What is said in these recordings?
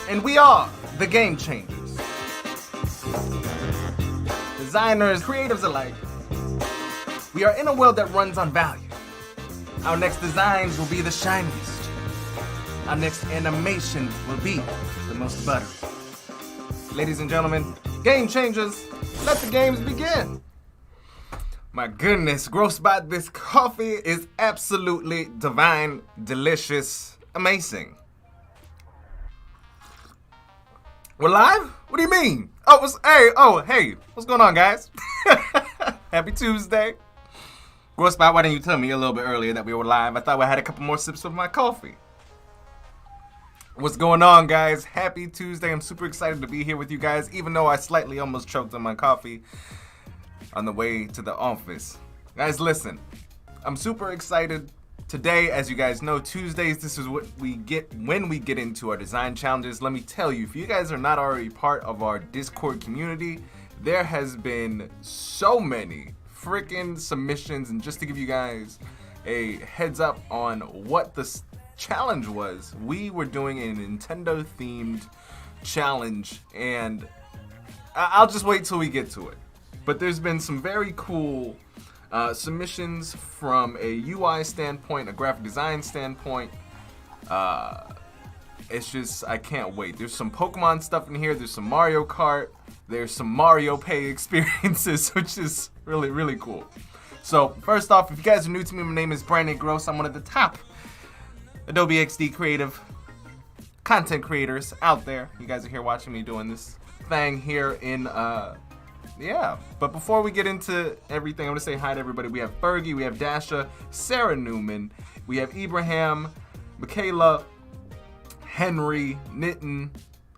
And we are the Game Changers. Designers, creatives alike. We are in a world that runs on value. Our next designs will be the shiniest. Our next animation will be the most buttery. Ladies and gentlemen, Game Changers, let the games begin. My goodness, Groce, this coffee is absolutely divine, delicious, amazing. We're live? What do you mean? Hey, what's going on, guys? Happy Tuesday. Groce, why didn't you tell me a little bit earlier that we were live? I thought I had a couple more sips of my coffee. What's going on, guys? Happy Tuesday. I'm super excited to be here with you guys, even though I slightly almost choked on my coffee on the way to the office. Guys, listen, I'm super excited. Today, as you guys know, Tuesdays, this is what we get when we get into our design challenges. Let me tell you, if you guys are not already part of our Discord community, there has been so many freaking submissions. And just to give you guys a heads up on what the challenge was, we were doing a Nintendo themed challenge, and I'll just wait till we get to it. But there's been some very cool submissions from a UI standpoint, a graphic design standpoint. It's just, I can't wait. There's some Pokemon stuff in here. There's some Mario Kart. There's some Mario Pay experiences, which is really, really cool. So first off, if you guys are new to me, my name is Brandon Groce. I'm one of the top Adobe XD creative content creators out there. You guys are here watching me doing this thing here in yeah, but before we get into everything, I'm gonna say hi to everybody. We have Fergie, we have Dasha, Sarah Newman, we have Ibrahim, Michaela, Henry, Nitin,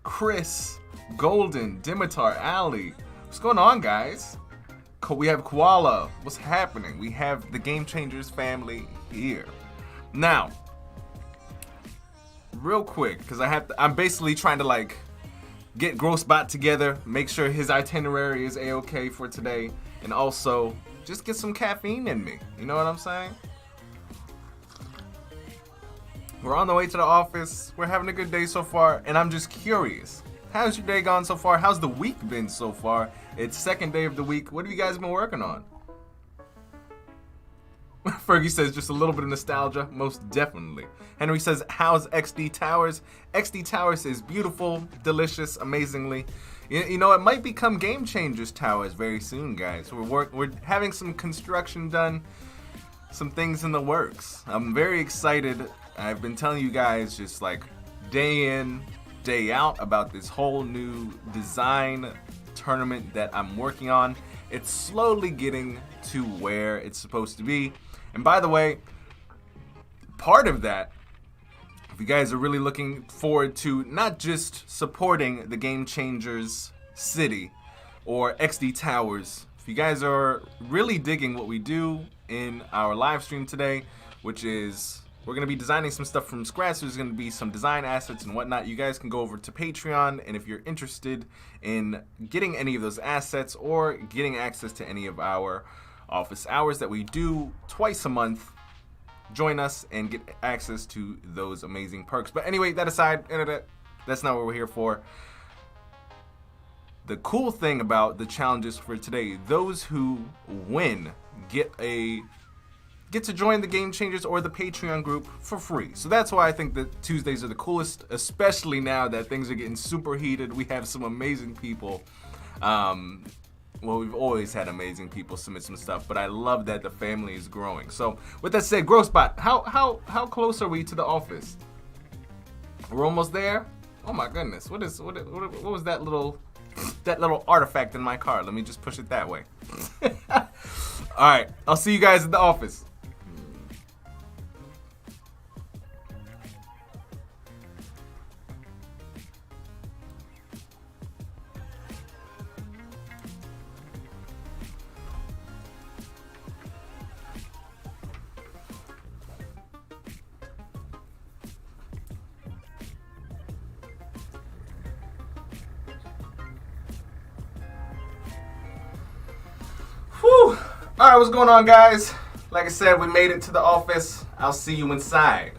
Chris, Golden, Dimitar, Ali. What's going on, guys? We have Koala. What's happening? We have the Game Changers family here. Now, real quick, because I'm basically trying to get Groce together, make sure his itinerary is a-okay for today, and also just get some caffeine in me. You know what I'm saying? We're on the way to the office. We're having a good day so far, and I'm just curious. How's your day gone so far? How's the week been so far? It's second day of the week. What have you guys been working on? Fergie says just a little bit of nostalgia, most definitely. Henry says, how's XD Towers? XD Towers is beautiful, delicious, amazingly. You know, it might become Game Changers Towers very soon, guys. We're having some construction done, some things in the works. I'm very excited. I've been telling you guys just day in, day out about this whole new design tournament that I'm working on. It's slowly getting to where it's supposed to be. And by the way, part of that, if you guys are really looking forward to not just supporting the Game Changers City or XD Towers, if you guys are really digging what we do in our live stream today, which is we're going to be designing some stuff from scratch. There's going to be some design assets and whatnot. You guys can go over to Patreon, and if you're interested in getting any of those assets or getting access to any of our office hours that we do twice a month, join us and get access to those amazing perks. But anyway, that aside, internet, that's not what we're here for. The cool thing about the challenges for today, those who win get to join the Game Changers or the Patreon group for free. So that's why I think that Tuesdays are the coolest, especially now that things are getting super heated. We have some amazing people. Well, we've always had amazing people submit some stuff, but I love that the family is growing. So with that said, Groce, how close are we to the office? We're almost there. Oh my goodness, what was that little artifact in my car? Let me just push it that way. All right, I'll see you guys at the office. Alright, what's going on, guys? Like I said, we made it to the office. I'll see you inside.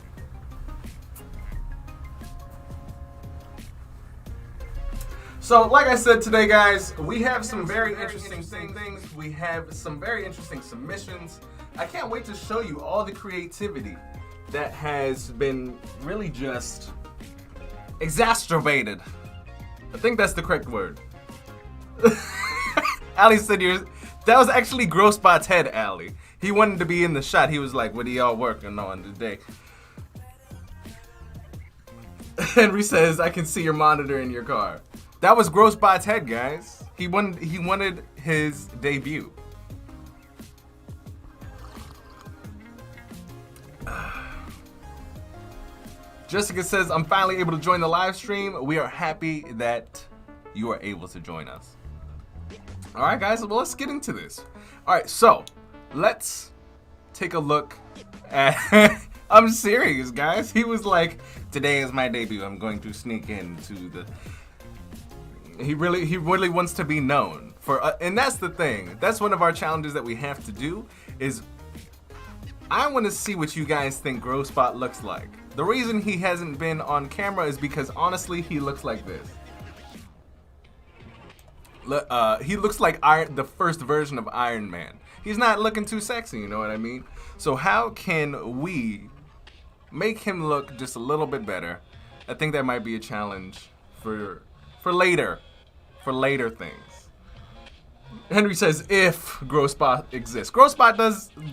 So, like I said today, guys, we have some very interesting things. We have some very interesting submissions. I can't wait to show you all the creativity that has been really just exacerbated. I think that's the correct word. Ali said that was actually Grocebot's head, Ali. He wanted to be in the shot. He was like, what are y'all working on today? Henry says, I can see your monitor in your car. That was Grocebot's head, guys. He wanted his debut. Jessica says, I'm finally able to join the live stream. We are happy that you are able to join us. All right, guys, well, let's get into this. All right, so let's take a look at, I'm serious, guys. He was like, today is my debut. I'm going to sneak into the, he really wants to be known for, and that's the thing. That's one of our challenges that we have to do is I want to see what you guys think Grocebot looks like. The reason he hasn't been on camera is because honestly, he looks like this. He looks like the first version of Iron Man. He's not looking too sexy, you know what I mean? So how can we make him look just a little bit better? I think that might be a challenge for later things. Henry says if Grocebot exists. Grocebot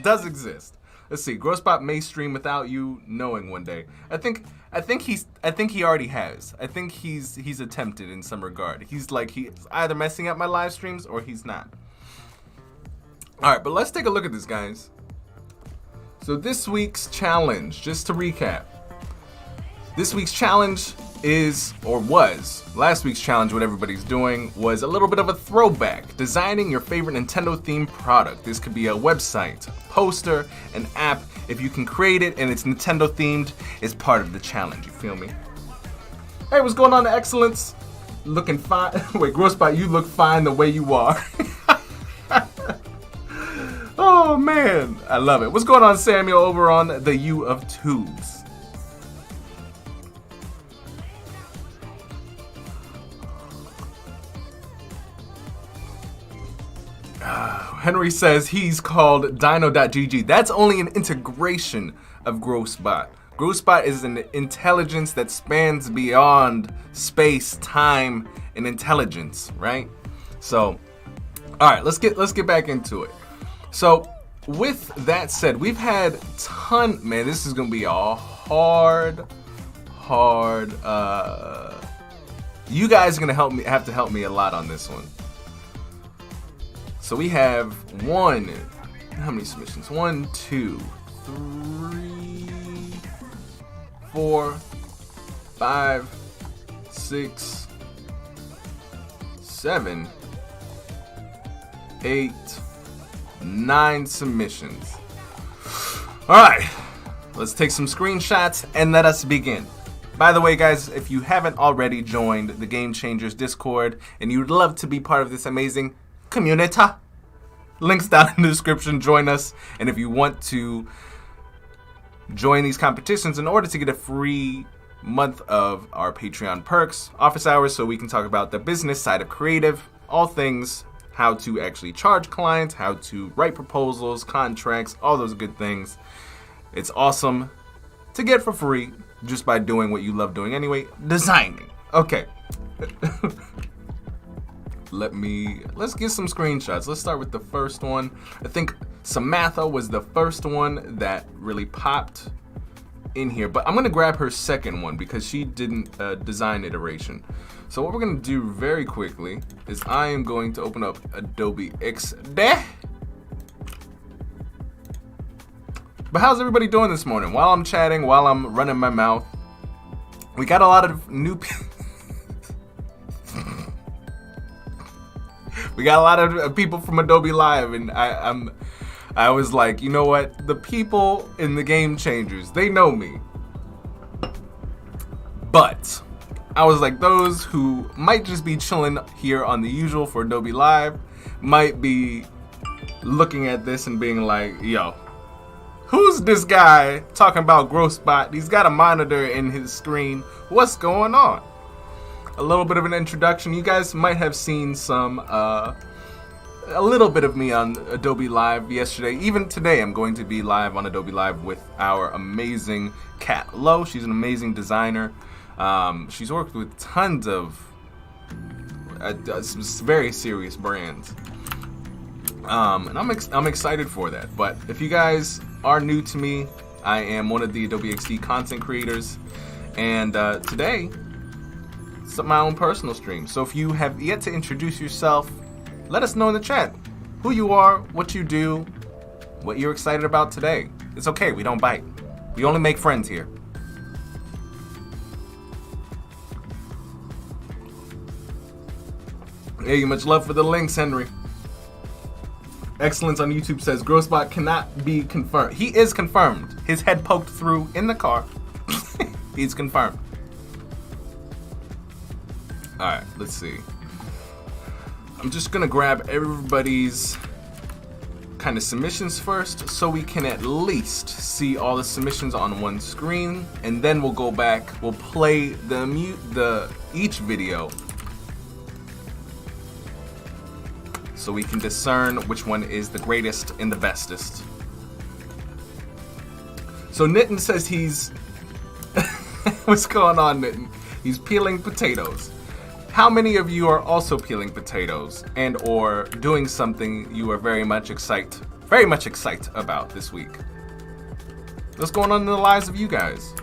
does exist. Let's see. Grocebot may stream without you knowing one day. I think he already has. I think he's attempted in some regard. He's either messing up my live streams or he's not. All right, but let's take a look at this, guys. So this week's challenge, just to recap. This week's challenge was last week's challenge. What everybody's doing was a little bit of a throwback, designing your favorite Nintendo themed product. This could be a website, a poster, an app. If you can create it and it's Nintendo themed, it's part of the challenge. You feel me? Hey, what's going on, Excellence? Looking fine. Wait, Grocebot, you look fine the way you are. Oh man, I love it. What's going on, Samuel, over on the U of Tubes? Henry says he's called Dino.gg. That's only an integration of Grocebot. Grocebot is an intelligence that spans beyond space, time, and intelligence, right? So, all right, let's get back into it. So, with that said, we've had man, this is gonna be a hard. You guys are gonna have to help me a lot on this one. So we have how many submissions? 1, 2, 3, 4, 5, 6, 7, 8, 9 submissions. All right, let's take some screenshots and let us begin. By the way, guys, if you haven't already joined the Game Changers Discord and you'd love to be part of this amazing community, links down in the description. Join us, and if you want to join these competitions in order to get a free month of our Patreon perks, office hours, so we can talk about the business side of creative, all things how to actually charge clients, how to write proposals, contracts, all those good things. It's awesome to get for free just by doing what you love doing anyway, designing. Okay. Let's get some screenshots. Let's start with the first one. I think Samantha was the first one that really popped in here, but I'm gonna grab her second one because she didn't design iteration. So what we're gonna do very quickly is I am going to open up Adobe XD. But how's everybody doing this morning? While I'm chatting, while I'm running my mouth, we got a lot of new people. We got a lot of people from Adobe Live, and I was like, you know what? The people in the Game Changers, they know me. But I was like, those who might just be chilling here on the usual for Adobe Live might be looking at this and being like, yo, who's this guy talking about Grocebot? He's got a monitor in his screen. What's going on? a little bit of an introduction. You guys might have seen some, a little bit of me on Adobe Live yesterday. Even today, I'm going to be live on Adobe Live with our amazing Kat Lowe. She's an amazing designer. She's worked with tons of very serious brands. And I'm excited for that. But if you guys are new to me, I am one of the Adobe XD content creators, and today it's my own personal stream. So if you have yet to introduce yourself, let us know in the chat who you are, what you do, what you're excited about today. It's okay, we don't bite. We only make friends here. Hey, much love for the links, Henry. Excellence on YouTube says Grocebot cannot be confirmed. He is confirmed. His head poked through in the car. He's confirmed. Alright, let's see. I'm just gonna grab everybody's kind of submissions first so we can at least see all the submissions on one screen, and then we'll go back, we'll play each video so we can discern which one is the greatest and the bestest. So Nitin says he's what's going on, Nitin? He's peeling potatoes. How many of you are also peeling potatoes and or doing something you are very much excited about this week? What's going on in the lives of you guys?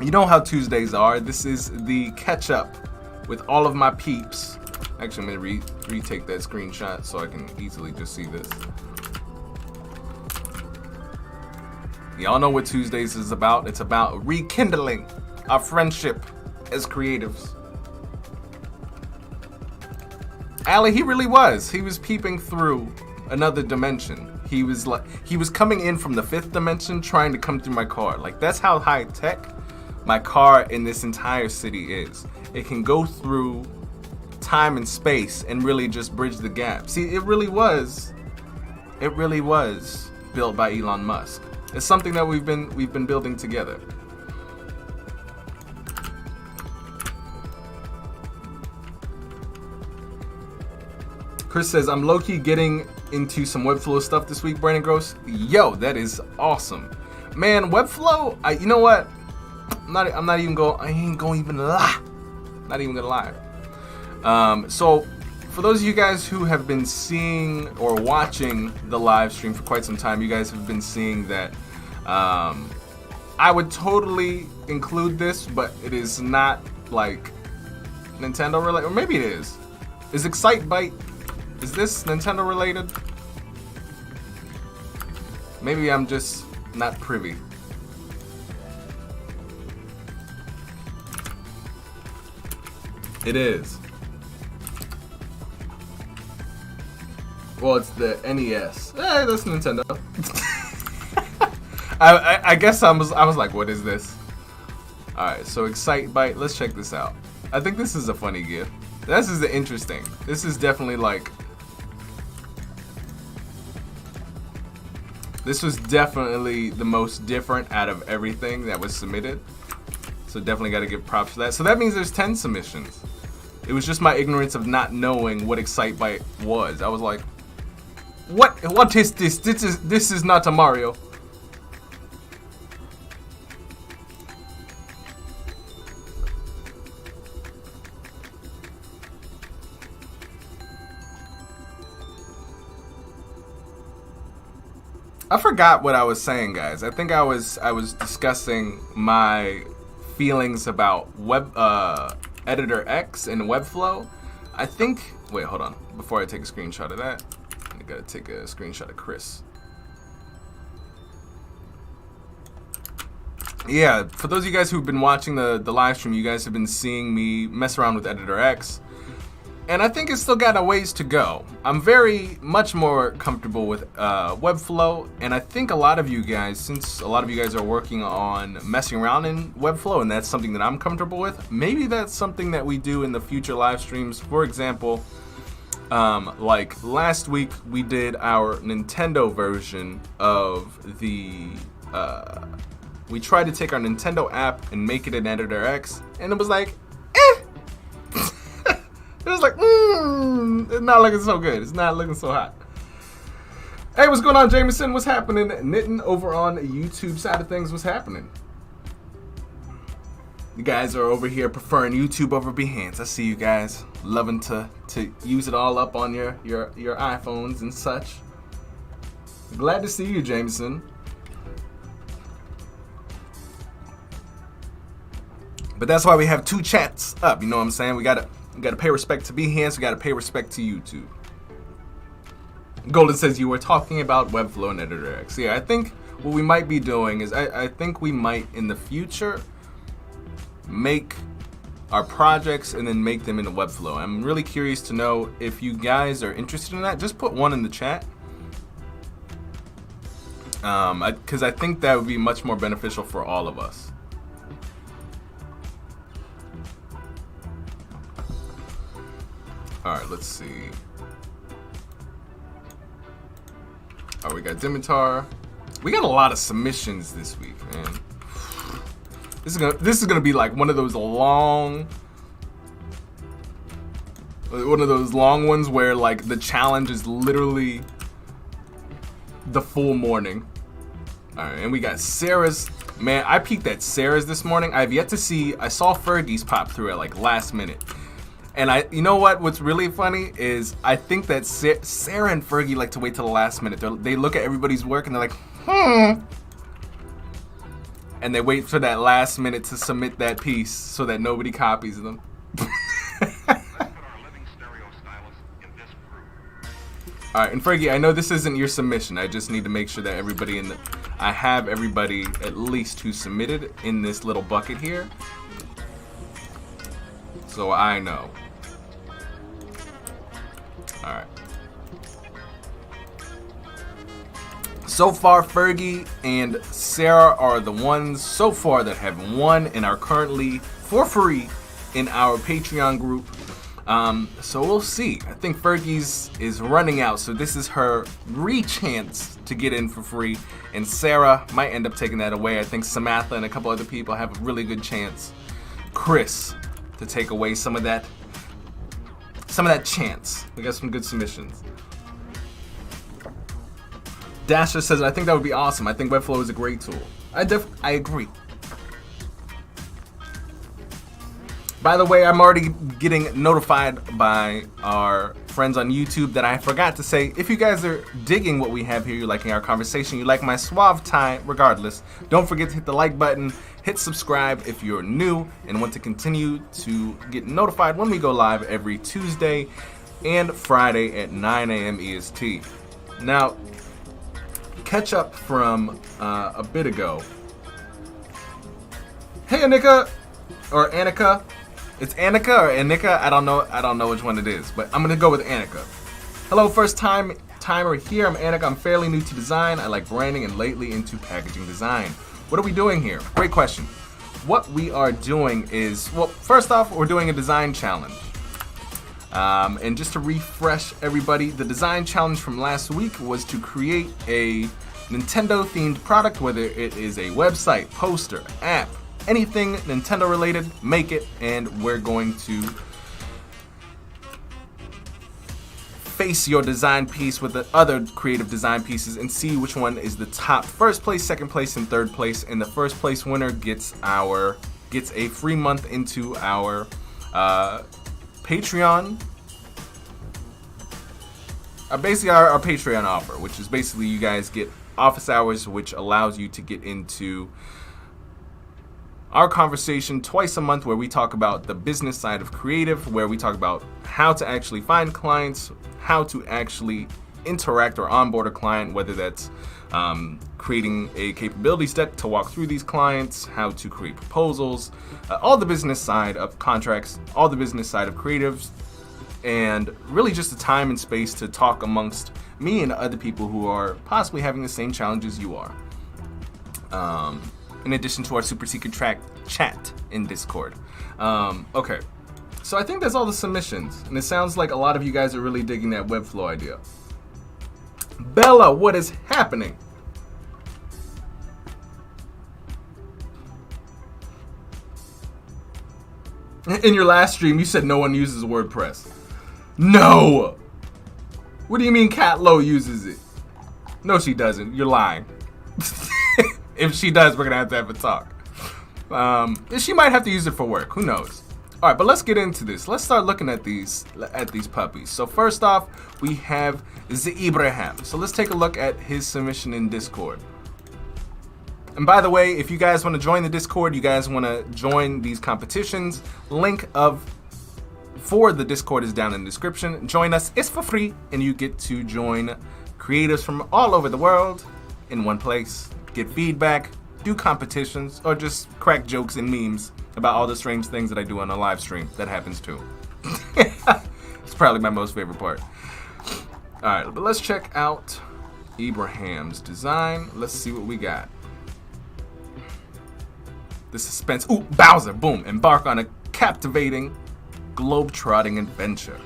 You know how Tuesdays are. This is the catch up with all of my peeps. Actually, I'm gonna retake that screenshot so I can easily just see this. Y'all know what Tuesdays is about. It's about rekindling our friendship as creatives. Ali, he really was. He was peeping through another dimension. He was coming in from the 5th dimension, trying to come through my car. Like, that's how high tech my car in this entire city is. It can go through time and space and really just bridge the gap. See, it really was built by Elon Musk. It's something that we've been building together. Chris says, I'm low-key getting into some Webflow stuff this week, Brandon Groce. Yo, that is awesome. Man, Webflow, you know what? I ain't gonna lie. So for those of you guys who have been seeing or watching the live stream for quite some time, you guys have been seeing that I would totally include this, but it is not like Nintendo related, or maybe it is. Is Excitebyte, is this Nintendo related? Maybe I'm just not privy. It is. Well, it's the NES. That's Nintendo. I guess I was like, what is this? Alright, so Excitebyte, let's check this out. I think this is a funny gift. This is interesting. This is definitely like... This was definitely the most different out of everything that was submitted. So definitely got to give props for that. So that means there's 10 submissions. It was just my ignorance of not knowing what Excitebyte was. I was like, what is this? This is not a Mario. I forgot what I was saying, guys. I think I was discussing my feelings about Editor X and Webflow. I think, wait, hold on. Before I take a screenshot of that, I gotta take a screenshot of Chris. Yeah, for those of you guys who've been watching the live stream, you guys have been seeing me mess around with Editor X. And I think it's still got a ways to go. I'm very much more comfortable with Webflow, and I think a lot of you guys, since a lot of you guys are working on messing around in Webflow, and that's something that I'm comfortable with, maybe that's something that we do in the future live streams. For example, like last week we did our Nintendo version of the, we tried to take our Nintendo app and make it an Editor X, and it was like, It's like, it's not looking so good. It's not looking so hot. Hey, what's going on, Jameson? What's happening? Knitting over on the YouTube side of things. What's happening? You guys are over here preferring YouTube over Behance. I see you guys loving to use it all up on your iPhones and such. Glad to see you, Jameson. But that's why we have two chats up. You know what I'm saying? We gotta pay respect to Behance. We gotta pay respect to YouTube. Golden says you were talking about Webflow and Editor X. Yeah, I think what we might be doing is I think we might in the future make our projects and then make them into Webflow. I'm really curious to know if you guys are interested in that. Just put one in the chat. Because I think that would be much more beneficial for all of us. All right, let's see. Oh, we got Dimitar. We got a lot of submissions this week, man. This is gonna be like one of those long ones where like the challenge is literally the full morning. All right, and we got Sarah's. Man, I peeked at Sarah's this morning. I've yet to see. I saw Fergie's pop through at like last minute. And you know what? What's really funny is I think that Sarah and Fergie like to wait till the last minute. They look at everybody's work and they're like, and they wait for that last minute to submit that piece so that nobody copies them. All right, and Fergie, I know this isn't your submission. I just need to make sure that everybody I have everybody at least who submitted in this little bucket here, so I know. All right. So far, Fergie and Sarah are the ones so far that have won and are currently for free in our Patreon group. So we'll see. I think Fergie's is running out, so this is her re-chance to get in for free. And Sarah might end up taking that away. I think Samantha and a couple other people have a really good chance. Chris to take away some of that chance. We got some good submissions. Dasher says, I think that would be awesome. I think Webflow is a great tool. I agree. By the way, I'm already getting notified by our friends on YouTube that I forgot to say, if you guys are digging what we have here, you're liking our conversation, you like my suave tie, regardless, don't forget to hit the like button, hit subscribe if you're new and want to continue to get notified when we go live every Tuesday and Friday at 9 a.m. EST. Now, catch up from a bit ago. Hey, Annika, or Annika. It's Annika or Annika. I don't know which one it is, but I'm gonna go with Annika. Hello, first timer here. I'm Annika. I'm fairly new to design. I like branding and lately into packaging design. What are we doing here? Great question. What we are doing is, well, first off, we're doing a design challenge. And just to refresh everybody, the design challenge from last week was to create a Nintendo themed product, whether it is a website, poster, app, anything Nintendo related, make it, and we're going to face your design piece with the other creative design pieces and see which one is the top. First place, second place, and third place, and the first place winner gets a free month into our Patreon. Basically our Patreon offer, which is basically you guys get office hours, which allows you to get into our conversation twice a month where we talk about the business side of creative, where we talk about how to actually find clients, how to actually interact or onboard a client, whether that's creating a capabilities deck to walk through these clients, how to create proposals, all the business side of contracts, all the business side of creatives, and really just the time and space to talk amongst me and other people who are possibly having the same challenges you are. In addition to our super secret chat in Discord. Okay, so I think that's all the submissions, and it sounds like a lot of you guys are really digging that Webflow idea. Bella, what is happening? In your last stream, you said no one uses WordPress. No! What do you mean Cat Low uses it? No, she doesn't. You're lying. If she does, we're gonna have a talk. She might have to use it for work. Who knows? All right, but let's get into this. Let's start looking at these puppies. So first off, we have Ibrahim. So let's take a look at his submission in Discord. And by the way, if you guys want to join the Discord, you guys want to join these competitions, link for the Discord is down in the description. Join us. It's for free, and you get to join creators from all over the world in one place. Get feedback, do competitions, or just crack jokes and memes about all the strange things that I do on a live stream. That happens too. It's probably my most favorite part. All right, but let's check out Ibrahim's design. Let's see what we got. The suspense. Ooh, Bowser, boom. Embark on a captivating, globe-trotting adventure.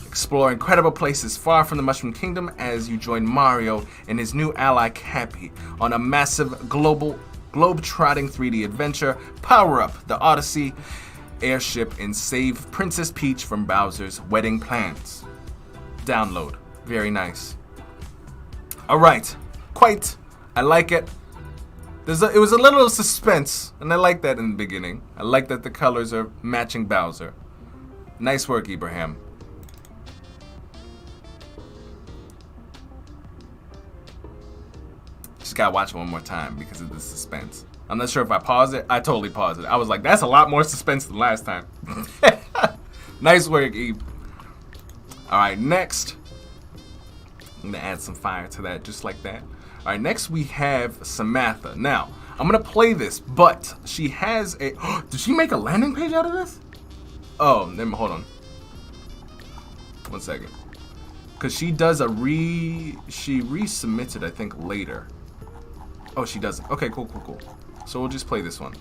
Explore incredible places far from the Mushroom Kingdom as you join Mario and his new ally Cappy on a massive globe-trotting 3D adventure. Power up the Odyssey airship and save Princess Peach from Bowser's wedding plans. Download. Very nice. All right. I like it. It was a little suspense, and I like that in the beginning. I like that the colors are matching Bowser. Nice work, Ibrahim. Just gotta watch it one more time because of the suspense. I'm not sure if I paused it. I totally paused it. I was like, that's a lot more suspense than last time. Nice work, Eve. All right, next. I'm gonna add some fire to that, just like that. All right, next we have Samantha. Now, I'm gonna play this, but she has a, did she make a landing page out of this? Oh, then hold on. 1 second. Cause she does she resubmits it, I think, later. Oh, she doesn't. Okay, cool. So we'll just play this one.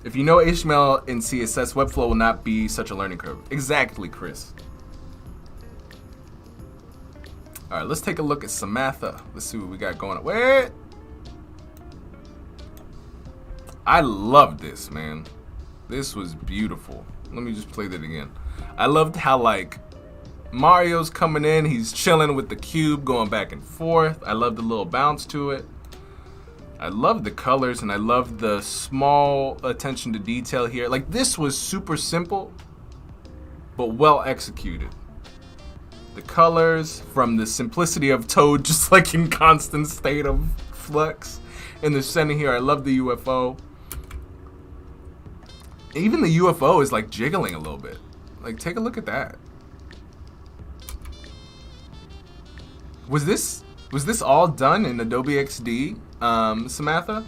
If you know HTML and CSS, Webflow will not be such a learning curve. Exactly, Chris. All right, let's take a look at Samantha. Let's see what we got going on. Wait. I love this, man. This was beautiful. Let me just play that again. I loved how, like, Mario's coming in. He's chilling with the cube, going back and forth. I love the little bounce to it. I love the colors, and I love the small attention to detail here. Like, this was super simple, but well executed. The colors, from the simplicity of Toad just like in constant state of flux. In the center here, I love the UFO. Even the UFO is like jiggling a little bit. Like, take a look at that. Was this all done in Adobe XD, Samantha?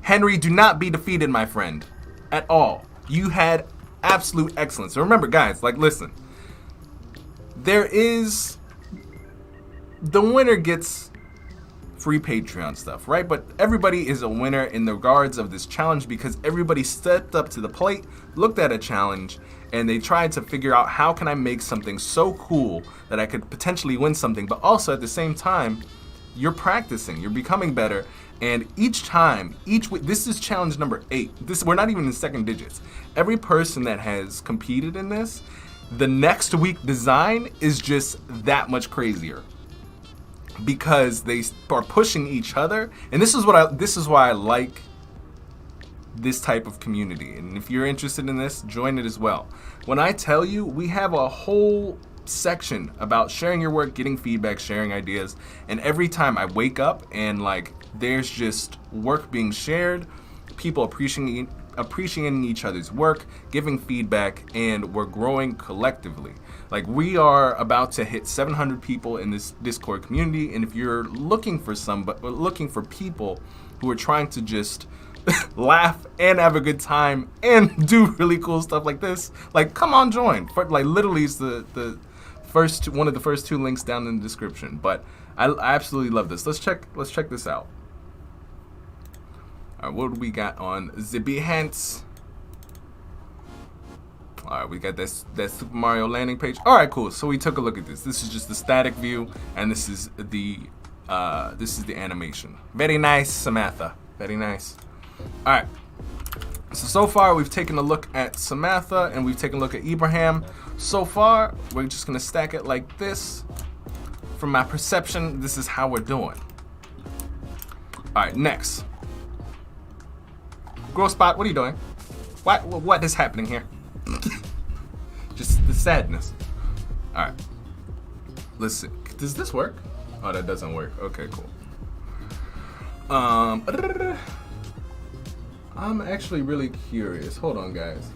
Henry, do not be defeated, my friend, at all. You had absolute excellence. So remember, guys, like, listen. The winner gets free Patreon stuff, right? But everybody is a winner in the regards of this challenge because everybody stepped up to the plate, looked at a challenge, and they tried to figure out how can I make something so cool that I could potentially win something, but also at the same time, you're practicing, you're becoming better, and each time, this is challenge number 8. We're not even in second digits. Every person that has competed in this, the next week design is just that much crazier because they are pushing each other, and this is why I like this type of community. And if you're interested in this, join it as well. When I tell you, we have a whole section about sharing your work, getting feedback, sharing ideas, and every time I wake up and like there's just work being shared, people appreciating each other's work, giving feedback, and we're growing collectively. Like, we are about to hit 700 people in this Discord community, and if you're looking for people who are trying to just laugh and have a good time and do really cool stuff like this, like, come on, join. Like, literally is the first one of the first 2 links down in the description. But I absolutely love this. Let's check this out. All right, what do we got on the Behance? All right, we got that Super Mario landing page. All right, cool. So we took a look at this. This is just the static view, and this is the animation. Very nice, Samantha. Very nice. All right. So far we've taken a look at Samantha and we've taken a look at Ibrahim. So far, we're just gonna stack it like this. From my perception, this is how we're doing. All right, next. Groce Spot, what are you doing? What is happening here? Just the sadness. All right. Let's see. Does this work? Oh, that doesn't work. Okay, cool. I'm actually really curious. Hold on, guys.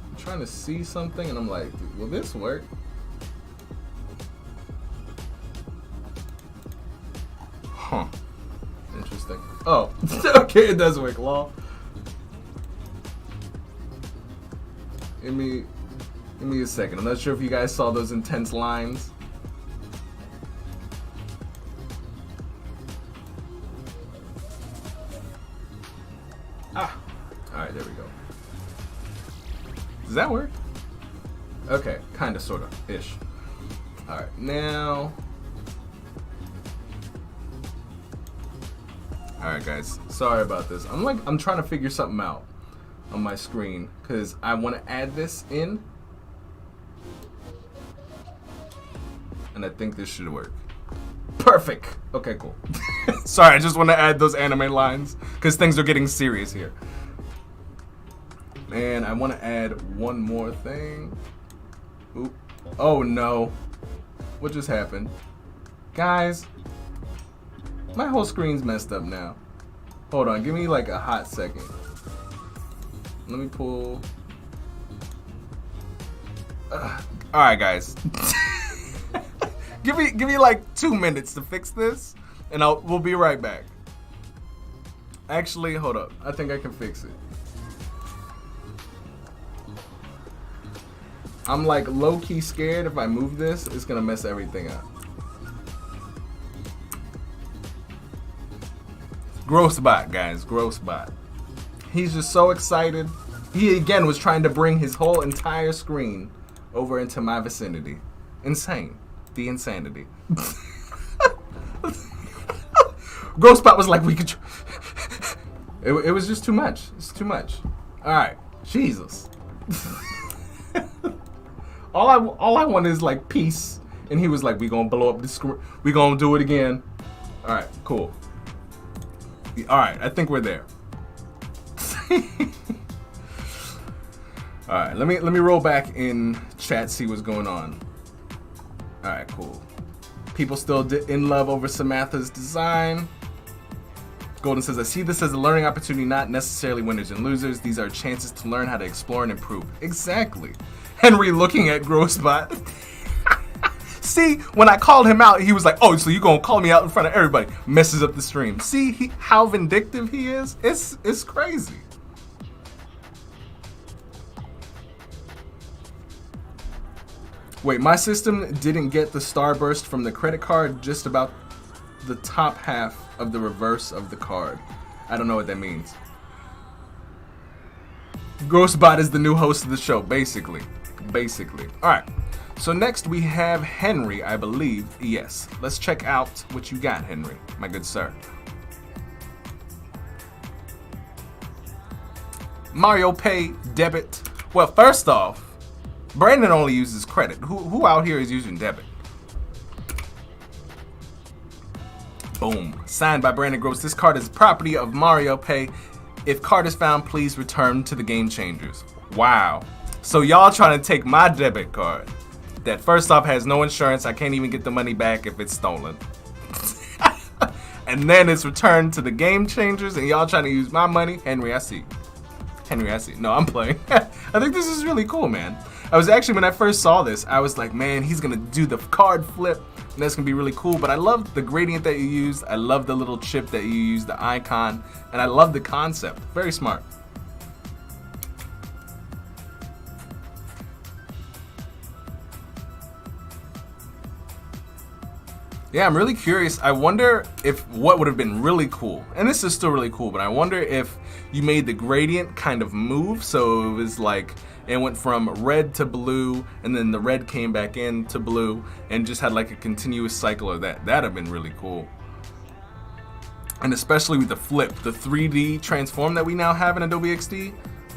I'm trying to see something, and I'm like, will this work? Huh. Interesting. Oh, okay, it does work, lol. Give me a second. I'm not sure if you guys saw those intense lines. Alright, there we go. Does that work? Okay, kinda, sorta, ish. Alright, now. Alright guys, sorry about this. I'm trying to figure something out on my screen because I want to add this in. And I think this should work. Perfect. Okay, cool. Sorry, I just want to add those anime lines because things are getting serious here. And I want to add one more thing. Oop. Oh no. What just happened? Guys, my whole screen's messed up now. Hold on, give me like a hot second. Let me pull. Alright guys. Give me like 2 minutes to fix this, and we'll be right back. Actually, hold up. I think I can fix it. I'm like low-key scared if I move this, it's gonna mess everything up. Groce Bot, guys. Groce Bot. He's just so excited. He again was trying to bring his whole entire screen over into my vicinity. Insane. The insanity. Groce Bot was like, we could. It was just too much. It's too much. All right, Jesus. all I want is like peace, and he was like, we gonna blow up the screen. We gonna do it again. All right, cool. All right, I think we're there. All right, let me roll back in chat, see what's going on. All right, cool. People still in love over Samantha's design. Golden says, I see this as a learning opportunity, not necessarily winners and losers. These are chances to learn how to explore and improve. Exactly. Henry looking at Grossbot. See, when I called him out, he was like, oh, so you gonna call me out in front of everybody. Messes up the stream. See how vindictive he is? It's crazy. Wait, my system didn't get the starburst from the credit card, just about the top half of the reverse of the card. I don't know what that means. Grossbot is the new host of the show, basically. Alright, so next we have Henry, I believe. Yes, let's check out what you got, Henry, my good sir. Mario Pay debit. Well, first off, Brandon only uses credit. Who out here is using debit? Boom. Signed by Brandon Groce. This card is property of Mario Pay. If card is found, please return to the Game Changers. Wow. So y'all trying to take my debit card that first off has no insurance. I can't even get the money back if it's stolen. And then it's returned to the Game Changers and y'all trying to use my money. Henry, I see. No, I'm playing. I think this is really cool, man. I was actually, when I first saw this, I was like, man, he's gonna do the card flip, and that's gonna be really cool. But I love the gradient that you used. I love the little chip that you used, the icon, and I love the concept. Very smart. Yeah, I'm really curious. I wonder if what would have been really cool, and this is still really cool, but I wonder if you made the gradient kind of move, so it was like it went from red to blue, and then the red came back into blue, and just had like a continuous cycle of that. That'd have been really cool. And especially with the flip, the 3D transform that we now have in Adobe XD,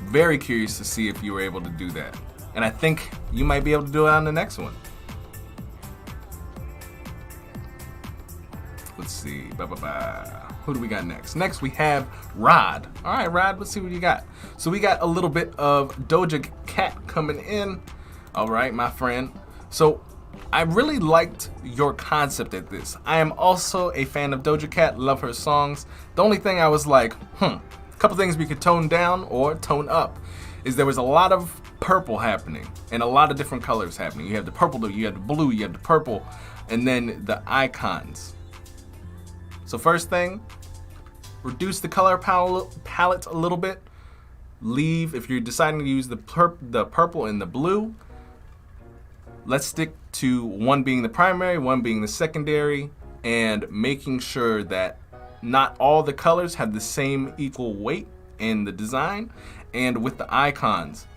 very curious to see if you were able to do that. And I think you might be able to do it on the next one. Let's see. Who do we got next? Next we have Rod. All right, Rod, let's see what you got. So we got a little bit of Doja Cat coming in. All right, my friend. So I really liked your concept at this. I am also a fan of Doja Cat, love her songs. The only thing I was like, a couple things we could tone down or tone up is there was a lot of purple happening and a lot of different colors happening. You have the purple, you have the blue, you have the purple, and then the icons. So first thing, reduce the color palette a little bit. Leave, if you're deciding to use the purple and the blue, let's stick to one being the primary, one being the secondary, and making sure that not all the colors have the same equal weight in the design. And with the icons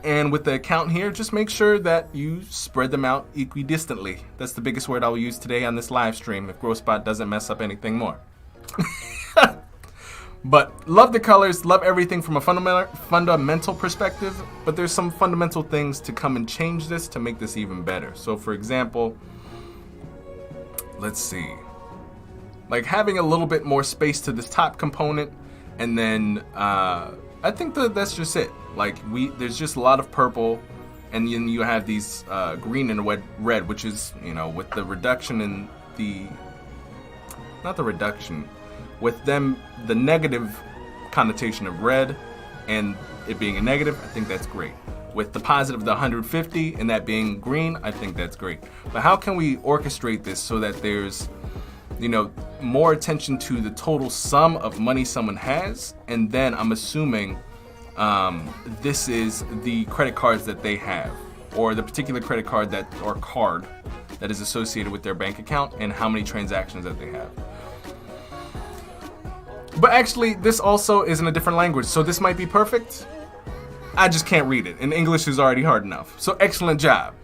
and with the account here, just make sure that you spread them out equidistantly. That's the biggest word I'll use today on this live stream if Growspot doesn't mess up anything more. But love the colors, love everything from a fundamental perspective, but there's some fundamental things to come and change this to make this even better. So for example, let's see, like having a little bit more space to this top component, and then I think that's just it. Like there's just a lot of purple, and then you have these green and red, which is, you know, with the reduction in not the reduction, with them, the negative connotation of red and it being a negative, I think that's great. With the positive, the 150, and that being green, I think that's great. But how can we orchestrate this so that there's, you know, more attention to the total sum of money someone has, and then I'm assuming this is the credit cards that they have, or the particular credit card or card that is associated with their bank account, and how many transactions that they have. But actually, this also is in a different language, so this might be perfect. I just can't read it, and English is already hard enough. So excellent job.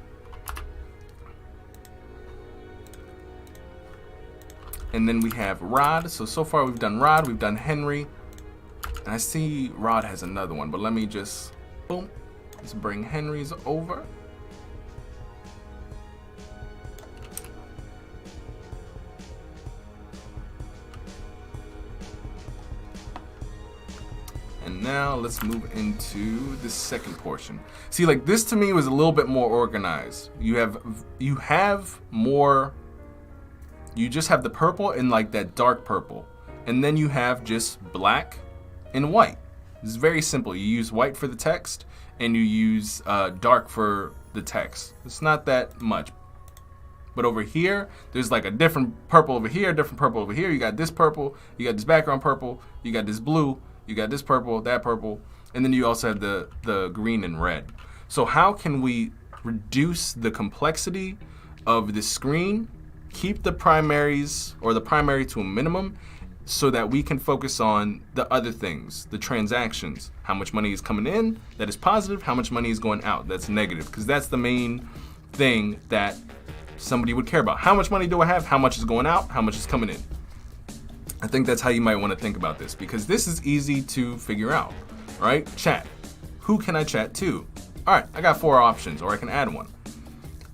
And then we have Rod. So far we've done Rod, we've done Henry. And I see Rod has another one, but let me just, boom, let's bring Henry's over. And now let's move into the second portion. See, like this to me was a little bit more organized. You have more, you just have the purple and like that dark purple. And then you have just black and white. It's very simple. You use white for the text and you use dark for the text. It's not that much. But over here, there's like a different purple over here, different purple over here. You got this purple, you got this background purple, you got this blue, you got this purple, that purple, and then you also have the green and red. So how can we reduce the complexity of the screen, keep the primaries or the primary to a minimum, so that we can focus on the other things, the transactions, how much money is coming in, that is positive, how much money is going out, that's negative, because that's the main thing that somebody would care about. How much money do I have? How much is going out? How much is coming in? I think that's how you might want to think about this, because this is easy to figure out, right? Chat. Who can I chat to? All right, I got 4 options, or I can add one.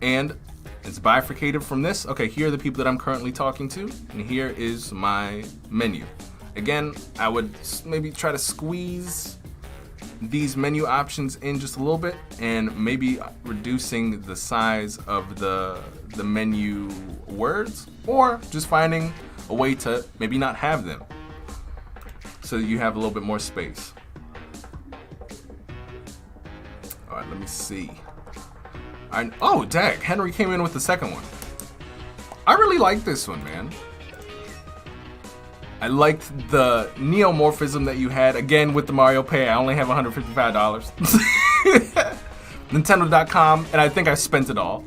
And it's bifurcated from this. Okay, here are the people that I'm currently talking to, and here is my menu. Again, I would maybe try to squeeze these menu options in just a little bit, and maybe reducing the size of the menu words, or just finding a way to maybe not have them so that you have a little bit more space. All right, let me see. Oh, dang, Henry came in with the second one. I really like this one, man. I liked the neomorphism that you had. Again, with the Mario Pay, I only have $155. Nintendo.com, and I think I spent it all.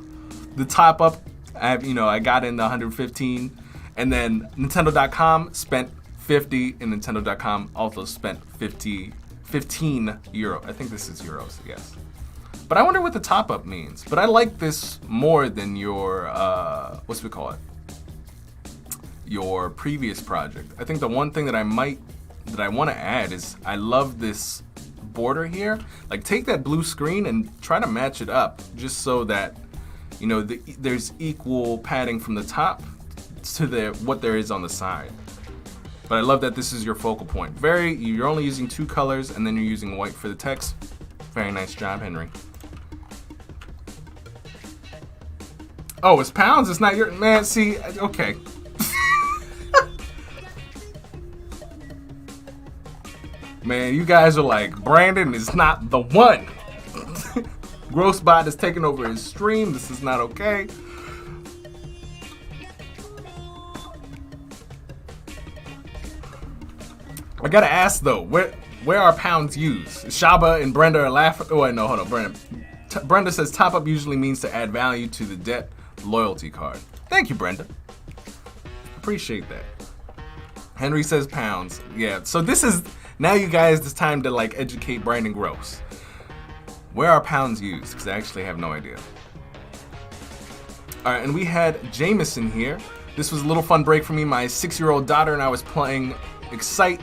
The top up, I got in the 115, and then Nintendo.com spent 50, and Nintendo.com also spent 15 euro. I think this is euros, yes. But I wonder what the top up means. But I like this more than your what's we call it? Your previous project. I think the one thing that I want to add is I love this border here. Like, take that blue screen and try to match it up, just so that there's equal padding from the top to what there is on the side. But I love that this is your focal point. You're only using 2 colors, and then you're using white for the text. Very nice job, Henry. Oh, it's pounds. It's not your man. See, okay. Man, you guys are like, Brandon is not the one. Grossbot is taking over his stream. This is not okay. I gotta ask though, where are pounds used? Shaba and Brenda are laughing. Oh wait, no, hold on, Brenda. Brenda says top up usually means to add value to the debt loyalty card. Thank you, Brenda. Appreciate that. Henry says pounds. Yeah, so this is, now you guys, it's time to like educate Brandon Groce. Where are pounds used? Because I actually have no idea. All right, and we had Jameson here. This was a little fun break for me. My 6-year-old daughter and I was playing Excite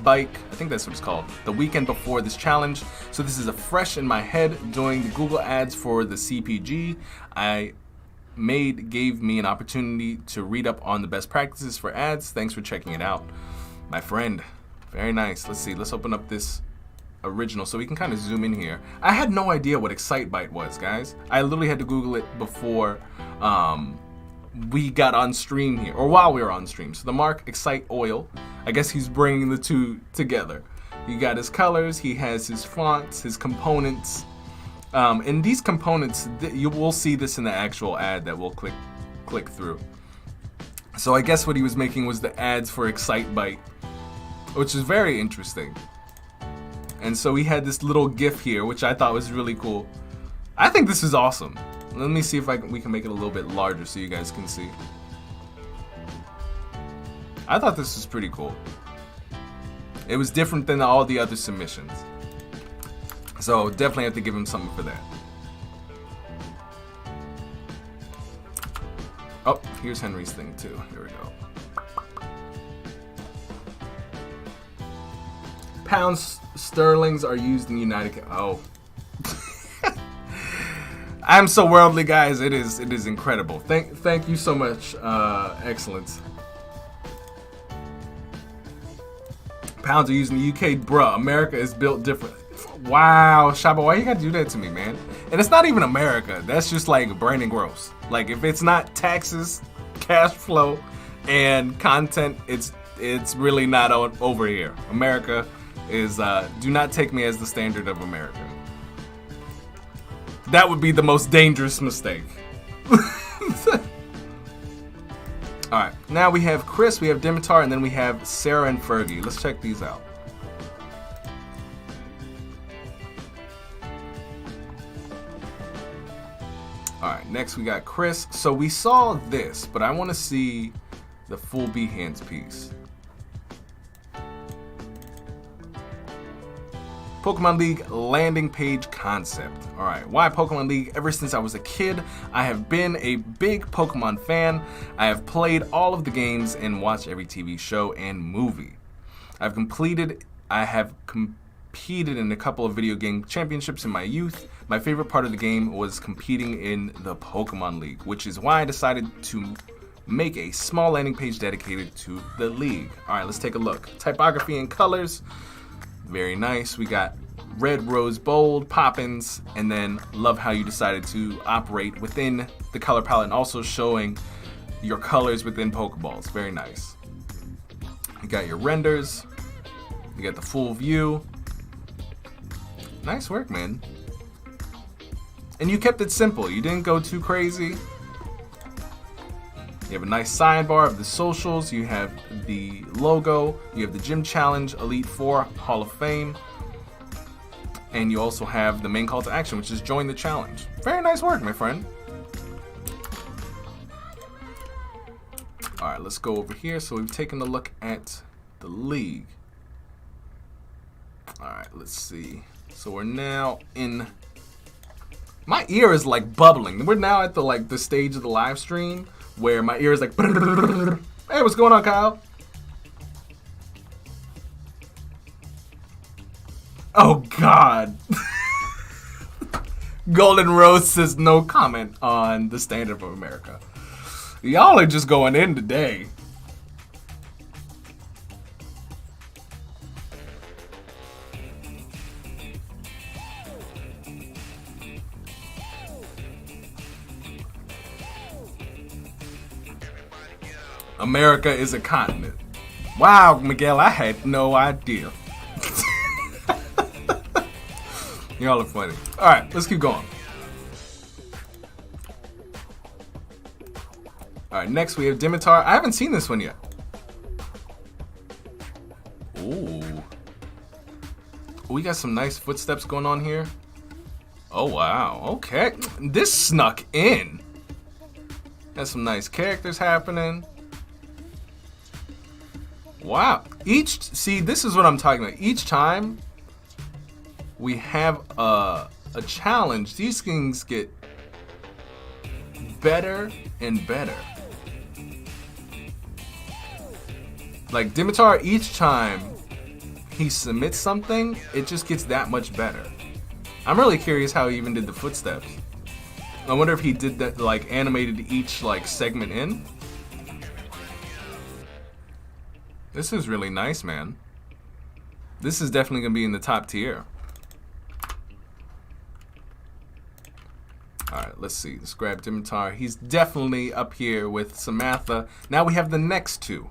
Bike, I think that's what it's called, the weekend before this challenge. So this is a fresh in my head. Doing the Google ads for the CPG gave me an opportunity to read up on the best practices for ads. Thanks for checking it out, my friend. Very nice. Let's see. Let's open up this original so we can kind of zoom in here. I had no idea what Excite Bite was, guys. I literally had to Google it before we got on stream here, or while we were on stream. So the mark Excite Oil, I guess he's bringing the two together. You got his colors, he has his fonts, his components. And these components, you will see this in the actual ad that we'll click through. So I guess what he was making was the ads for Excite Bite, which is very interesting. And so we had this little GIF here, which I thought was really cool. I think this is awesome. Let me see if we can make it a little bit larger so you guys can see. I thought this was pretty cool. It was different than all the other submissions. So definitely have to give him something for that. Oh, here's Henry's thing too. Here we go. Pounds sterlings are used in the United Kingdom. Oh. I'm so worldly, guys. It is incredible. Thank you so much. Excellent. Pounds are used in the UK, bruh. America is built different. Wow, Shaba, why you gotta do that to me, man? And it's not even America. That's just like Brandon Groce. Like, if it's not taxes, cash flow, and content, it's really not over here. America is. Do not take me as the standard of America. That would be the most dangerous mistake. Alright, now we have Chris, we have Dimitar, and then we have Sarah and Fergie. Let's check these out. Alright, next we got Chris. So we saw this, but I want to see the full Behance piece. Pokemon League landing page concept. Alright, why Pokemon League? Ever since I was a kid, I have been a big Pokemon fan. I have played all of the games and watched every TV show and movie. I have competed in a couple of video game championships in my youth. My favorite part of the game was competing in the Pokemon League, which is why I decided to make a small landing page dedicated to the league. Alright, let's take a look. Typography and colors. Very nice. We got red, rose, bold, Poppins, and then love how you decided to operate within the color palette and also showing your colors within Pokeballs. Very nice. You got your renders. You got the full view. Nice work, man. And you kept it simple. You didn't go too crazy. You have a nice sidebar of the socials. You have the logo. You have the Gym Challenge, Elite Four, Hall of Fame. And you also have the main call to action, which is join the challenge. Very nice work, my friend. All right, let's go over here. So we've taken a look at the league. All right, let's see. So we're now in. My ear is like bubbling. We're now at the stage of the live stream where my ear is like. Hey, what's going on, Kyle? Oh God. Golden Rose says no comment on the standard of America. Y'all are just going in today. America is a continent. Wow, Miguel, I had no idea. Y'all are funny. All right, let's keep going. All right, next we have Dimitar. I haven't seen this one yet. Ooh. We got some nice footsteps going on here. Oh, wow. Okay. This snuck in. Got some nice characters happening. Wow. See, this is what I'm talking about. Each time we have a challenge, these things get better and better. Like Dimitar, each time he submits something, it just gets that much better. I'm really curious how he even did the footsteps. I wonder if he did that, like animated each like segment in. This is really nice, man. This is definitely gonna be in the top tier. Alright, let's see. Let's grab Dimitar. He's definitely up here with Samantha. Now we have the next two.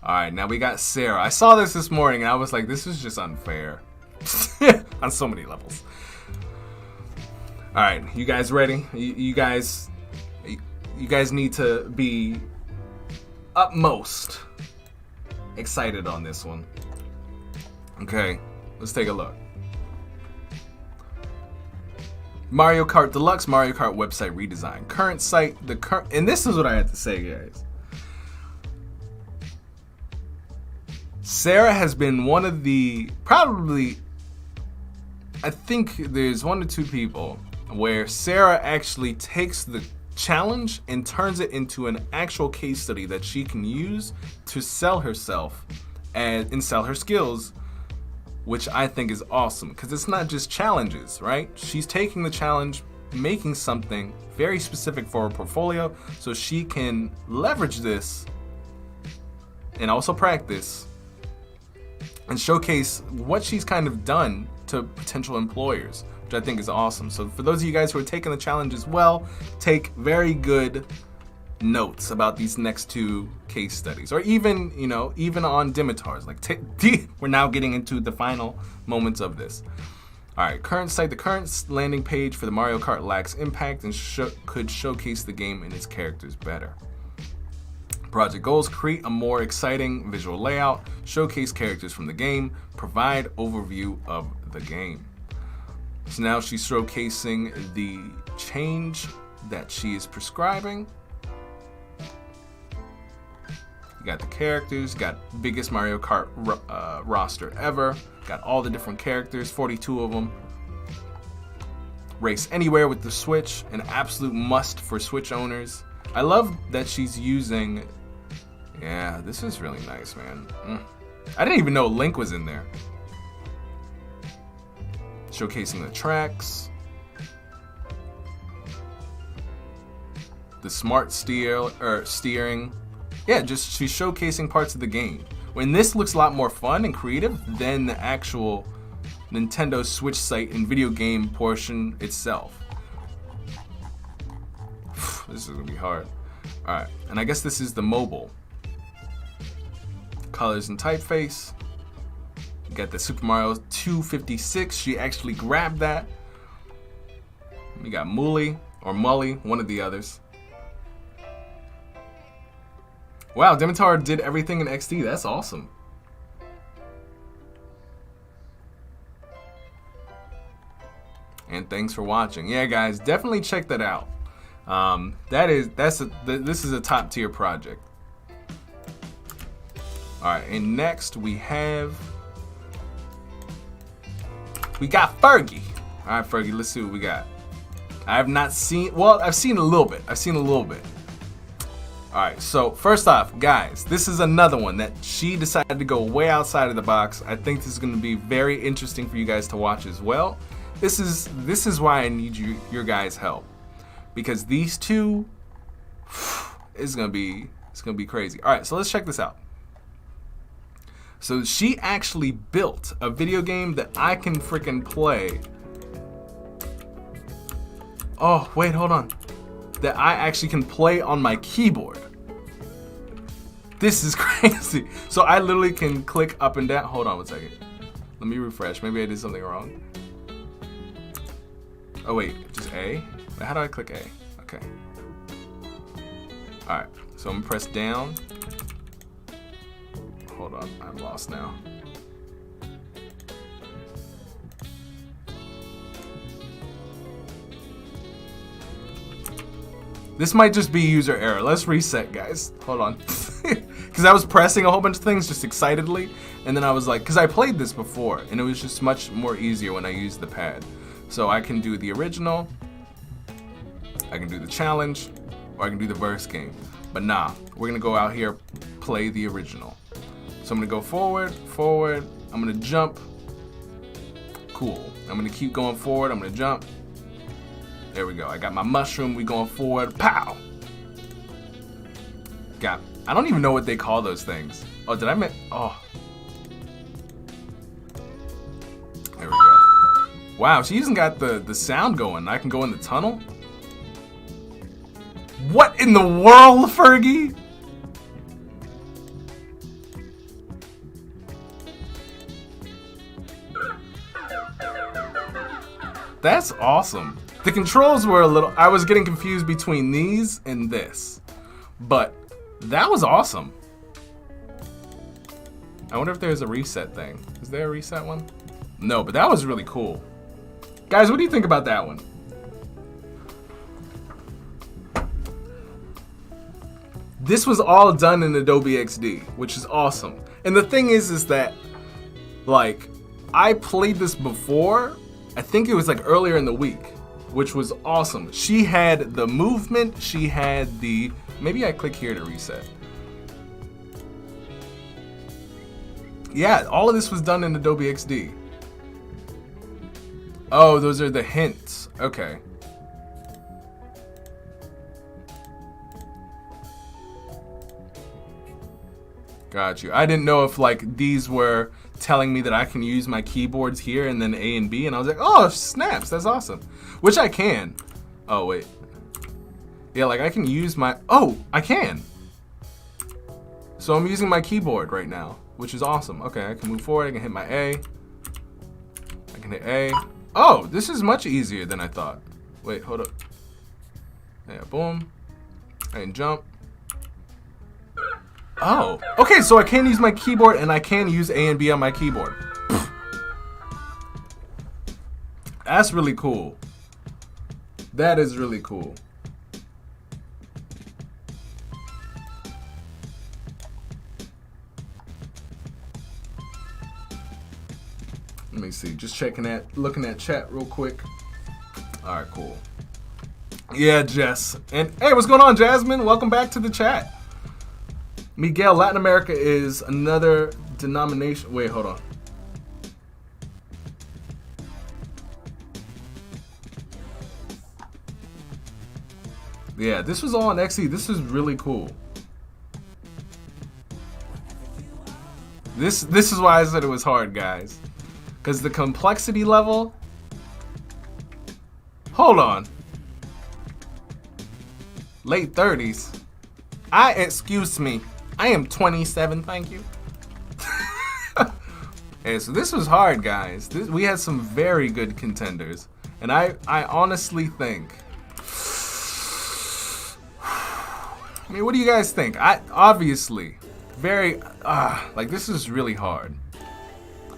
Alright, now we got Sarah. I saw this morning and I was like, this is just unfair. On so many levels. Alright, you guys ready? You guys need to be utmost excited on this one. Okay, let's take a look. Mario Kart Deluxe Mario Kart website redesign. Current site, and this is what I had to say, guys. Sarah has been one of the, probably, I think there's 1 to 2 people where Sarah actually takes the challenge and turns it into an actual case study that she can use to sell herself and sell her skills, which I think is awesome because it's not just challenges, right? She's taking the challenge, making something very specific for her portfolio so she can leverage this and also practice and showcase what she's kind of done to potential employers, which I think is awesome. So for those of you guys who are taking the challenge as well, take very good notes about these next 2 case studies, or even, you know, even on Dimitar's. Like, we're now getting into the final moments of this. All right, current site. The current landing page for the Mario Kart lacks impact and could showcase the game and its characters better. Project goals: create a more exciting visual layout, showcase characters from the game, provide overview of the game. So now she's showcasing the change that she is prescribing. You got the characters, got biggest Mario Kart roster ever, got all the different characters, 42 of them. Race anywhere with the Switch, an absolute must for Switch owners. I love that she's using, yeah, this is really nice, man. I didn't even know Link was in there. Showcasing the tracks, the smart steering. Yeah, just she's showcasing parts of the game. When this looks a lot more fun and creative than the actual Nintendo Switch site and video game portion itself. This is gonna be hard. All right, and I guess this is the mobile. Colors and typeface. You got the Super Mario 256. She actually grabbed that. We got Mully or Mully, one of the others. Wow, Dimitar did everything in XD. That's awesome. And thanks for watching. Yeah, guys, definitely check that out. This is a top tier project. All right, and next we got Fergie. All right, Fergie, let's see what we got. I have not seen, well, I've seen a little bit. All right, so first off, guys, this is another one that she decided to go way outside of the box. I think this is going to be very interesting for you guys to watch as well. This is why I need your guys' help, because these two, it's gonna be crazy. All right, so let's check this out. So she actually built a video game that I can freaking play. Oh, wait, hold on. That I actually can play on my keyboard. This is crazy. So I literally can click up and down. Hold on one second. Let me refresh. Maybe I did something wrong. Oh, wait, just A? Wait, how do I click A? Okay. All right, so I'm gonna press down. Hold on, I'm lost now. This might just be user error. Let's reset, guys. Hold on. Because I was pressing a whole bunch of things just excitedly, and then I was like, because I played this before, and it was just much more easier when I used the pad. So I can do the original, I can do the challenge, or I can do the verse game. But nah, we're gonna go out here, play the original. So I'm gonna go forward, I'm gonna jump. Cool. I'm gonna keep going forward, I'm gonna jump. There we go. I got my mushroom, we going forward. Pow! I don't even know what they call those things. Oh, did I miss? Oh. There we go. Wow, she even got the sound going. I can go in the tunnel? What in the world, Fergie? That's awesome. The controls were a little, I was getting confused between these and this, but that was awesome. I wonder if there's a reset thing. Is there a reset one? No, but that was really cool. Guys, what do you think about that one? This was all done in Adobe XD, which is awesome. And the thing is that, like, I played this before, I think it was like earlier in the week, which was awesome. She had the movement, she had the, maybe I click here to reset. Yeah, all of this was done in Adobe XD. Oh, those are the hints. Okay. Got you. I didn't know if like these were telling me that I can use my keyboards here and then A and B, and I was like, oh, snaps, that's awesome. Which I can. Oh, wait. Yeah, like I can use my, oh, I can. So I'm using my keyboard right now, which is awesome. Okay, I can move forward, I can hit my A. I can hit A. Oh, this is much easier than I thought. Wait, hold up. Yeah, boom. I can jump. Oh, okay, so I can use my keyboard and I can use A and B on my keyboard. That's really cool. That is really cool. Let me see, just looking at chat real quick. All right, cool. Yeah, Jess. And hey, what's going on, Jasmine? Welcome back to the chat. Miguel, Latin America is another denomination. Wait, hold on. Yeah, this was all on XE. This is really cool. This is why I said it was hard, guys. Because the complexity level. Hold on. Late 30s. Excuse me. I am 27, thank you. Hey, so this was hard, guys. We had some very good contenders. And I honestly think... I mean, what do you guys think? Obviously, very... like, this is really hard.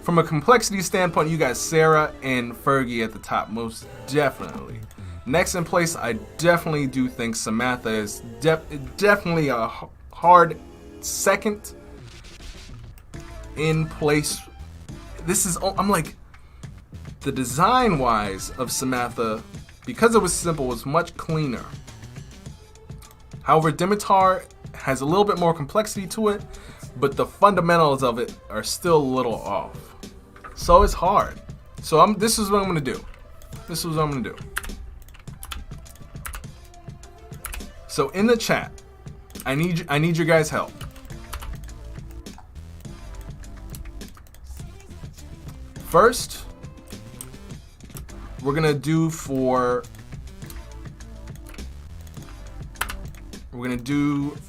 From a complexity standpoint, you got Sarah and Fergie at the top, most definitely. Next in place, I definitely do think Samantha is definitely a hard second in place. This is, I'm like, the design wise of Samantha, because it was simple, was much cleaner. However, Dimitar has a little bit more complexity to it, but the fundamentals of it are still a little off. So it's hard. So this is what I'm gonna do. This is what I'm gonna do. So in the chat, I need your guys' help. First, we're gonna do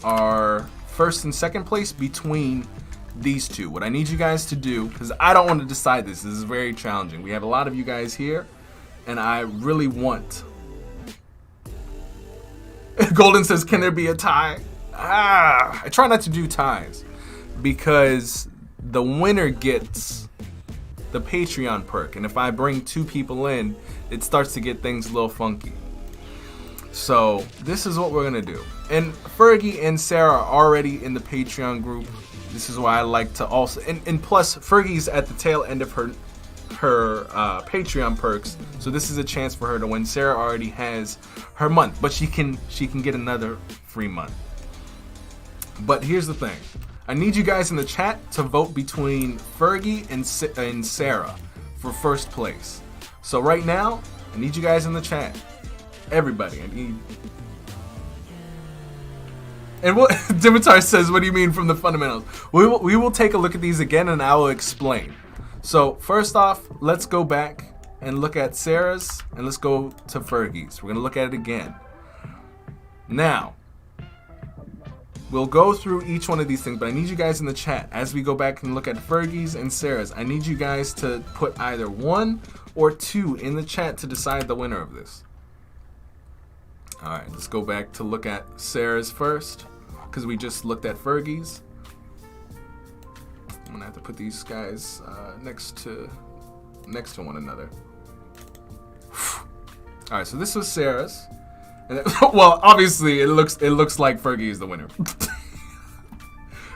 our first and second place between these two. What I need you guys to do, because I don't want to decide this is very challenging. We have a lot of you guys here, and I really want. Golden says, can there be a tie? I try not to do ties because the winner gets the Patreon perk, and if I bring two people in, it starts to get things a little funky. So this is what we're gonna do. And Fergie and Sarah are already in the Patreon group. This is why I like to also, and plus Fergie's at the tail end of her Patreon perks, so this is a chance for her to win. Sarah already has her month, but she can get another free month. But here's the thing. I need you guys in the chat to vote between Fergie and Sarah for first place. So right now, I need you guys in the chat. Everybody, I need. And what Dimitar says, what do you mean from the fundamentals? We will take a look at these again, and I will explain. So first off, let's go back and look at Sarah's, and let's go to Fergie's. We're gonna look at it again. Now, we'll go through each one of these things, but I need you guys in the chat as we go back and look at Fergie's and Sarah's. I need you guys to put either 1 or 2 in the chat to decide the winner of this. All right, let's go back to look at Sarah's first, because we just looked at Fergie's. I'm gonna have to put these guys next to one another. All right, so this was Sarah's. And well, obviously it looks like Fergie is the winner.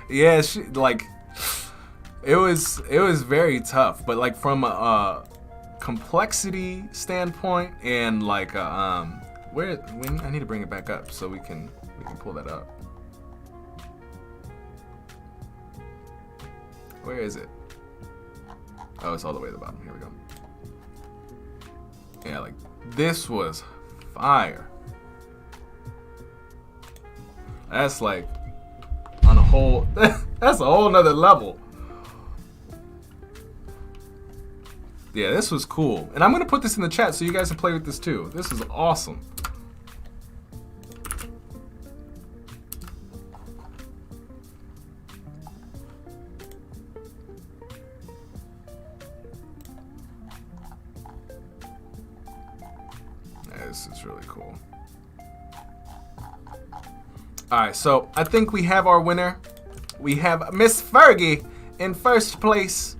Yeah, it was very tough, but like from a complexity standpoint and like I need to bring it back up so we can pull that up. Where is it? Oh, it's all the way at the bottom. Here we go. Yeah, like this was fire. That's like on a whole. That's a whole nother level. Yeah, this was cool, and I'm gonna put this in the chat so you guys can play with this too. This is awesome. This is really cool. Alright, so I think we have our winner. We have Miss Fergie in first place.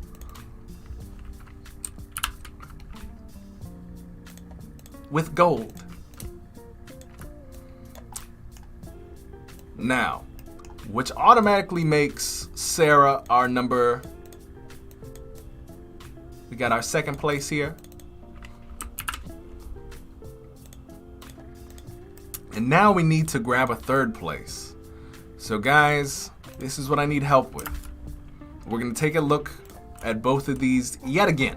With gold. Now, which automatically makes Sarah our number. We got our second place here. And now we need to grab a third place. So guys, this is what I need help with. We're gonna take a look at both of these yet again.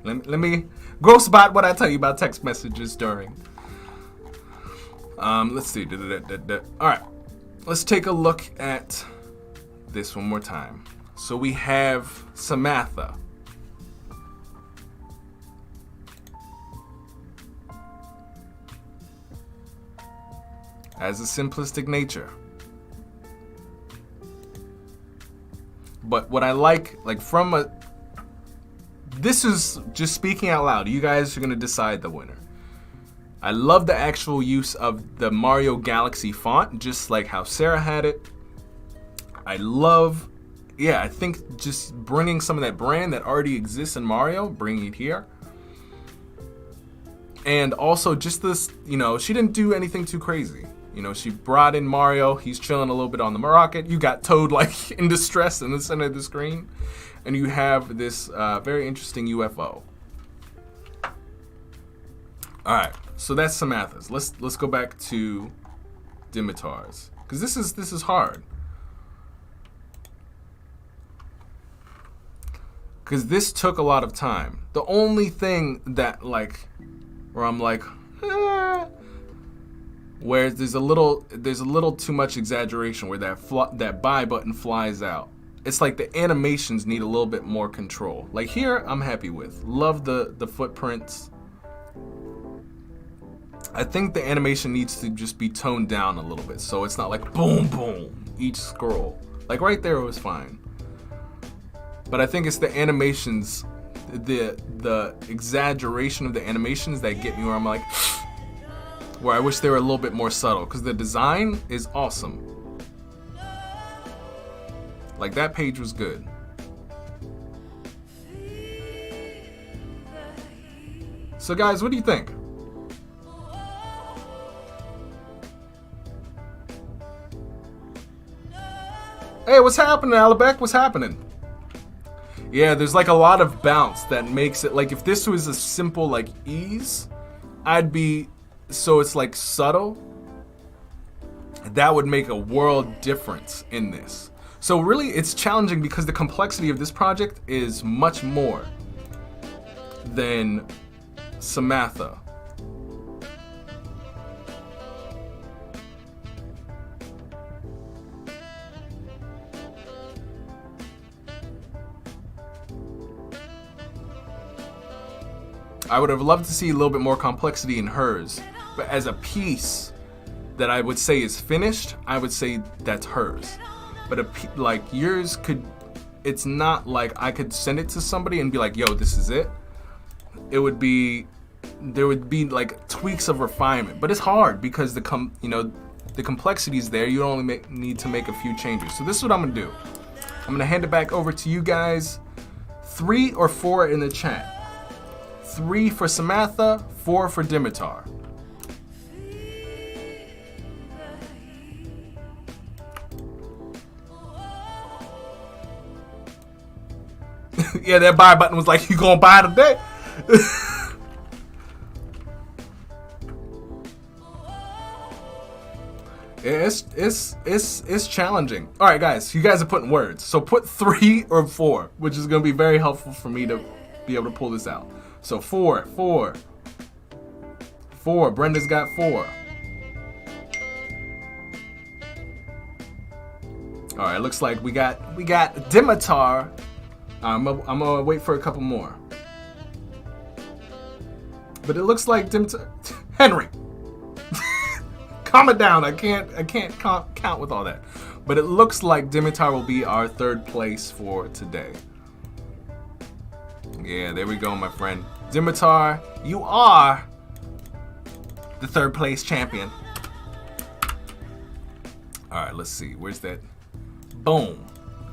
let me Groce bot what I tell you about text messages during. Let's see. Alright. Let's take a look at this one more time. So we have Samantha. Has a simplistic nature. But what I like from a... This is just speaking out loud. You guys are going to decide the winner. I love the actual use of the Mario Galaxy font, just like how Sarah had it. I love yeah, I think just bringing some of that brand that already exists in Mario, bringing it here. And also just this, you know, she didn't do anything too crazy. You know, she brought in Mario. He's chilling a little bit on the rocket. You got Toad like in distress in the center of the screen. And you have this very interesting UFO. All right, so that's Samantha's. Let's go back to Dimitar's, because this is hard. Because this took a lot of time. The only thing that like, where I'm like, where there's a little too much exaggeration where that buy button flies out. It's like the animations need a little bit more control. Like here, I'm happy with. Love the footprints. I think the animation needs to just be toned down a little bit, so it's not like boom, boom, each scroll. Like right there, it was fine. But I think it's the animations, the exaggeration of the animations that get me where I'm like, where I wish they were a little bit more subtle, because the design is awesome. Like that page was good. So guys, what do you think? Hey, what's happening, Alabek? What's happening? Yeah, there's like a lot of bounce that makes it, like if this was a simple like ease, I'd be, so it's like subtle, that would make a world difference in this. So really it's challenging because the complexity of this project is much more than Samantha. I would have loved to see a little bit more complexity in hers, but as a piece that I would say is finished, I would say that's hers. But like yours could, it's not like I could send it to somebody and be like, yo, this is it. It would be, there would be like tweaks of refinement, but it's hard because the complexity is there. You only need to make a few changes. So this is what I'm gonna do. I'm gonna hand it back over to you guys. 3 or 4 in the chat. 3 for Samantha, 4 for Dimitar. Yeah, that buy button was like, you gonna buy today? It's challenging. All right, guys, you guys are putting words. So put 3 or 4, which is gonna be very helpful for me to be able to pull this out. So 4. Brenda's got 4. All right, looks like we got Dimitar. I'm gonna wait for a couple more. But it looks like Dimitar. Henry, calm it down. I can't count with all that. But it looks like Dimitar will be our 3rd place for today. Yeah, there we go, my friend. Dimitar, you are the 3rd place champion. All right, let's see. Where's that? Boom.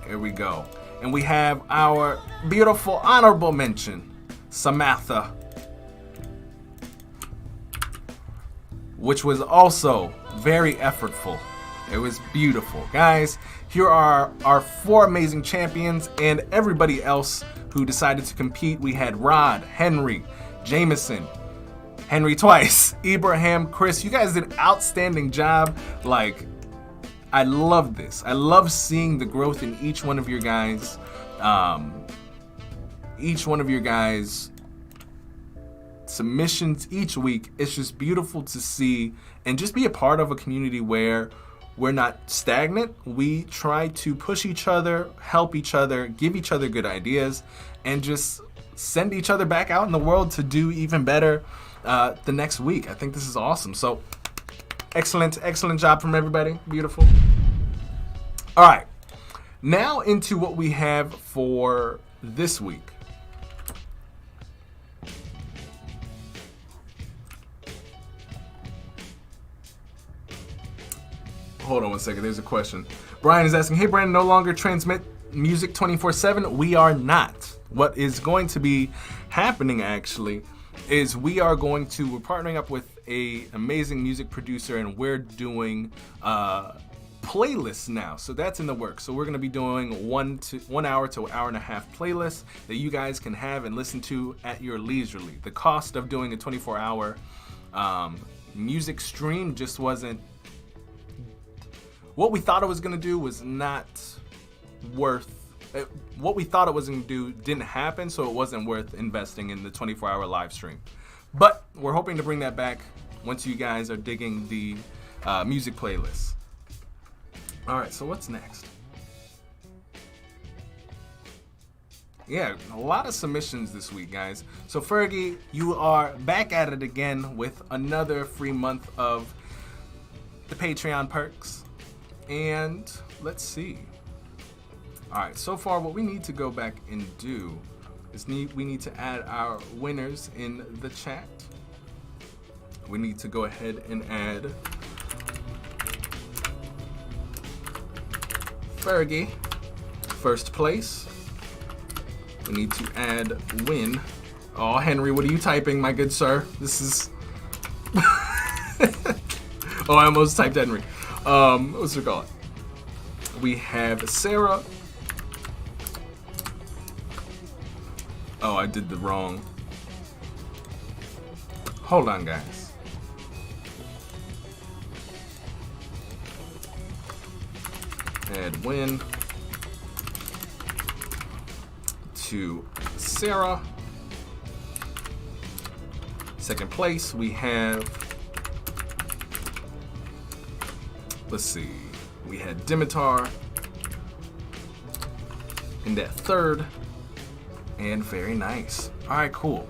Here we go. And we have our beautiful honorable mention, Samantha, which was also very effortful. It was beautiful. Guys, here are our 4 amazing champions and everybody else who decided to compete. We had Rod, Henry, Jameson, Henry twice, Ibrahim, Chris. You guys did an outstanding job. Like, I love this. I love seeing the growth in each one of your guys. Submissions each week. It's just beautiful to see and just be a part of a community where we're not stagnant. We try to push each other, help each other, give each other good ideas, and just send each other back out in the world to do even better the next week. I think this is awesome. So excellent job from everybody. Beautiful. All right, now into what we have for this week. Hold on one second, there's a question. Brian is asking, hey Brandon, no longer transmit music 24/7? We are not. What is going to be happening actually is we're partnering up with a amazing music producer, and we're doing playlists now. So that's in the works. So we're going to be doing 1 hour to hour and a half playlists that you guys can have and listen to at your leisurely. The cost of doing a 24-hour music stream just wasn't what we thought it was going to do. Was not worth what we thought it was going to do. Didn't happen, so it wasn't worth investing in the 24-hour live stream. But we're hoping to bring that back once you guys are digging the music playlists. All right, so what's next? Yeah, a lot of submissions this week, guys. So Fergie, you are back at it again with another free month of the Patreon perks. And let's see. All right, so far what we need to go back and do is we need to add our winners in the chat. We need to go ahead and add Fergie, first place. We need to add win. Oh, Henry, what are you typing, my good sir? This is... Oh, I almost typed Henry. What's it called? We have Sarah. Oh, I did the wrong. Hold on, guys. Add win to Sarah. Second place, we have, let's see, we had Dimitar in that third, and very nice. All right, cool.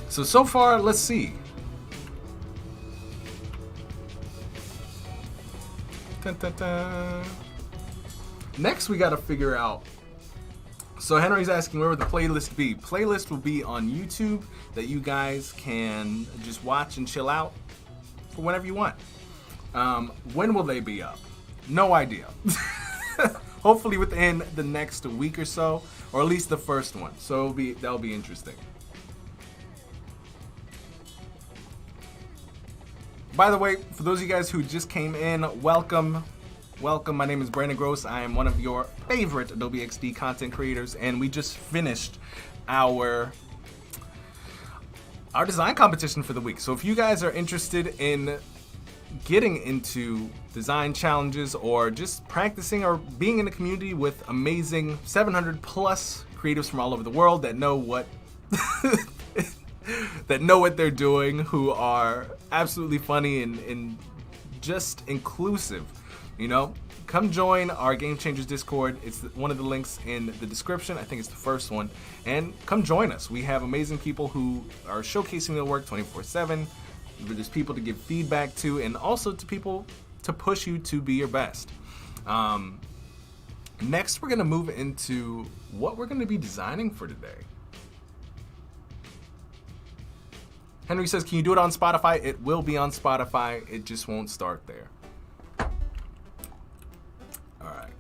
So far, let's see. Dun, dun, dun. Next, we got to figure out. So Henry's asking, where would the playlist be? Playlist will be on YouTube that you guys can just watch and chill out for whenever you want. When will they be up? No idea. Hopefully within the next week or so, or at least the first one. So that'll be interesting. By the way, for those of you guys who just came in, welcome. Welcome, my name is Brandon Groce. I am one of your favorite Adobe XD content creators, and we just finished our design competition for the week. So if you guys are interested in getting into design challenges or just practicing or being in a community with amazing 700 plus creatives from all over the world that know what they're doing, who are absolutely funny and just inclusive, you know, come join our Game Changers Discord. It's one of the links in the description. I think it's the first one. And come join us. We have amazing people who are showcasing their work 24/7. There's people to give feedback to, and also to people to push you to be your best. Next, we're going to move into what we're going to be designing for today. Henry says, can you do it on Spotify? It will be on Spotify. It just won't start there. All right.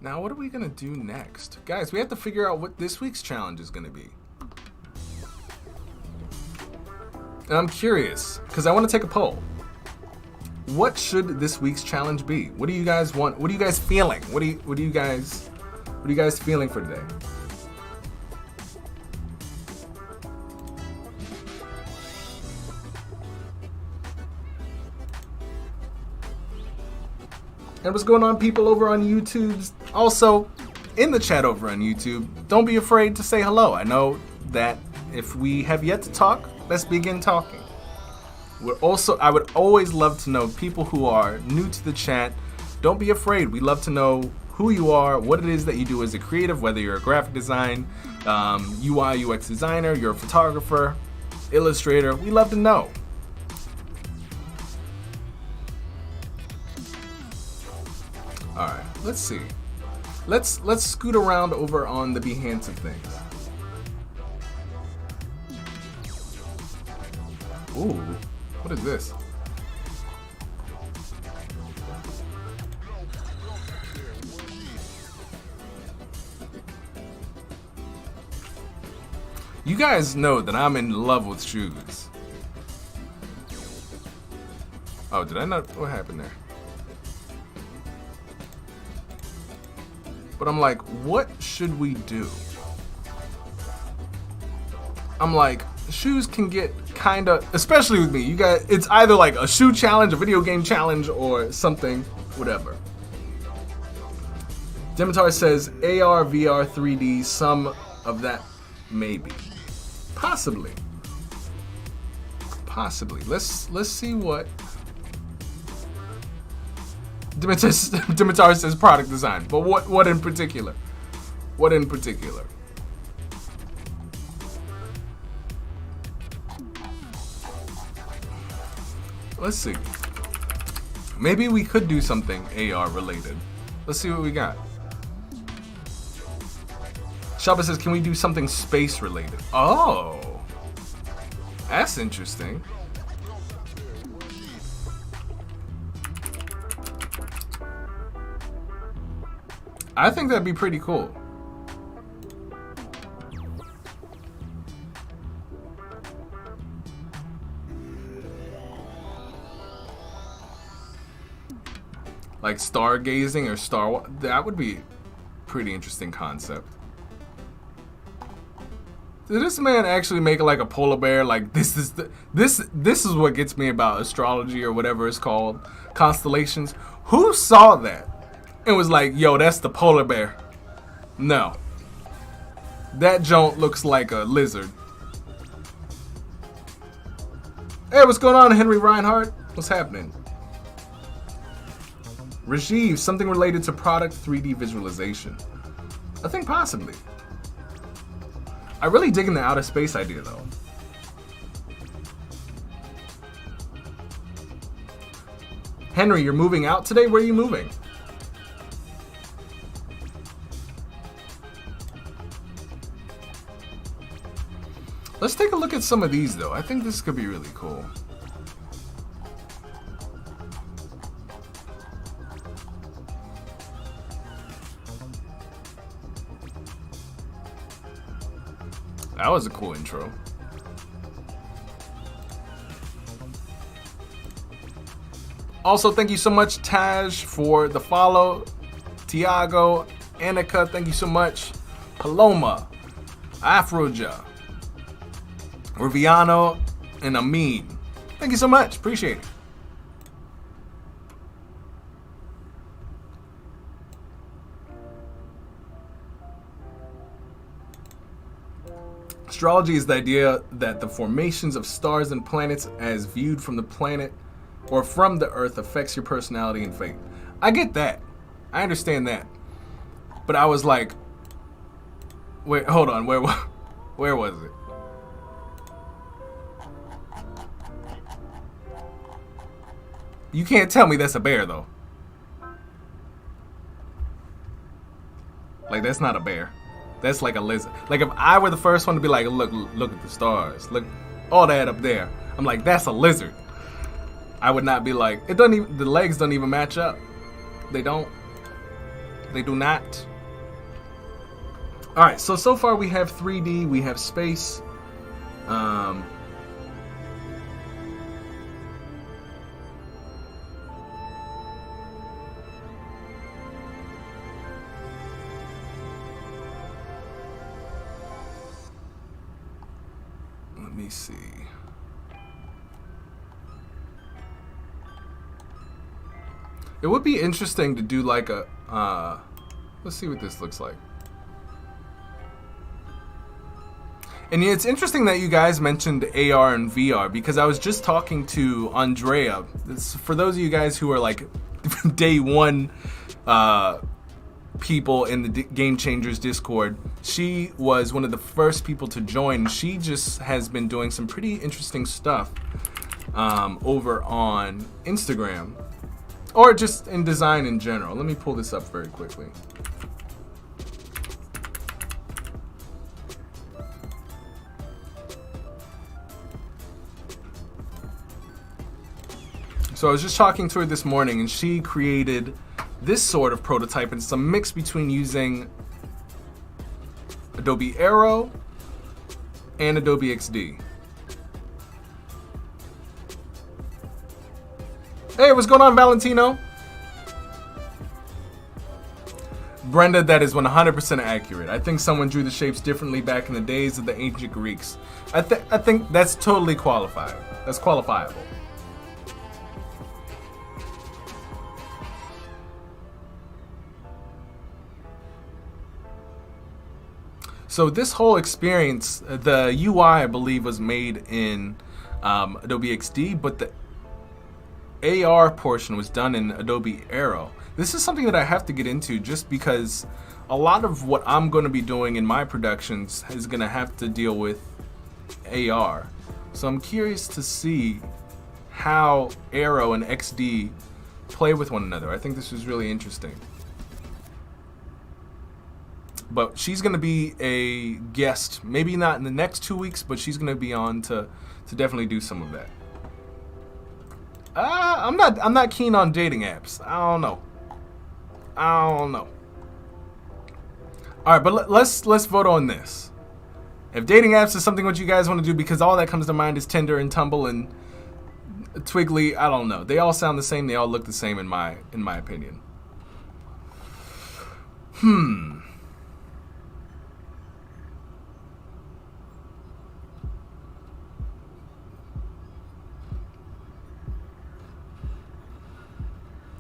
Now, what are we going to do next? Guys, we have to figure out what this week's challenge is going to be. And I'm curious, because I want to take a poll. What should this week's challenge be? What do you guys want? What are you guys feeling? What are you guys feeling for today? And what's going on, people over on YouTube? Also, in the chat over on YouTube, don't be afraid to say hello. I know that if we have yet to talk, let's begin talking. I would always love to know people who are new to the chat. Don't be afraid. We love to know who you are, what it is that you do as a creative, whether you're a graphic design, UI, UX designer, you're a photographer, illustrator. We love to know. All right, let's see. Let's scoot around over on the Behance of things. Ooh, what is this? You guys know that I'm in love with shoes. Oh, did I not? What happened there? But I'm like, what should we do? I'm like, shoes can get kind of, especially with me, you guys, it's either like a shoe challenge, a video game challenge, or something, whatever. Dimitar says AR, VR, 3D, some of that maybe. Possibly. Possibly. Let's see what Dimitar says product design, but what in particular? What in particular? Let's see. Maybe we could do something AR related. Let's see what we got. Shaba says, can we do something space related? Oh, that's interesting. I think that'd be pretty cool. Like stargazing or that would be a pretty interesting concept. Did this man actually make like a polar bear? Like this is what gets me about astrology or whatever it's called, constellations. Who saw that and was like, yo, that's the polar bear? No. That joint looks like a lizard. Hey, what's going on, Henry Reinhardt? What's happening? Rajiv, something related to product 3D visualization. I think possibly. I really dig in the outer space idea though. Henry, you're moving out today? Where are you moving? Let's take a look at some of these though. I think this could be really cool. That was a cool intro. Also, thank you so much, Taj, for the follow. Tiago, Annika, thank you so much. Paloma, Afroja, Riviano, and Amin. Thank you so much. Appreciate it. Astrology is the idea that the formations of stars and planets as viewed from the planet or from the earth affects your personality and fate. I get that. I understand that. But I was like, wait, hold on, where was it? You can't tell me that's a bear though. Like that's not a bear. That's like a lizard. Like if I were the first one to be like, look at the stars. Look, all that up there. I'm like, that's a lizard. I would not be like, it doesn't even, the legs don't even match up. They don't. They do not. All right, so far we have 3D, we have space. Let me see. It would be interesting to do like a, let's see what this looks like. And it's interesting that you guys mentioned AR and VR because I was just talking to Andrea. For those of you guys who are like day one people in the Game Changers Discord, she was one of the first people to join. She just has been doing some pretty interesting stuff over on Instagram or just in design in general. Let me pull this up very quickly. So I was just talking to her this morning and she created this sort of prototype, and it's a mix between using Adobe Aero and Adobe XD. Hey, what's going on, Valentino? Brenda, that is 100% accurate. I think someone drew the shapes differently back in the days of the ancient Greeks. I think that's totally qualified. That's qualifiable. So this whole experience, the UI, I believe, was made in Adobe XD, but the AR portion was done in Adobe Aero. This is something that I have to get into just because a lot of what I'm going to be doing in my productions is going to have to deal with AR. So I'm curious to see how Aero and XD play with one another. I think this is really interesting. But she's going to be a guest, maybe not in the next 2 weeks, but she's going to be on to definitely do some of that. I'm not keen on dating apps. I don't know. All right, but let's vote on this. If dating apps is something what you guys want to do, because all that comes to mind is Tinder and Tumble and Twiggly. I don't know. They all sound the same. They all look the same in my opinion.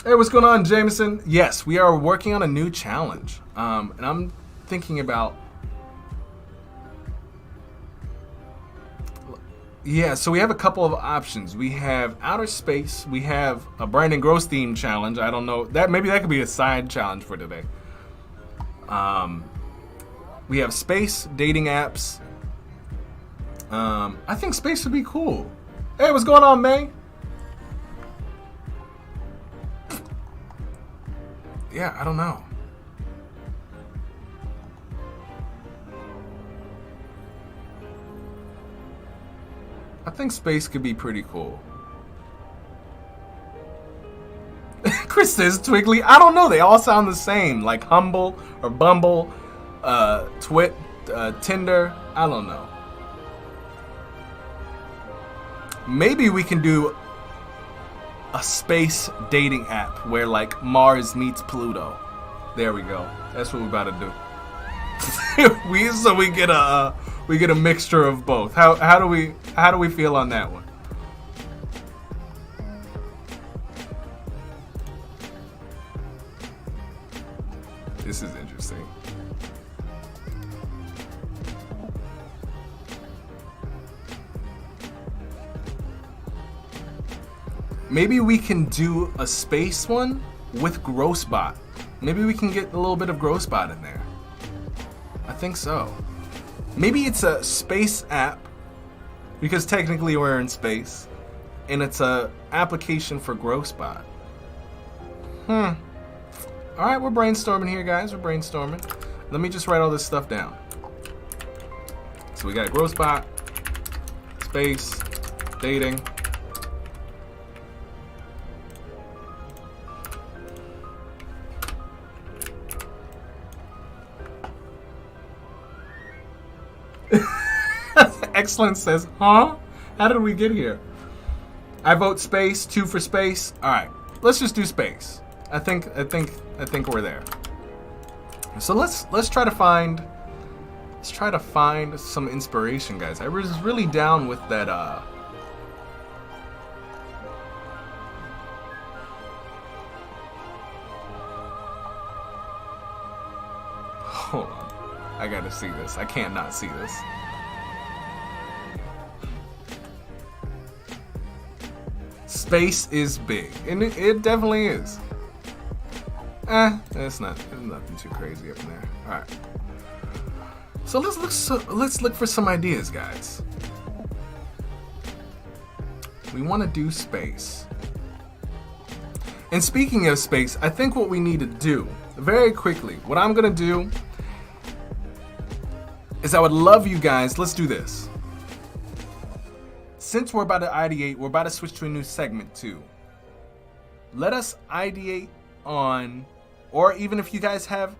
Hey, what's going on, Jameson? Yes, we are working on a new challenge. And I'm thinking about... Yeah, so we have a couple of options. We have outer space. We have a Brandon Groce theme challenge. I don't know. Maybe that could be a side challenge for today. We have space, dating apps. I think space would be cool. Hey, what's going on, May? Yeah, I don't know. I think space could be pretty cool. Chris says Twiggly. I don't know. They all sound the same. Like Humble or Bumble, Tinder. I don't know. Maybe we can do a space dating app where like Mars meets Pluto. There we go. That's what we're about to do. So we get a mixture of both. How do we feel on that one? This is interesting. Maybe we can do a space one with GroceBot. Maybe we can get a little bit of GroceBot in there. I think so. Maybe it's a space app, because technically we're in space, and it's a application for GroceBot. All right, we're brainstorming here, guys. We're brainstorming. Let me just write all this stuff down. So we got GroceBot, space, dating. Excellent says, huh? How did we get here? I vote space, 2 for space. All right, let's just do space. I think we're there. So let's try to find some inspiration, guys. I was really down with that. Hold on, I gotta see this. I can't not see this. Space is big, and it definitely is. There's nothing too crazy up in there. All right. So let's look for some ideas, guys. We want to do space. And speaking of space, I think what we need to do very quickly, what I'm gonna do is I would love you guys. Let's do this. Since we're about to ideate, we're about to switch to a new segment too. Let us ideate on, or even if you guys have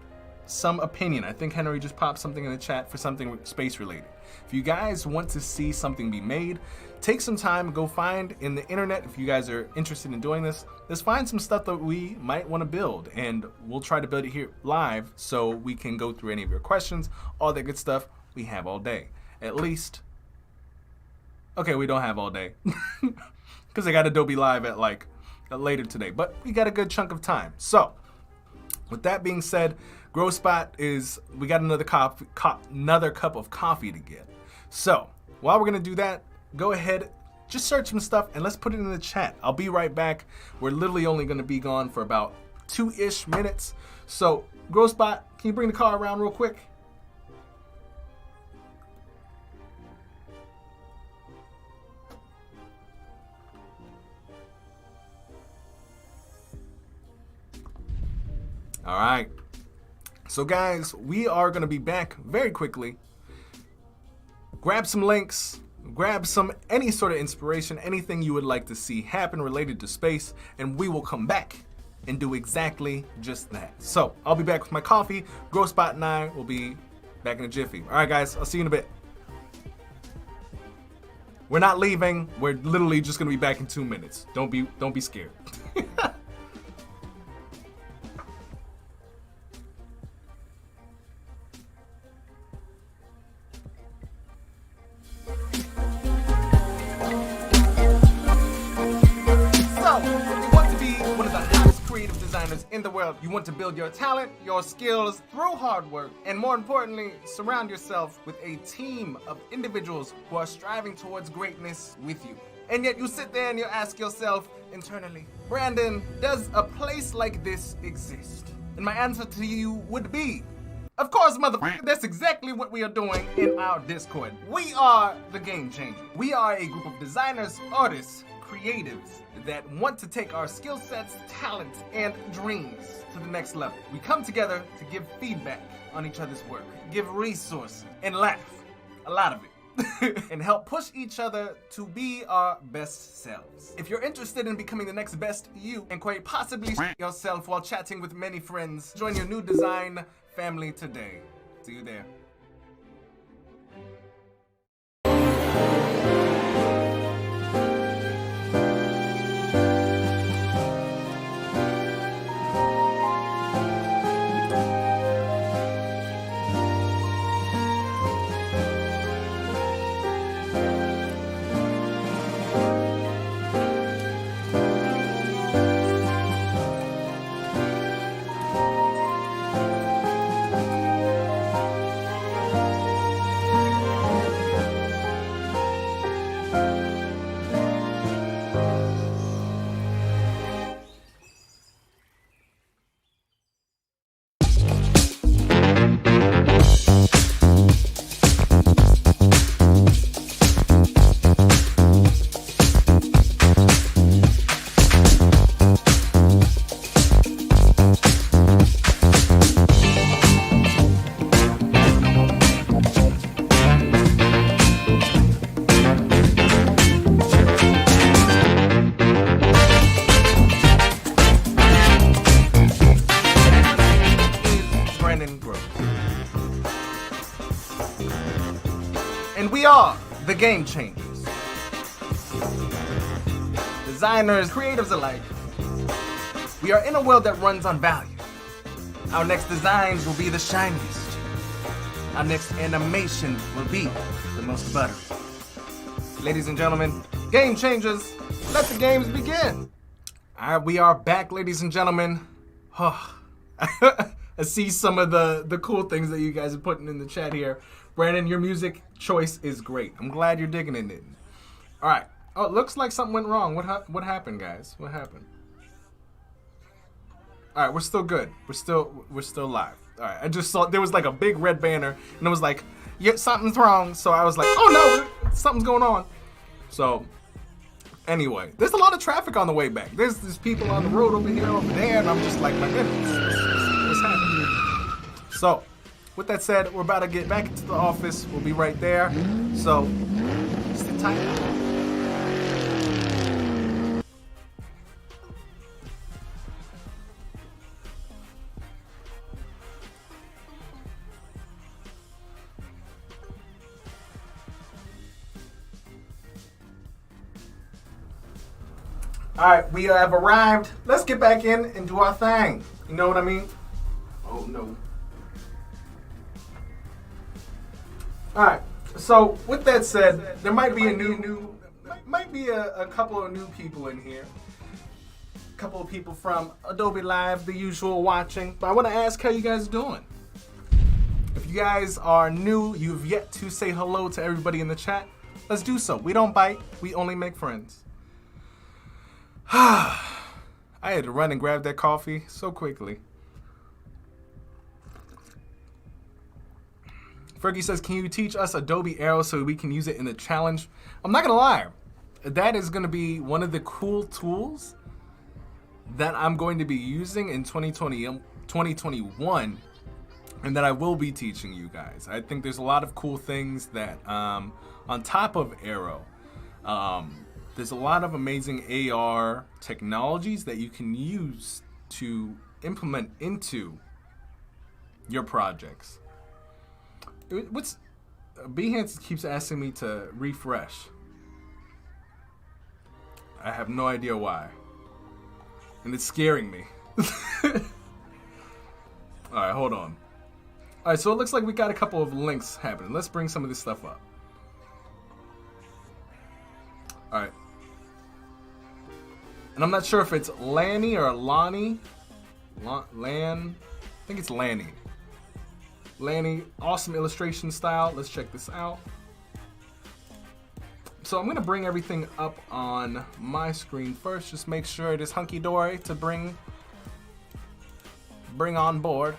some opinion. I think Henry just popped something in the chat for something space related. If you guys want to see something be made, take some time, go find in the internet, if you guys are interested in doing this, let's find some stuff that we might want to build, and we'll try to build it here live so we can go through any of your questions, all that good stuff. We have all day. At least, okay, we don't have all day because I got Adobe Live at like later today, but we got a good chunk of time. So with that being said, Groce is, we got another cup of coffee to get. So while we're gonna do that, go ahead, just search some stuff and let's put it in the chat. I'll be right back. We're literally only gonna be gone for about 2-ish minutes. So Groce, can you bring the car around real quick? All right. So guys, we are gonna be back very quickly. Grab some links, grab any sort of inspiration, anything you would like to see happen related to space, and we will come back and do exactly just that. So I'll be back with my coffee. Groce and I will be back in a jiffy. All right, guys, I'll see you in a bit. We're not leaving. We're literally just gonna be back in 2 minutes. Don't be scared. In the world, you want to build your talent, your skills through hard work, and more importantly, surround yourself with a team of individuals who are striving towards greatness with you. And yet you sit there and you ask yourself internally, Brandon, does a place like this exist? And my answer to you would be, of course, motherfucker, that's exactly what we are doing in our Discord. We are the Game Changers. We are a group of designers, artists, creatives that want to take our skill sets, talents, and dreams to the next level. We come together to give feedback on each other's work, give resources, and laugh, a lot of it, and help push each other to be our best selves. If you're interested in becoming the next best you, and quite possibly yourself while chatting with many friends, join your new design family today. See you there. And we are the Game Changers. Designers, creatives alike. We are in a world that runs on value. Our next designs will be the shiniest. Our next animation will be the most buttery. Ladies and gentlemen, Game Changers, let the games begin. All right, we are back, ladies and gentlemen. Oh, I see some of the cool things that you guys are putting in the chat here. Brandon, your music choice is great. I'm glad you're digging in it. All right. Oh, it looks like something went wrong. What happened, guys? What happened? All right, we're still good. We're still live. All right. I just saw there was like a big red banner, and it was like, yeah, something's wrong. So I was like, oh no, something's going on. So anyway, there's a lot of traffic on the way back. There's people on the road over here, over there, and I'm just like, my goodness, what's happening? So with that said, we're about to get back into the office. We'll be right there. So sit tight. All right, we have arrived. Let's get back in and do our thing. You know what I mean? Oh no. All right. So with that said, there might be a couple of new people in here. A couple of people from Adobe Live, the usual watching. But I want to ask how you guys doing. If you guys are new, you've yet to say hello to everybody in the chat. Let's do so. We don't bite. We only make friends. I had to run and grab that coffee so quickly. Fergie says, can you teach us Adobe Aero so we can use it in the challenge? I'm not gonna lie, that is gonna be one of the cool tools that I'm going to be using in 2021 and that I will be teaching you guys. I think there's a lot of cool things that, on top of Aero, there's a lot of amazing AR technologies that you can use to implement into your projects. What's Behance keeps asking me to refresh. I have no idea why. And it's scaring me. Alright, hold on. Alright, so it looks like we got a couple of links happening. Let's bring some of this stuff up. Alright. And I'm not sure if it's Lanny or Lonnie. Lan. I think it's Lanny. Lanny, awesome illustration style. Let's check this out. So I'm gonna bring everything up on my screen first. Just make sure it is hunky-dory to bring on board.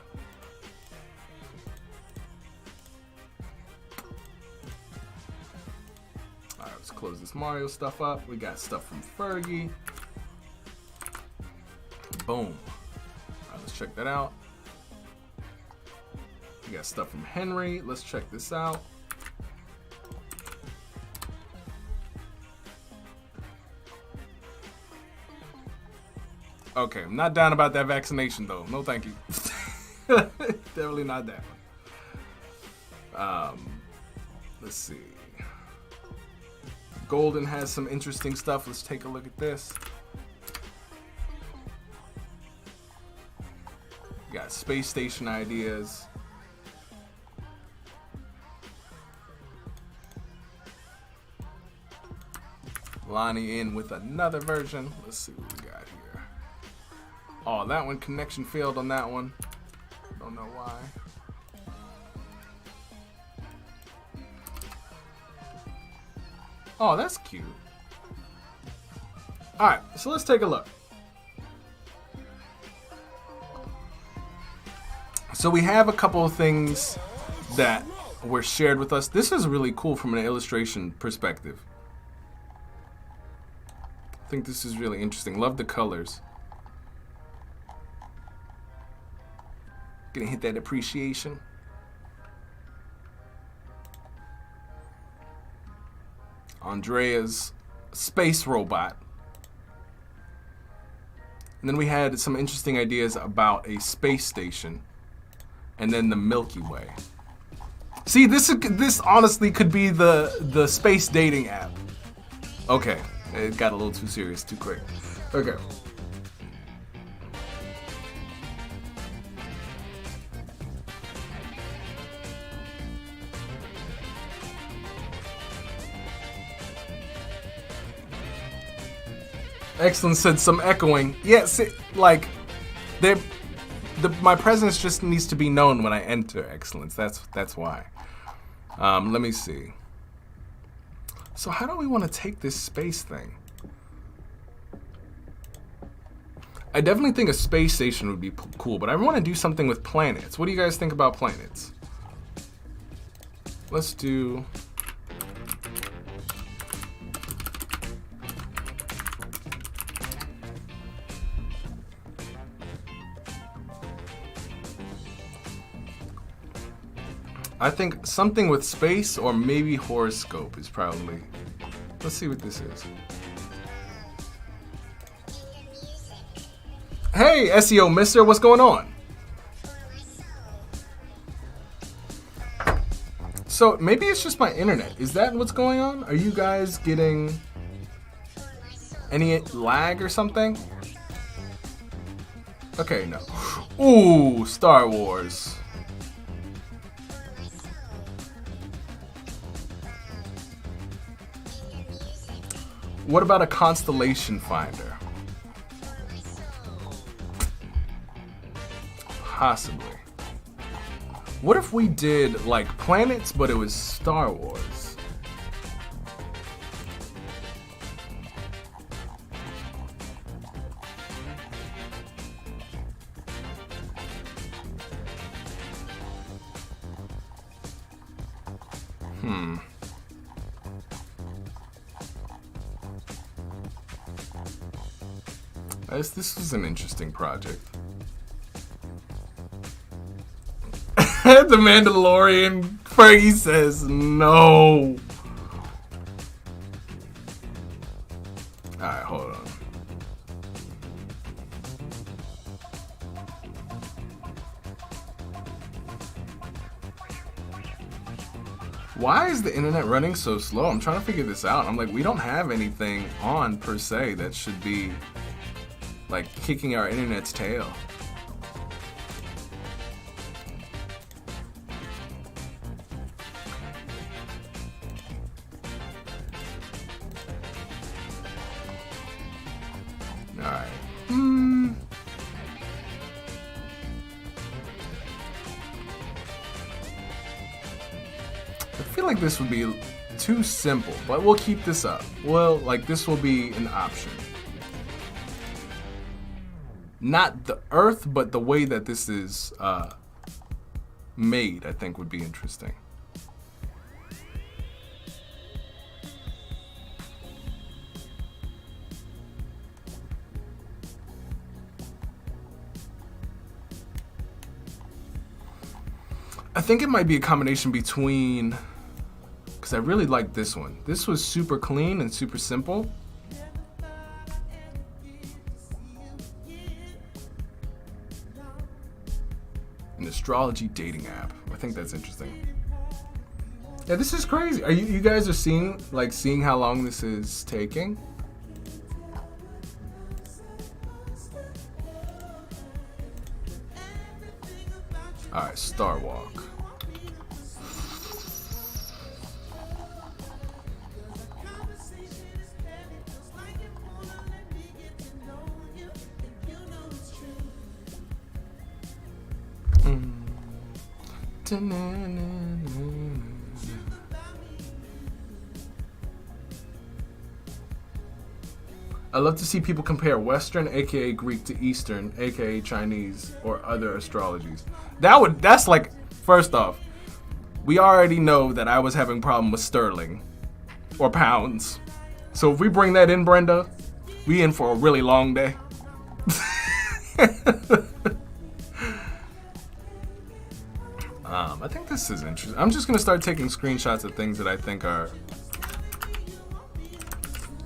All right, let's close this Mario stuff up. We got stuff from Fergie. Boom. All right, let's check that out. We got stuff from Henry. Let's check this out. Okay, I'm not down about that vaccination though. No, thank you. Definitely not that one. Let's see. Golden has some interesting stuff. Let's take a look at this. Got space station ideas. Lonnie in with another version. Let's see what we got here. Oh, that one, connection failed on that one. Don't know why. Oh, that's cute. Alright, so let's take a look. So we have a couple of things that were shared with us. This is really cool from an illustration perspective. I think this is really interesting. Love the colors. Gonna hit that appreciation. Andrea's space robot. And then we had some interesting ideas about a space station. And then the Milky Way. See, this honestly could be the space dating app. Okay. It got a little too serious too quick. Okay. Excellent said some echoing. Yeah, see, like, my presence just needs to be known when I enter Excellence. That's why. Let me see. So how do we want to take this space thing? I definitely think a space station would be cool, but I want to do something with planets. What do you guys think about planets? Let's do... I think something with space or maybe horoscope is probably... Let's see what this is. Hey, SEO Mister, what's going on? So maybe it's just my internet. Is that what's going on? Are you guys getting Any lag or something? Okay, no. Ooh, Star Wars. What about a constellation finder? Possibly. What if we did like planets, but it was Star Wars? This was an interesting project. The Mandalorian, Fergie says no. Alright, hold on. Why is the internet running so slow? I'm trying to figure this out. I'm like, we don't have anything on per se that should be like kicking our internet's tail. Alright. I feel like this would be too simple, but we'll keep this up. Well, like this will be an option. Not the Earth, but the way that this is made, I think would be interesting. I think it might be a combination between, because I really like this one. This was super clean and super simple. An astrology dating app. I think that's interesting. Yeah, this is crazy. Are you guys are seeing how long this is taking? All right, Star Walk. I love to see people compare Western, aka Greek, to Eastern, aka Chinese, or other astrologies. That's like, first off, we already know that I was having a problem with sterling or pounds. So if we bring that in, Brenda, we in for a really long day. I think this is interesting. I'm just gonna start taking screenshots of things that I think are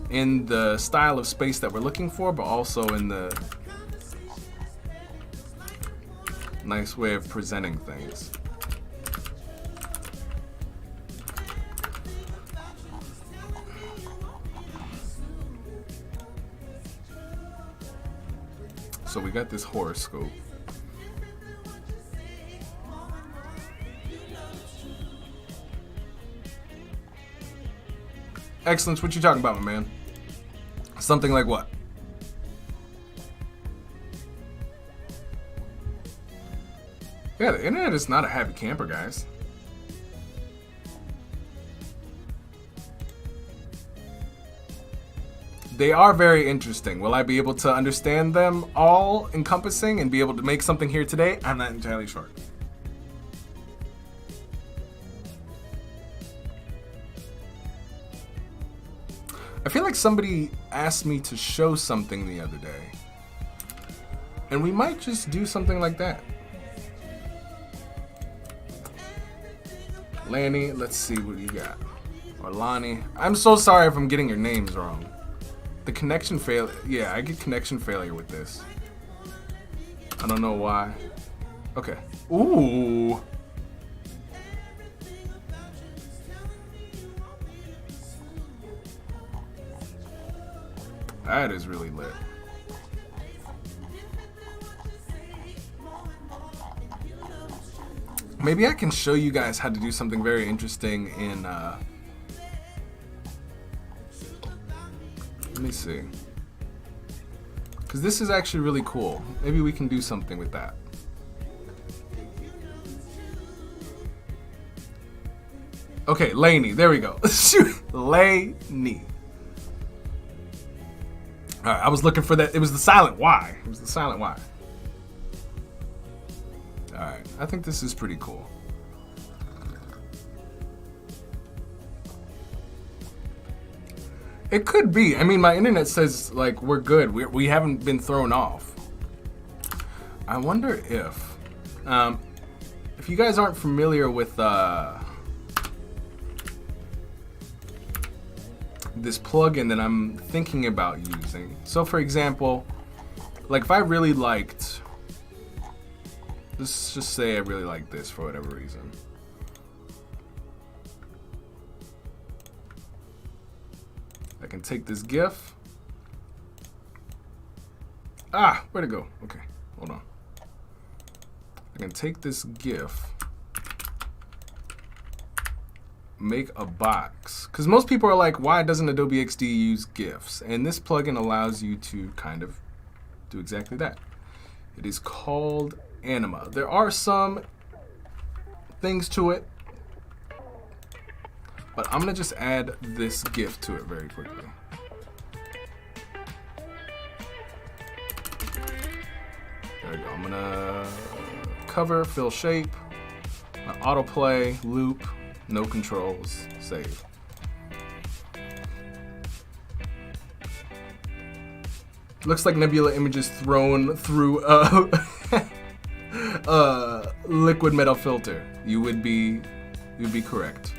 in the style of space that we're looking for, but also in the nice way of presenting things. So we got this horoscope. Excellence, what you talking about, my man? Something like what? Yeah, the internet is not a happy camper, guys. They are very interesting. Will I be able to understand them all encompassing and be able to make something here today? I'm not entirely sure. I feel like somebody asked me to show something the other day. And we might just do something like that. Lanny, let's see what you got. Or Lonnie. I'm so sorry if I'm getting your names wrong. The connection fail. Yeah, I get connection failure with this. I don't know why. Okay. Ooh. That is really lit. Maybe I can show you guys how to do something very interesting in, let me see. Because this is actually really cool. Maybe we can do something with that. Okay, Laney, there we go. Laney. Alright, I was looking for that. It was the silent Y. It was the silent Y. Alright, I think this is pretty cool. It could be. I mean, my internet says, like, we're good. We haven't been thrown off. I wonder if you guys aren't familiar with this plugin that I'm thinking about using. So, for example, like if I really liked, let's just say I really like this for whatever reason. I can take this GIF. Ah, where'd it go? Okay, hold on. I can take this GIF, make a box. Because most people are like, why doesn't Adobe XD use GIFs? And this plugin allows you to kind of do exactly that. It is called Anima. There are some things to it, but I'm gonna just add this GIF to it very quickly. There we go. I'm gonna cover, fill shape, autoplay, loop, no controls, save. Looks like Nebula images thrown through a liquid metal filter. You would be correct.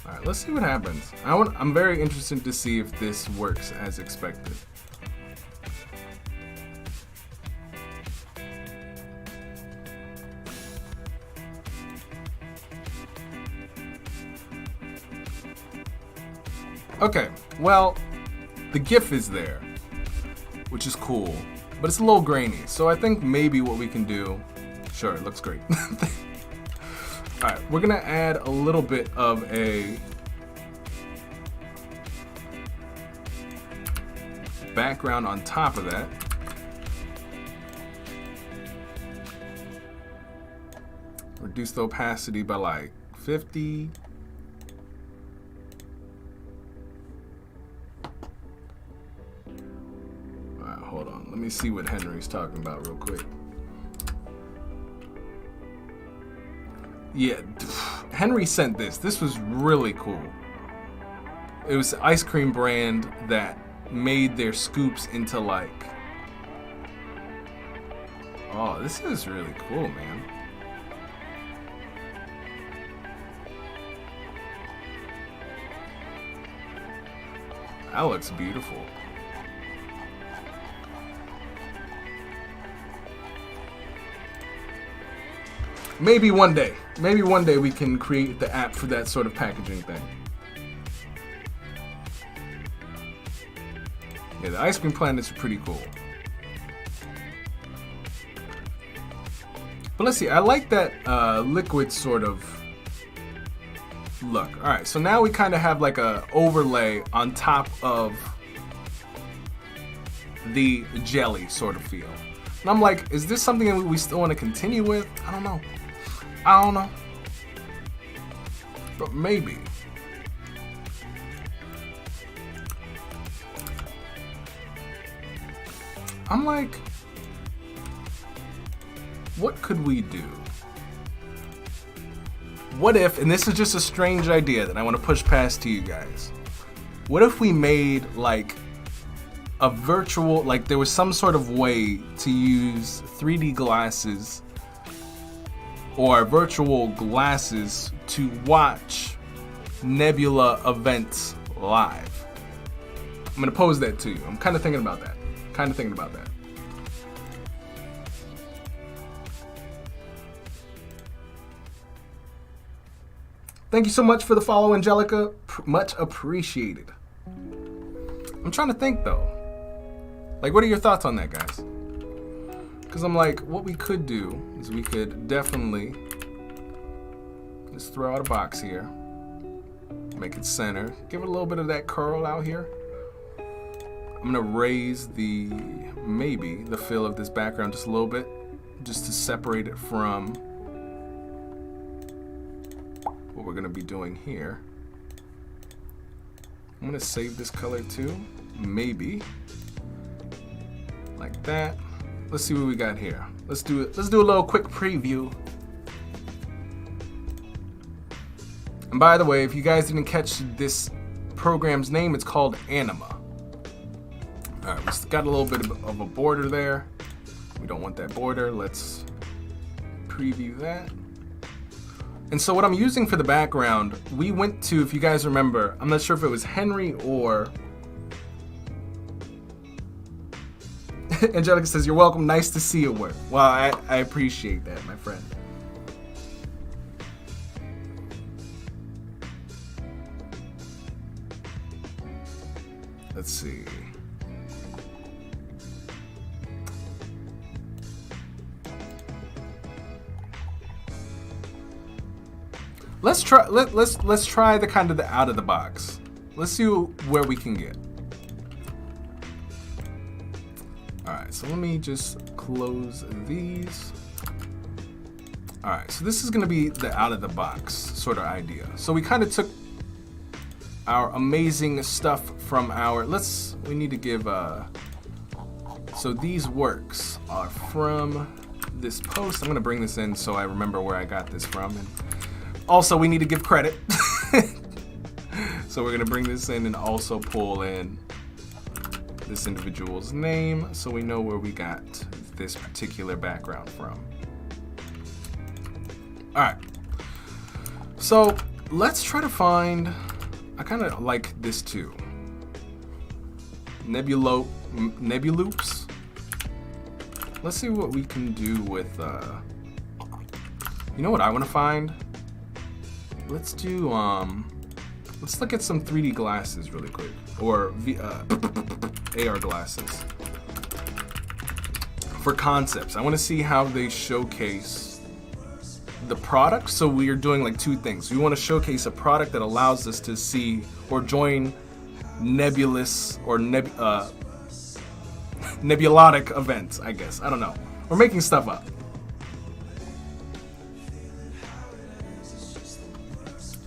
All right, let's see what happens. I'm very interested to see if this works as expected. Okay, well, the GIF is there, which is cool, but it's a little grainy. So I think maybe what we can do, sure, it looks great. All right, we're gonna add a little bit of a background on top of that. Reduce the opacity by like 50. Hold on, let me see what Henry's talking about real quick. Yeah, Henry sent this. This was really cool. It was an ice cream brand that made their scoops into like... Oh, this is really cool, man. That looks beautiful. Maybe one day we can create the app for that sort of packaging thing. Yeah, the ice cream planets are pretty cool. But let's see, I like that liquid sort of look. All right, so now we kind of have like a overlay on top of the jelly sort of feel. And I'm like, is this something that we still want to continue with? I don't know. But maybe. I'm like, what could we do? What if, and this is just a strange idea that I want to push past to you guys. What if we made like a virtual, like there was some sort of way to use 3D glasses or virtual glasses to watch Nebula events live? I'm gonna pose that to you. I'm kind of thinking about that. Thank you so much for the follow, Angelica. Much appreciated. I'm trying to think though. Like, what are your thoughts on that, guys? Because I'm like, what we could do is we could definitely just throw out a box here. Make it center. Give it a little bit of that curl out here. I'm gonna raise maybe the fill of this background just a little bit, just to separate it from what we're gonna be doing here. I'm gonna save this color too, maybe like that. Let's see what we got here. Let's do it. Let's do a little quick preview. And by the way, if you guys didn't catch this program's name, it's called Anima. All right, we got a little bit of a border there. We don't want that border. Let's preview that. And so what I'm using for the background, we went to, if you guys remember, I'm not sure if it was Henry or Angelica says, "You're welcome. Nice to see your work." Well, I appreciate that, my friend. Let's see. Let's try the kind of the out of the box. Let's see where we can get. All right, so let me just close these. All right, so this is gonna be the out of the box sort of idea. So we kind of took our amazing stuff from our, we need to give, so these works are from this post. I'm gonna bring this in so I remember where I got this from. And also, we need to give credit. So we're gonna bring this in and also pull in this individual's name so we know where we got this particular background from. All right, so let's try to find, I kind of like this too. Nebuloops. Let's see what we can do with, you know what I want to find? Let's do, let's look at some 3D glasses really quick, or AR glasses. For concepts, I want to see how they showcase the product. So we are doing like two things. We want to showcase a product that allows us to see or join nebulous or nebulotic events, I guess. I don't know. We're making stuff up.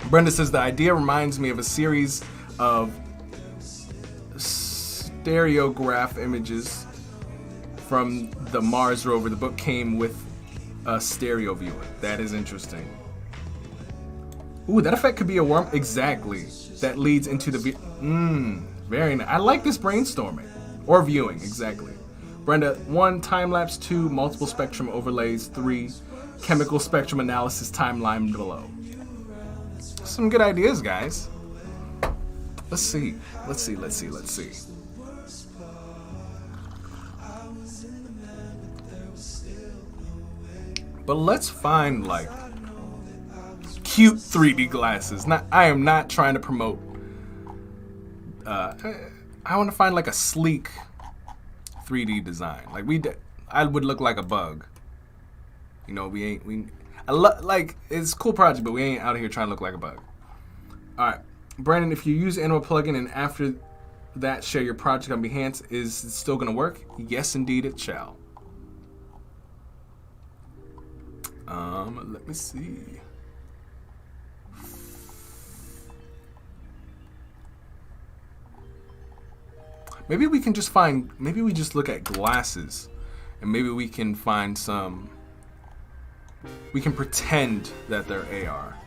Brenda says the idea reminds me of a series of stereograph images from the Mars rover. The book came with a stereo viewer. That is interesting. Ooh, that effect could be a worm. Exactly. That leads into the very nice. I like this brainstorming or viewing. Exactly. Brenda, 1 time lapse, 2 multiple spectrum overlays, 3 chemical spectrum analysis timeline below. Some good ideas, guys. Let's see. But let's find like cute 3D glasses. I am not trying to promote. I want to find like a sleek 3D design. Like I would look like a bug. You know, like, it's a cool project, but we ain't out here trying to look like a bug. All right, Brandon, if you use Anima plugin and after that share your project on Behance, is it still gonna work? Yes, indeed, it shall. Let me see. Maybe we can just find, maybe we just look at glasses and maybe we can find some, we can pretend that they're AR.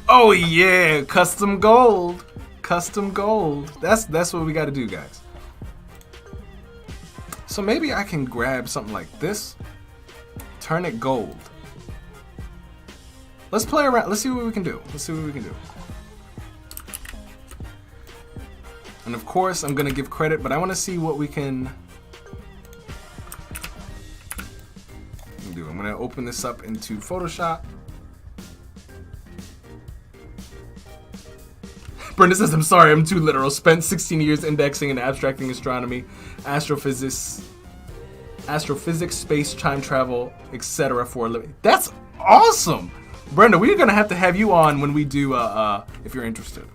Oh yeah, custom gold. Custom gold. That's what we got to do, guys. So maybe I can grab something like this, turn it gold. Let's play around. Let's see what we can do. And of course, I'm gonna give credit, but I want to see what we can. can do. I'm gonna open this up into Photoshop. Brenda says, I'm sorry, I'm too literal. Spent 16 years indexing and abstracting astronomy, astrophysics, space, time travel, etc. for a living. That's awesome! Brenda, we're gonna have you on when we do, if you're interested.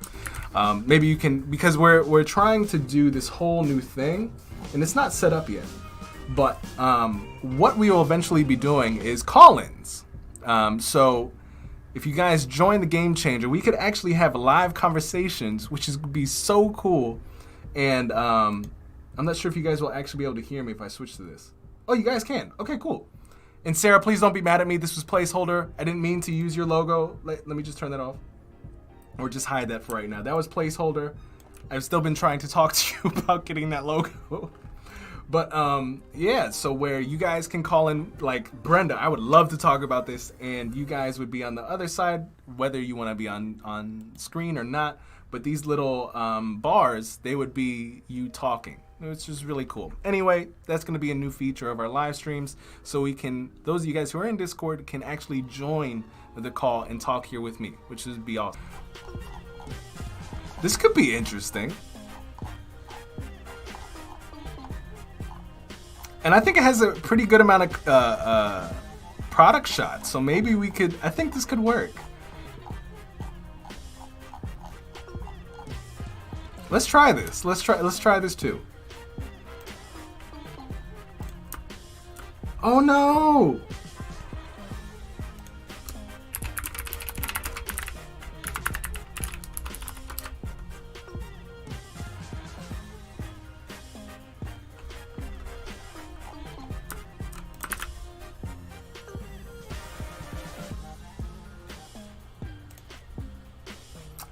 Maybe you can, because we're trying to do this whole new thing, and it's not set up yet. But what we will eventually be doing is call-ins. So if you guys join the Game Changer, we could actually have live conversations, which would be so cool. And I'm not sure if you guys will actually be able to hear me if I switch to this. Oh, you guys can. Okay, cool. And Sarah, please don't be mad at me. This was placeholder. I didn't mean to use your logo. Let me just turn that off. Or just hide that for right now. That was placeholder. I've still been trying to talk to you about getting that logo. But yeah, so where you guys can call in, like Brenda, I would love to talk about this, and you guys would be on the other side, whether you want to be on screen or not. But these little bars, they would be you talking. It's just really cool. Anyway, that's going to be a new feature of our live streams, so we can, those of you guys who are in Discord can actually join the call and talk here with me, which would be awesome. This could be interesting. And I think it has a pretty good amount of product shots, so maybe we could, I think this could work. Let's try this. Let's try this too. Oh no!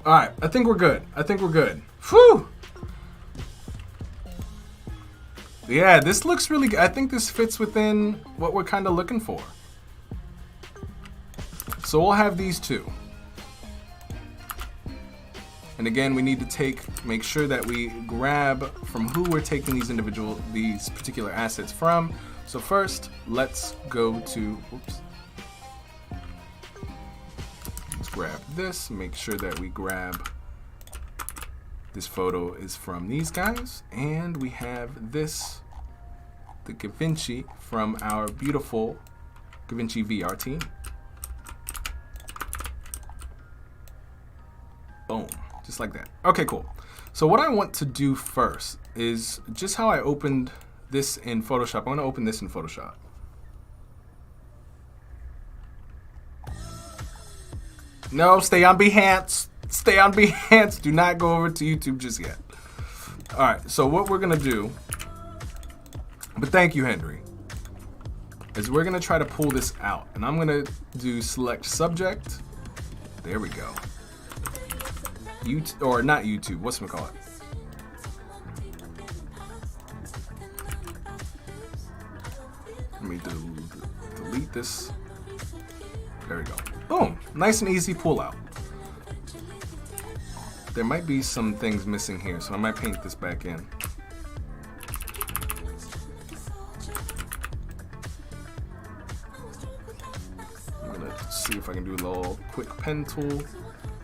All right, I think we're good. Whew! Yeah, this looks really good. I think this fits within what we're kind of looking for. So we'll have these two. And again, we need to make sure that we grab from who we're taking these particular assets from. So first, let's go to, oops. Let's grab this, make sure that we grab, this photo is from these guys, and we have this, the DaVinci from our beautiful DaVinci VR team. Boom, just like that. Okay, cool. So what I want to do first is just how I opened this in Photoshop. I want to open this in Photoshop. No, stay on Behance. Stay on Behance. Do not go over to YouTube just yet. All right, so what we're gonna do, but thank you, Henry, is we're gonna try to pull this out, and I'm gonna do select subject. There we go. Or not YouTube. What's we call it? Let me delete this. There we go. Boom. Nice and easy pull out. There might be some things missing here, so I might paint this back in. I'm gonna see if I can do a little quick pen tool.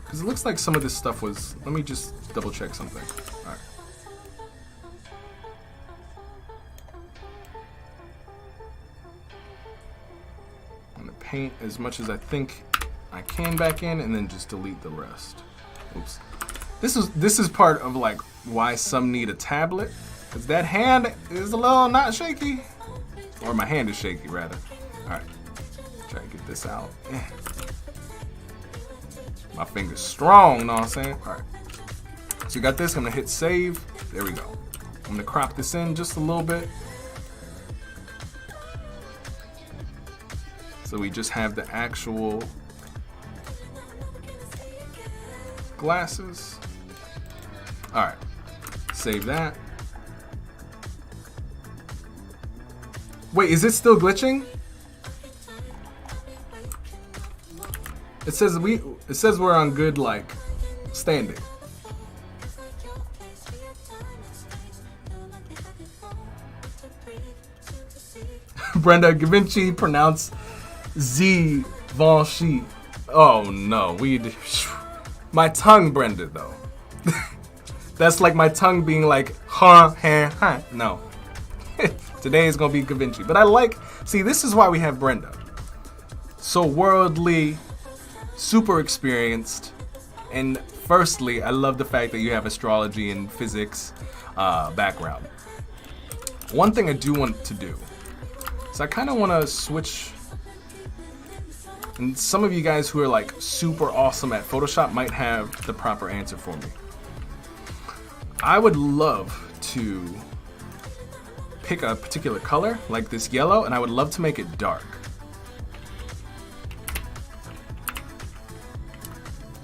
Because it looks like some of this stuff was, let me just double check something. All right. I'm gonna paint as much as I think I can back in, and then just delete the rest. Oops. This is part of like why some need a tablet, because that hand is a little not shaky, or my hand is shaky rather. All right, try to get this out. My finger's strong, know what I'm saying? All right, so you got this. I'm gonna hit save. There we go. I'm gonna crop this in just a little bit, so we just have the actual glasses. All right, save that. Wait, is it still glitching? It says we're on good like standing. Brenda, Givenchy pronounced Givenchy. Oh no, my tongue, Brenda, though. That's like my tongue being like, huh. No. Today is gonna be Givenchy. But I like, see, this is why we have Brenda. So worldly, super experienced, and firstly, I love the fact that you have astrology and physics background. One thing I do want to do, so I kind of want to switch, and some of you guys who are like super awesome at Photoshop might have the proper answer for me. I would love to pick a particular color, like this yellow, and I would love to make it dark.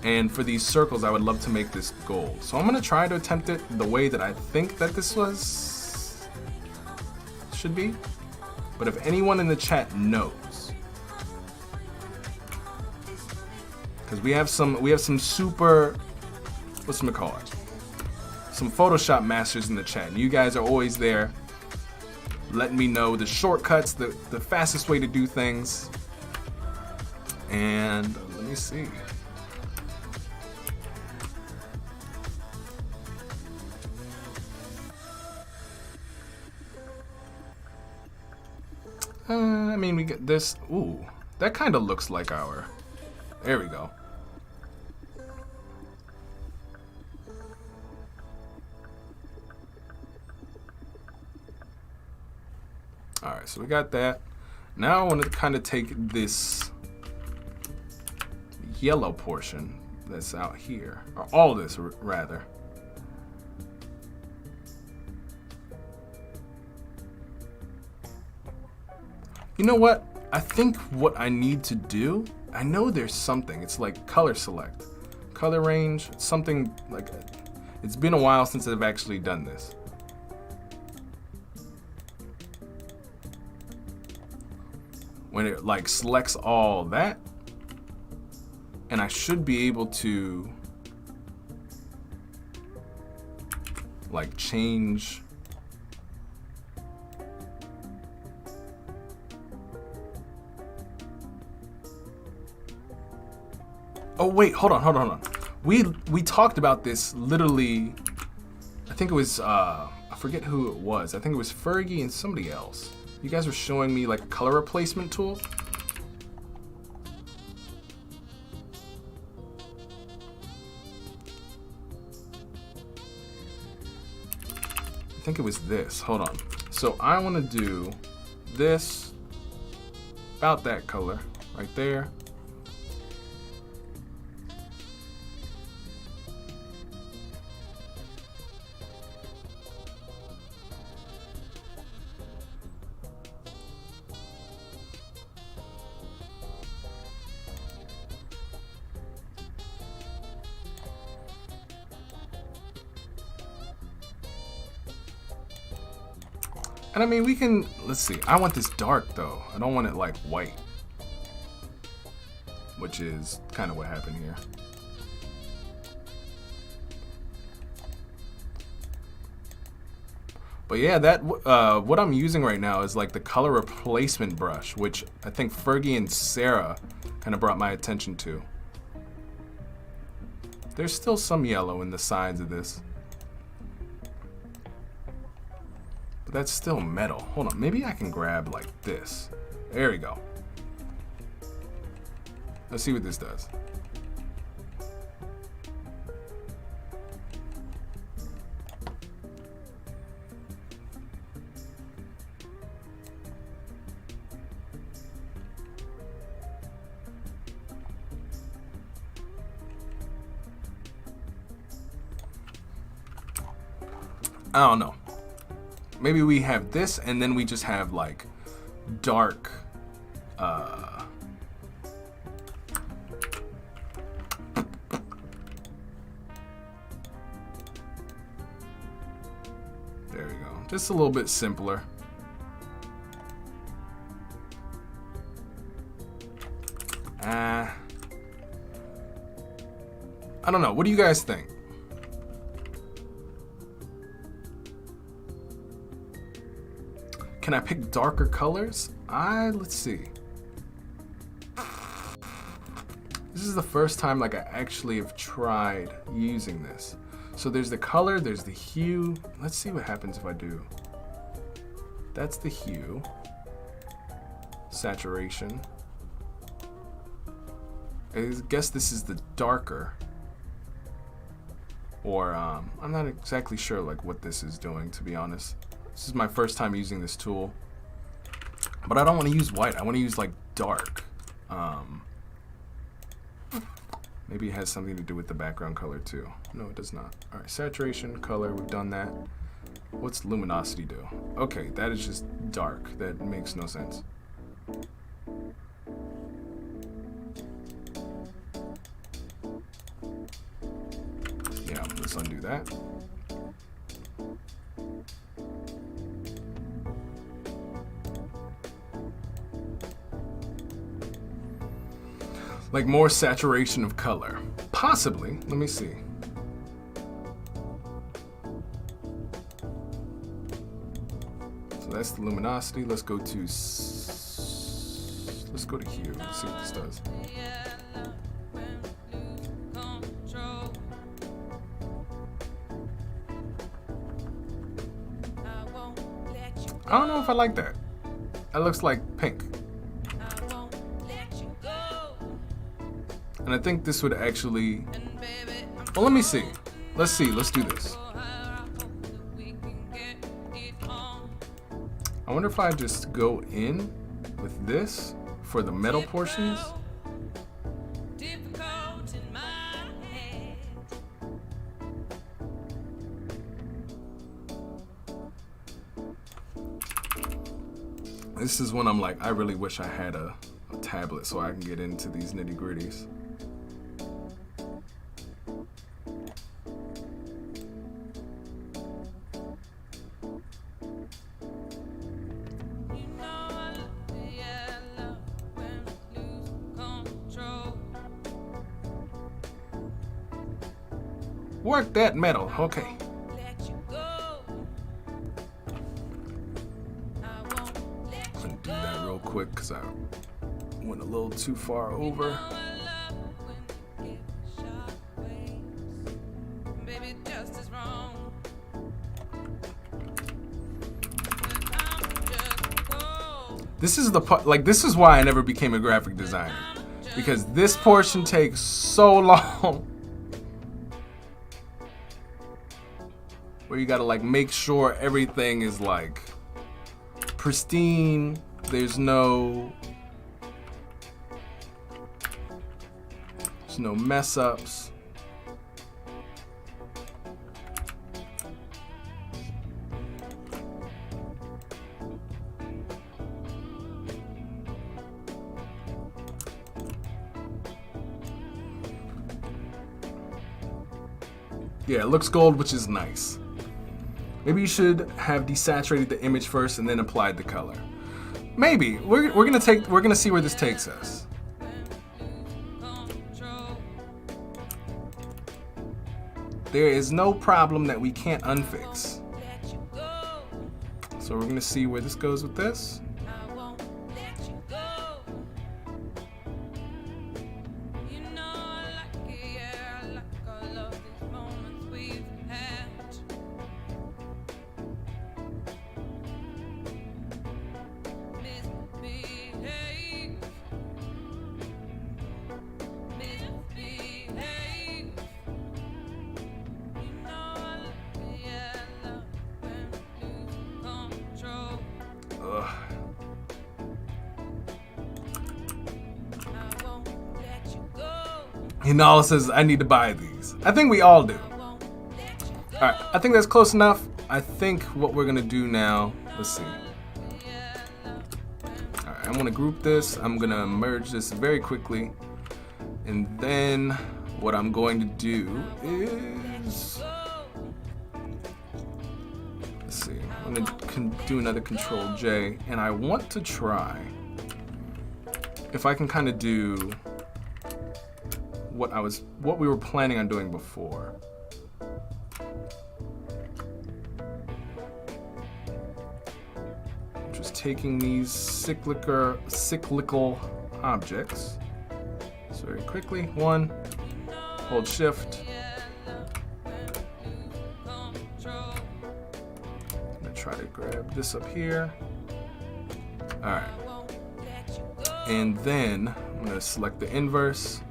And for these circles, I would love to make this gold. So I'm gonna try to attempt it the way that I think that this should be. But if anyone in the chat knows, because we have some super, whatchamacallit, some Photoshop masters in the chat, and you guys are always there letting me know the shortcuts, the fastest way to do things. And let me see. I mean, we get this. Ooh, that kind of looks like our. There we go. All right, so we got that. Now I want to kind of take this yellow portion that's out here, or all of this rather. You know what? I think what I need to do, I know there's something. It's like color select, color range, something like, it's been a while since I've actually done this. When it like selects all that, and I should be able to like change. Oh wait, hold on. We talked about this literally. I think it was I forget who it was. I think it was Fergie and somebody else. You guys were showing me like a color replacement tool. I think it was this. Hold on. So I want to do this about that color right there. And I mean, we can, let's see, I want this dark though. I don't want it like white, which is kind of what happened here. But yeah, that what I'm using right now is like the color replacement brush, which I think Fergie and Sarah kind of brought my attention to. There's still some yellow in the sides of this. But that's still metal. Hold on, maybe I can grab like this. There we go. Let's see what this does. I don't know. Maybe we have this and then we just have like dark there we go. Just a little bit simpler. I don't know. What do you guys think? Can I pick darker colors? let's see. This is the first time like I actually have tried using this. So there's the color, there's the hue. Let's see what happens if I do. That's the hue. Saturation. I guess this is the darker. Or I'm not exactly sure like what this is doing, to be honest. This is my first time using this tool. But I don't want to use white. I want to use like dark. Maybe it has something to do with the background color too. No, it does not. All right, saturation, color, we've done that. What's luminosity do? Okay, that is just dark. That makes no sense. Yeah, let's undo that. Like more saturation of color. Possibly. Let me see. So that's the luminosity. Let's go to hue. Let's see what this does. I don't know if I like that. That looks like pink. And I think this would actually, well, let me see. Let's see, let's do this. I wonder if I just go in with this for the metal portions. This is when I'm like, I really wish I had a tablet so I can get into these nitty-gritties. Work that metal, okay. Undo that real quick because I went a little too far over. This is the part, like this is why I never became a graphic designer, because this portion takes so long. Where you gotta like make sure everything is like pristine. There's no mess ups. Yeah, it looks gold, which is nice. Maybe you should have desaturated the image first and then applied the color. Maybe. We're gonna see where this takes us. There is no problem that we can't unfix. So we're gonna see where this goes with this. Hinala says, I need to buy these. I think we all do. Alright, I think that's close enough. I think what we're gonna do now, let's see. Alright, I'm gonna group this. I'm gonna merge this very quickly. And then what I'm going to do is, let's see, I'm gonna do another Control J, and I want to try if I can kind of do what we were planning on doing before. Which was taking these cyclical objects. So very quickly, one, hold shift. I'm gonna try to grab this up here. All right. And then I'm gonna select the inverse.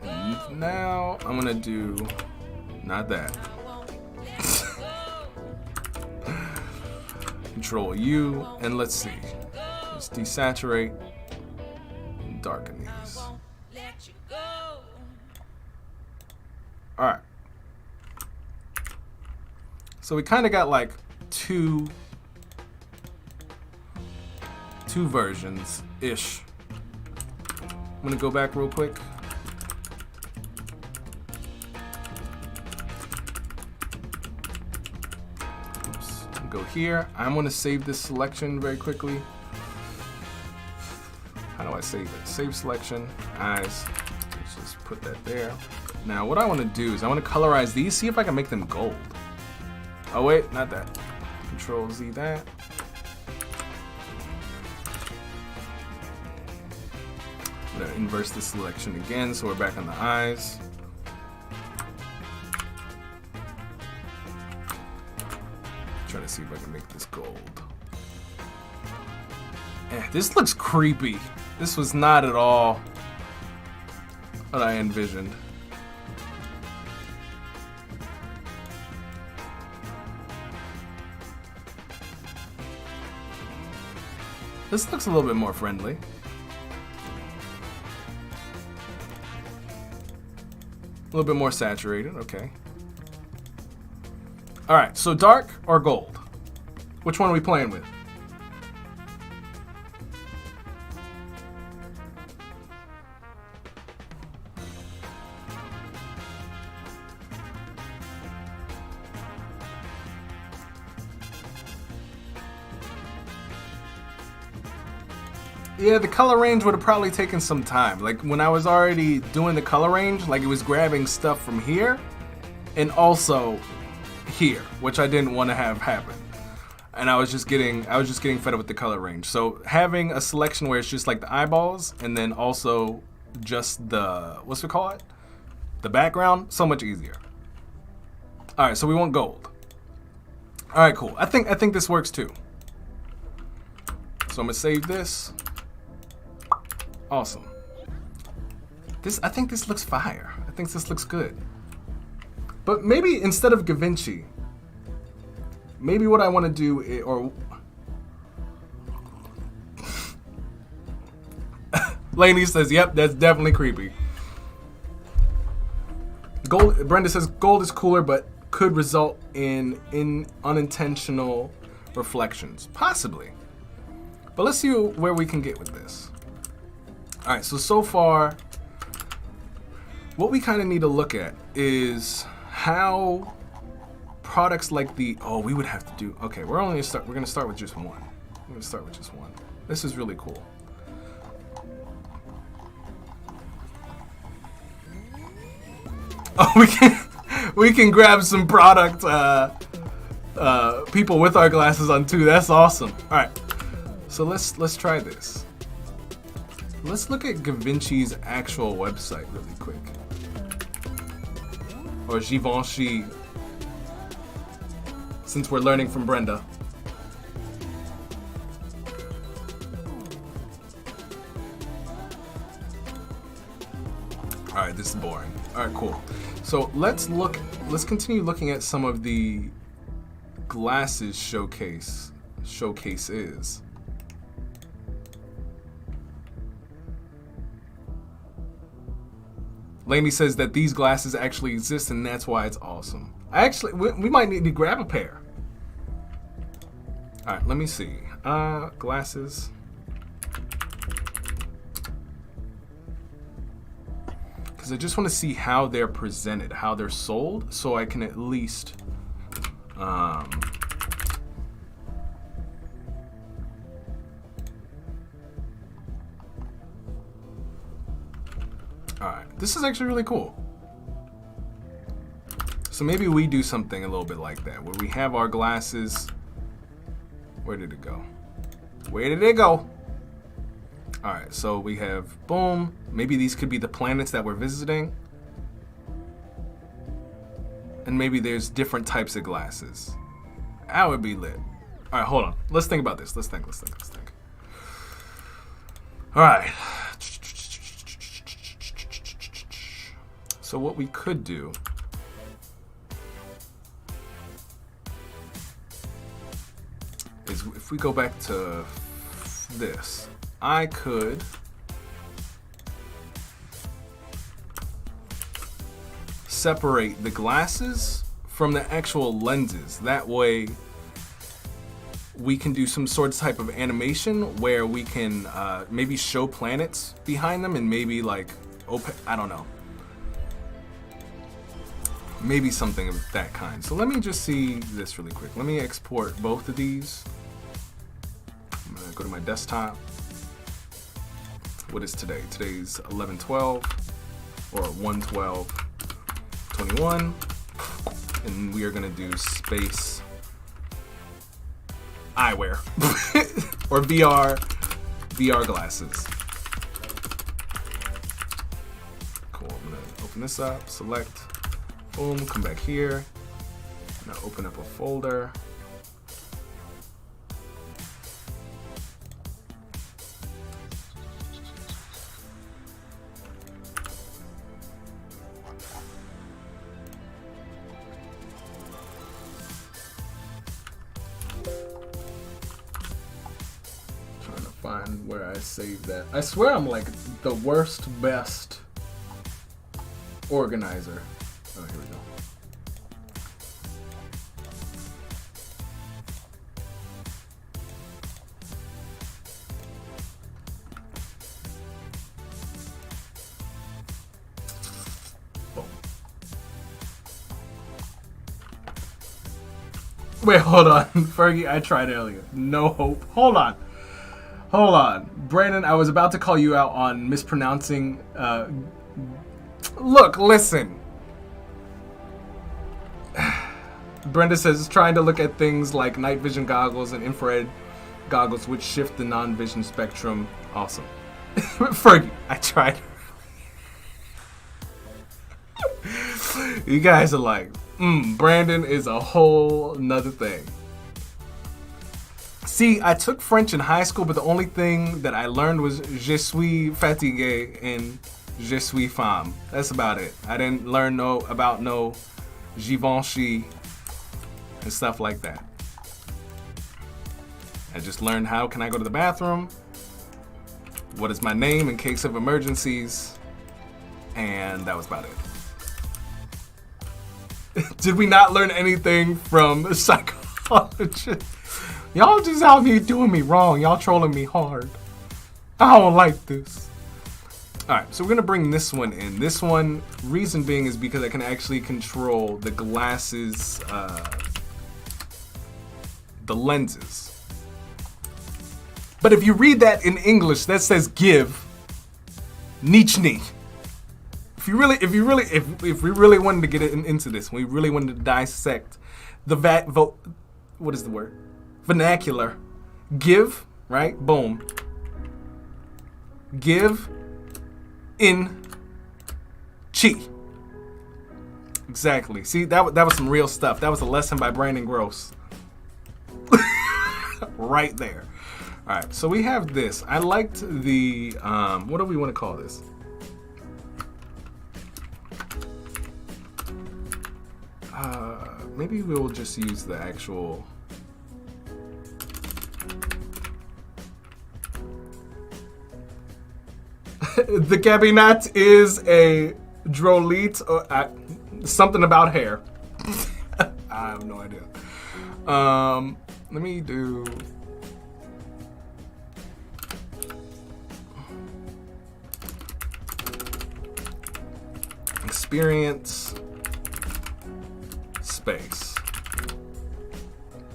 And now I'm gonna do, not that. Control U, and let's see. Let's desaturate and darken these. All right. So we kind of got like two versions-ish. I'm gonna go back real quick. Oops. Go here. I'm gonna save this selection very quickly. How do I save it? Save selection, eyes. Let's just put that there. Now what I wanna do is I wanna colorize these, see if I can make them gold. Oh wait, not that. Control Z that. I'm gonna inverse the selection again, so we're back on the eyes. Try to see if I can make this gold. This looks creepy. This was not at all what I envisioned. This looks a little bit more friendly. A little bit more saturated, okay. All right, so dark or gold? Which one are we playing with? Yeah, the color range would have probably taken some time. Like when I was already doing the color range, like it was grabbing stuff from here and also here, which I didn't want to have happen. And I was just getting fed up with the color range. So having a selection where it's just like the eyeballs and then also just the, what's we call it? The background, so much easier. All right, so we want gold. All right, cool. I think this works too. So I'm gonna save this. Awesome. I think this looks fire. I think this looks good. But maybe instead of DaVinci, maybe what I want to do is, or Lainey says, yep, that's definitely creepy. Gold. Brenda says gold is cooler, but could result in unintentional reflections. Possibly. But let's see where we can get with this. All right, so far, what we kind of need to look at is how products like we would have to do, okay, we're gonna start with just one. We're gonna start with just one. This is really cool. Oh, we can grab some product people with our glasses on too. That's awesome. All right, so let's try this. Let's look at DaVinci's actual website really quick. Or Givenchy, since we're learning from Brenda. All right, this is boring. All right, cool. So let's continue looking at some of the glasses showcases. Lainey says that these glasses actually exist and that's why it's awesome. We might need to grab a pair. All right, let me see. Glasses. Because I just want to see how they're presented, how they're sold, so I can at least Alright, this is actually really cool. So maybe we do something a little bit like that, where we have our glasses Where did it go? Where did it go? All right, so we have boom. Maybe these could be the planets that we're visiting. And maybe there's different types of glasses. That would be lit. All right, hold on. Let's think about this. Let's think. All right. So what we could do is if we go back to this, I could separate the glasses from the actual lenses. That way we can do some sort of type of animation where we can maybe show planets behind them and maybe like I don't know. Maybe something of that kind. So let me just see this really quick. Let me export both of these. I'm gonna go to my desktop. What is today? Today's 11/12 or 1/12/21, and we are gonna do space eyewear or VR glasses. Cool. I'm gonna open this up, select. Boom, come back here. Now open up a folder. Trying to find where I saved that. I swear I'm like the worst best organizer. Oh, here we go. Boom. Wait, hold on. Fergie, I tried earlier. No hope. Hold on. Brandon, I was about to call you out on mispronouncing. Look, listen. Brenda says trying to look at things like night vision goggles and infrared goggles which shift the non-vision spectrum. Awesome. Fergie, I tried. You guys are like, Brandon is a whole nother thing. See, I took French in high school, but the only thing that I learned was je suis fatigué and je suis femme. That's about it. I didn't learn about Givenchy and stuff like that. I just learned how can I go to the bathroom, what is my name in case of emergencies, and that was about it. Did we not learn anything from psychology? Y'all just out here doing me wrong. Y'all trolling me hard. I don't like this. Alright, so we're going to bring this one in. This one, reason being is because I can actually control the glasses, the lenses. But if you read that in English, that says give, nichni. If we really wanted to get into this, we really wanted to dissect the what is the word? Vernacular. Give, right? Boom. Give in chi. Exactly. See, that was some real stuff. That was a lesson by Brandon Groce. Right there. All right, so we have this. I liked the, what do we want to call this? Maybe we'll just use the actual, the cabinet is a drolite, or something about hair. I have no idea. Let me do. Experience space.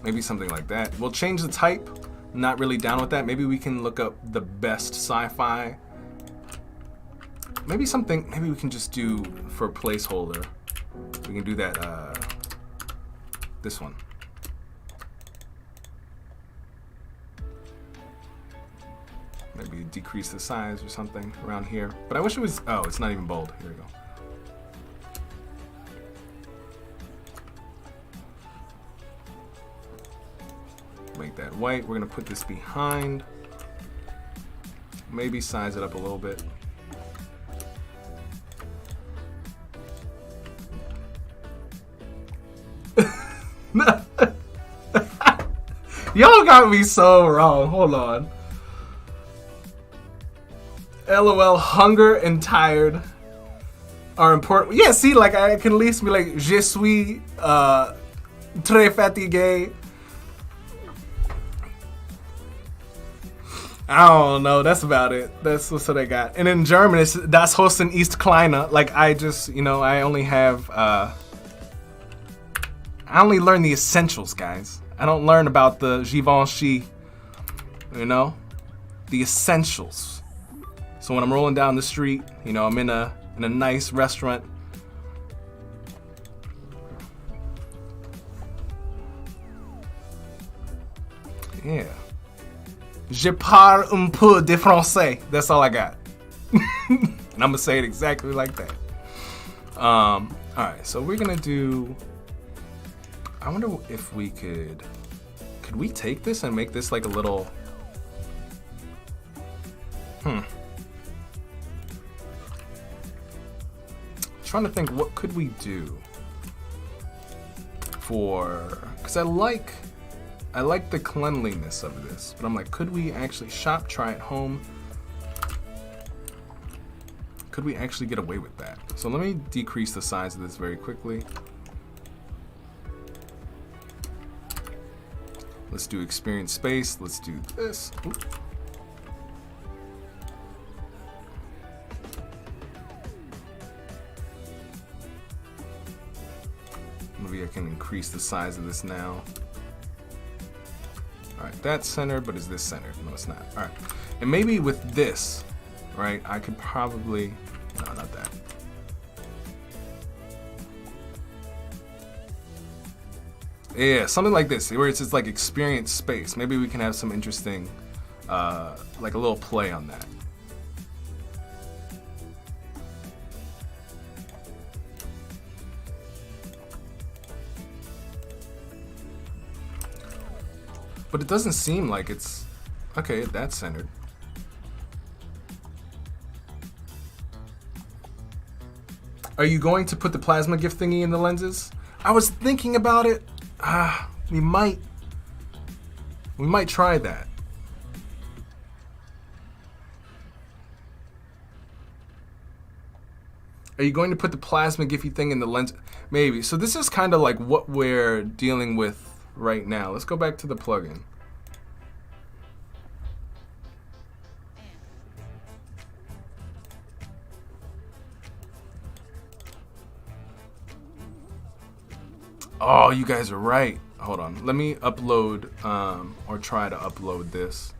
Maybe something like that. We'll change the type. Not really down with that. Maybe we can look up the best sci-fi. Maybe something. Maybe we can just do for a placeholder. We can do that. This one. Maybe decrease the size or something around here. But I wish it was, oh, it's not even bold. Here we go. Make that white. We're gonna put this behind. Maybe size it up a little bit. Y'all got me so wrong. Hold on. LOL, hunger and tired are important. Yeah, see, like I can at least be like, je suis très fatigué. I don't know. That's about it. That's what I got. And in German, it's das Hosen ist kleiner. Like I just, you know, I only have, I only learn the essentials, guys. I don't learn about the Givenchy, you know, the essentials. So when I'm rolling down the street, you know, I'm in a nice restaurant. Yeah. Je parle un peu de français. That's all I got. And I'm gonna say it exactly like that. All right, so we're gonna do. I wonder if we could we take this and make this like a little. Trying to think, what could we do for? Because I like the cleanliness of this, but I'm like, could we actually shop, try at home? Could we actually get away with that? So let me decrease the size of this very quickly. Let's do experience space. Let's do this. Oop. Maybe I can increase the size of this now. All right, that's centered, but is this centered? No, it's not. All right, and maybe with this, right, I could probably, no, not that. Yeah, something like this, where it's just like experience space. Maybe we can have some interesting, like a little play on that. But it doesn't seem like it's, okay, that's centered. Are you going to put the plasma gift thingy in the lenses? I was thinking about it. We might try that. Are you going to put the plasma gifty thing in the lens? Maybe. So this is kind of like what we're dealing with right now. Let's go back to the plugin. Oh, you guys are right. Hold on. Let me upload, or try to upload this.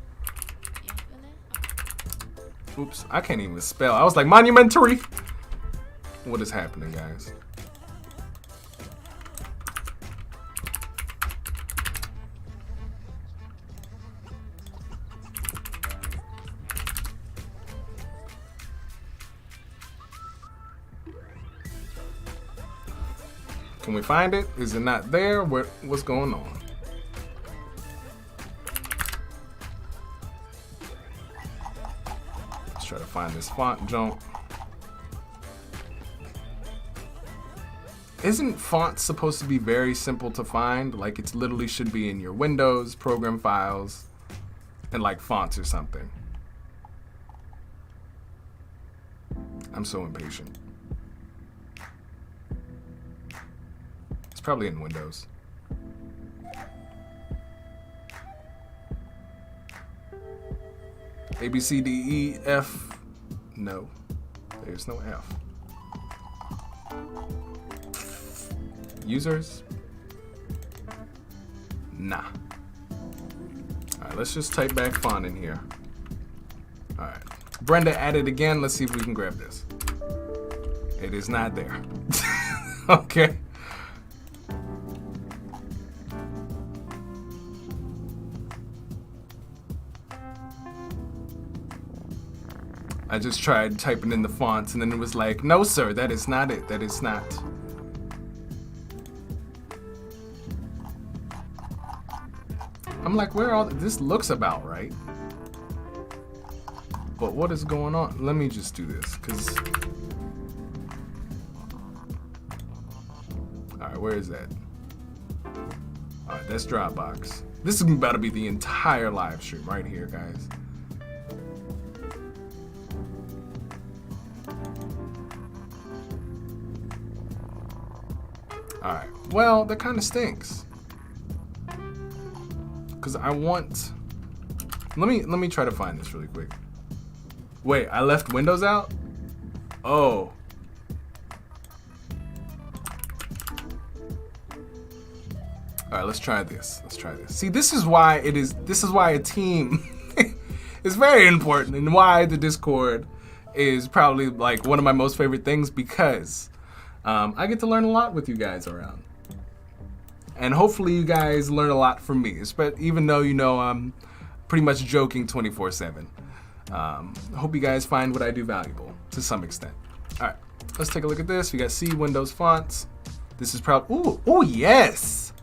Oops, I can't even spell. I was like, monumentary. What is happening, guys? Can we find it? Is it not there? What's going on? Let's try to find this font junk. Isn't font supposed to be very simple to find? Like it's literally should be in your Windows, program files, and like fonts or something. I'm so impatient. It's probably in Windows. A, B, C, D, E, F. No, there's no F. Users? Nah. Alright, let's just type back font in here. Alright. Brenda added again. Let's see if we can grab this. It is not there. Okay. I just tried typing in the fonts and then it was like, no sir, that is not it. That is not. I'm like, where all this looks about right. But what is going on? Let me just do this, cause alright, where is that? Alright, that's Dropbox. This is about to be the entire live stream right here, guys. Alright, well, that kind of stinks. Cause I want. Let me try to find this really quick. Wait, I left Windows out? Oh. Alright, let's try this. Let's try this. See, this is why a team is very important and why the Discord is probably like one of my most favorite things, because I get to learn a lot with you guys around. And hopefully you guys learn a lot from me, even though you know I'm pretty much joking 24/7. I hope you guys find what I do valuable to some extent. All right, let's take a look at this. We got C Windows fonts. This is probably, ooh, yes.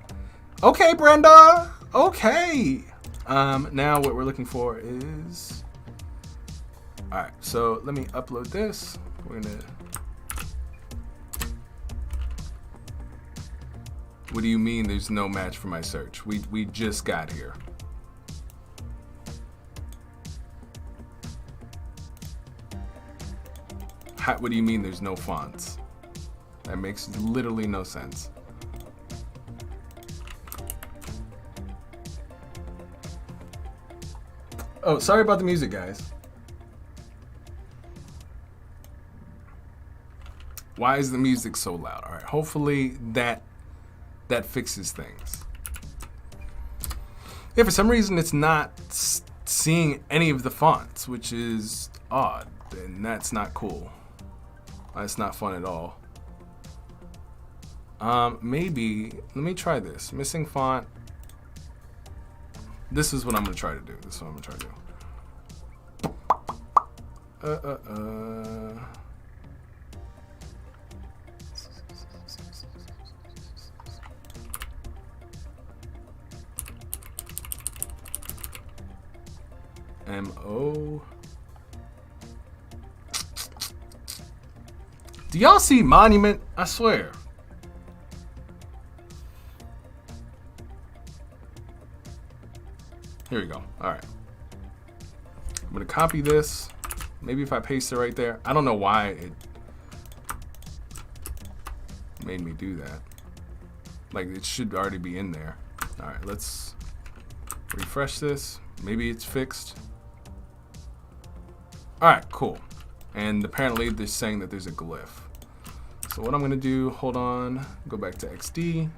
Okay, Brenda, okay. Now what we're looking for is, all right, so let me upload this. We're gonna, what do you mean there's no match for my search? We just got here. What do you mean there's no fonts? That makes literally no sense. Oh, sorry about the music, guys. Why is the music so loud? All right, hopefully that fixes things. Yeah, for some reason it's not seeing any of the fonts, which is odd, and that's not cool. That's not fun at all. Maybe, let me try this. Missing font. This is what I'm gonna try to do. This is what I'm gonna try to do. M-O. Do y'all see Monument? I swear. Here we go. All right. I'm gonna copy this. Maybe if I paste it right there. I don't know why it made me do that. Like, it should already be in there. All right, let's refresh this. Maybe it's fixed. All right, cool. And apparently they're saying that there's a glyph. So what I'm gonna do, hold on, go back to XD.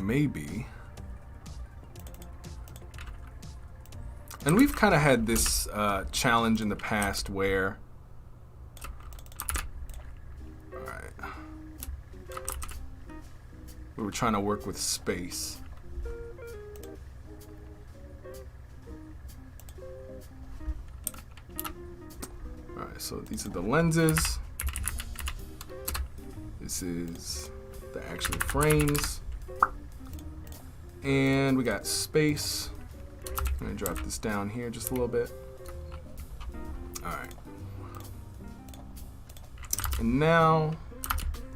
Maybe. And we've kind of had this challenge in the past where, all right, we were trying to work with space. All right, so these are the lenses. This is the actual frames. And we got space. I'm gonna drop this down here just a little bit. All right. And now,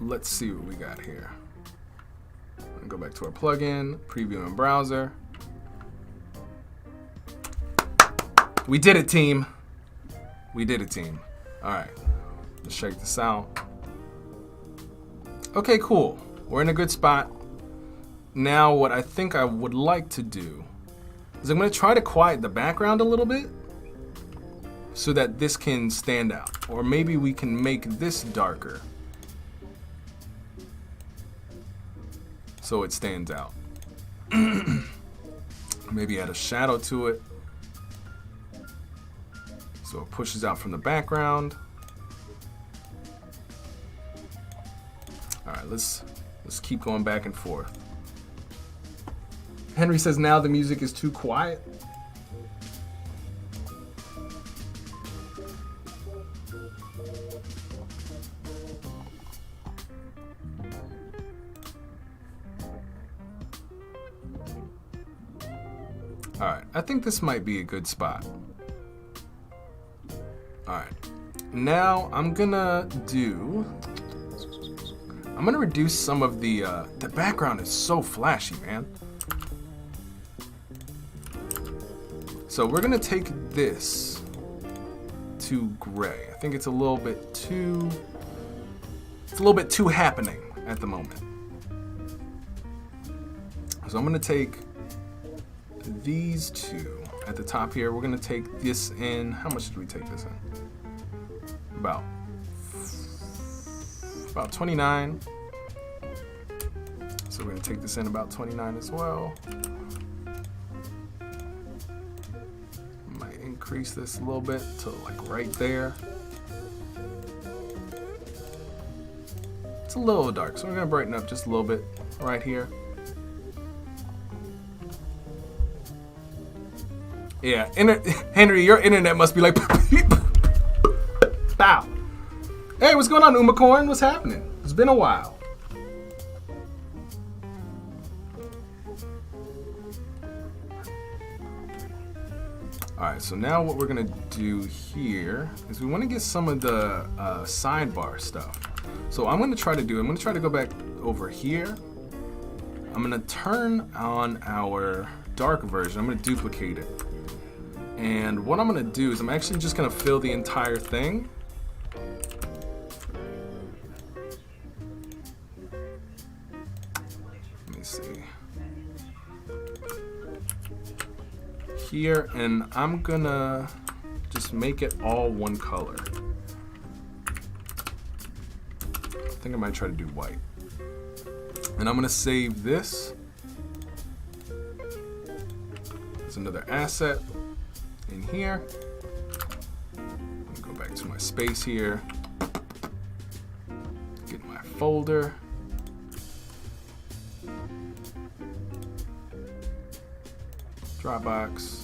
let's see what we got here. I'm gonna go back to our plugin, preview in browser. We did it, team. We did it, team. All right, let's check this out. Okay, cool. We're in a good spot. Now, what I think I would like to do is I'm going to try to quiet the background a little bit so that this can stand out. Or maybe we can make this darker so it stands out. Maybe add a shadow to it so it pushes out from the background. All right, let's keep going back and forth. Henry says now the music is too quiet. Alright, I think this might be a good spot. Alright, now I'm gonna reduce some of the background is so flashy, man. So we're gonna take this to gray. I think it's a little bit too happening at the moment. So I'm gonna take these two at the top here. We're gonna take this in. How much did we take this in? About 29. So we're gonna take this in about 29 as well. Might increase this a little bit to like right there. It's a little dark, so we're gonna brighten up just a little bit right here. Yeah, Henry, your internet must be like pow. Hey, what's going on, Umacorn? What's happening? It's been a while. Alright, so now what we're gonna do here is we want to get some of the sidebar stuff. So I'm gonna try to go back over here. I'm gonna turn on our dark version. I'm gonna duplicate it. And what I'm gonna do is I'm actually just gonna fill the entire thing. Let me see. Here, and I'm gonna just make it all one color. I think I might try to do white. And I'm gonna save this. There's another asset in here. I'm gonna go back to my space here. Get my folder. Dropbox.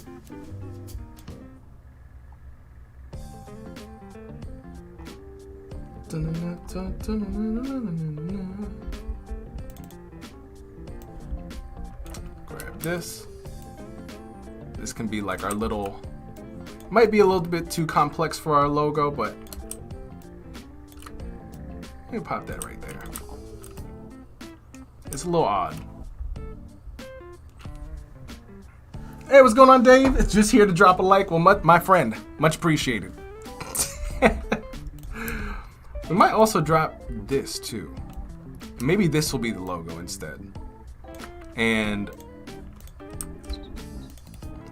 Grab this. This can be like our little, might be a little bit too complex for our logo, but let me pop that right there. It's a little odd. Hey, what's going on, Dave? It's just here to drop a like. Well, my friend, much appreciated. We might also drop this too. Maybe this will be the logo instead. And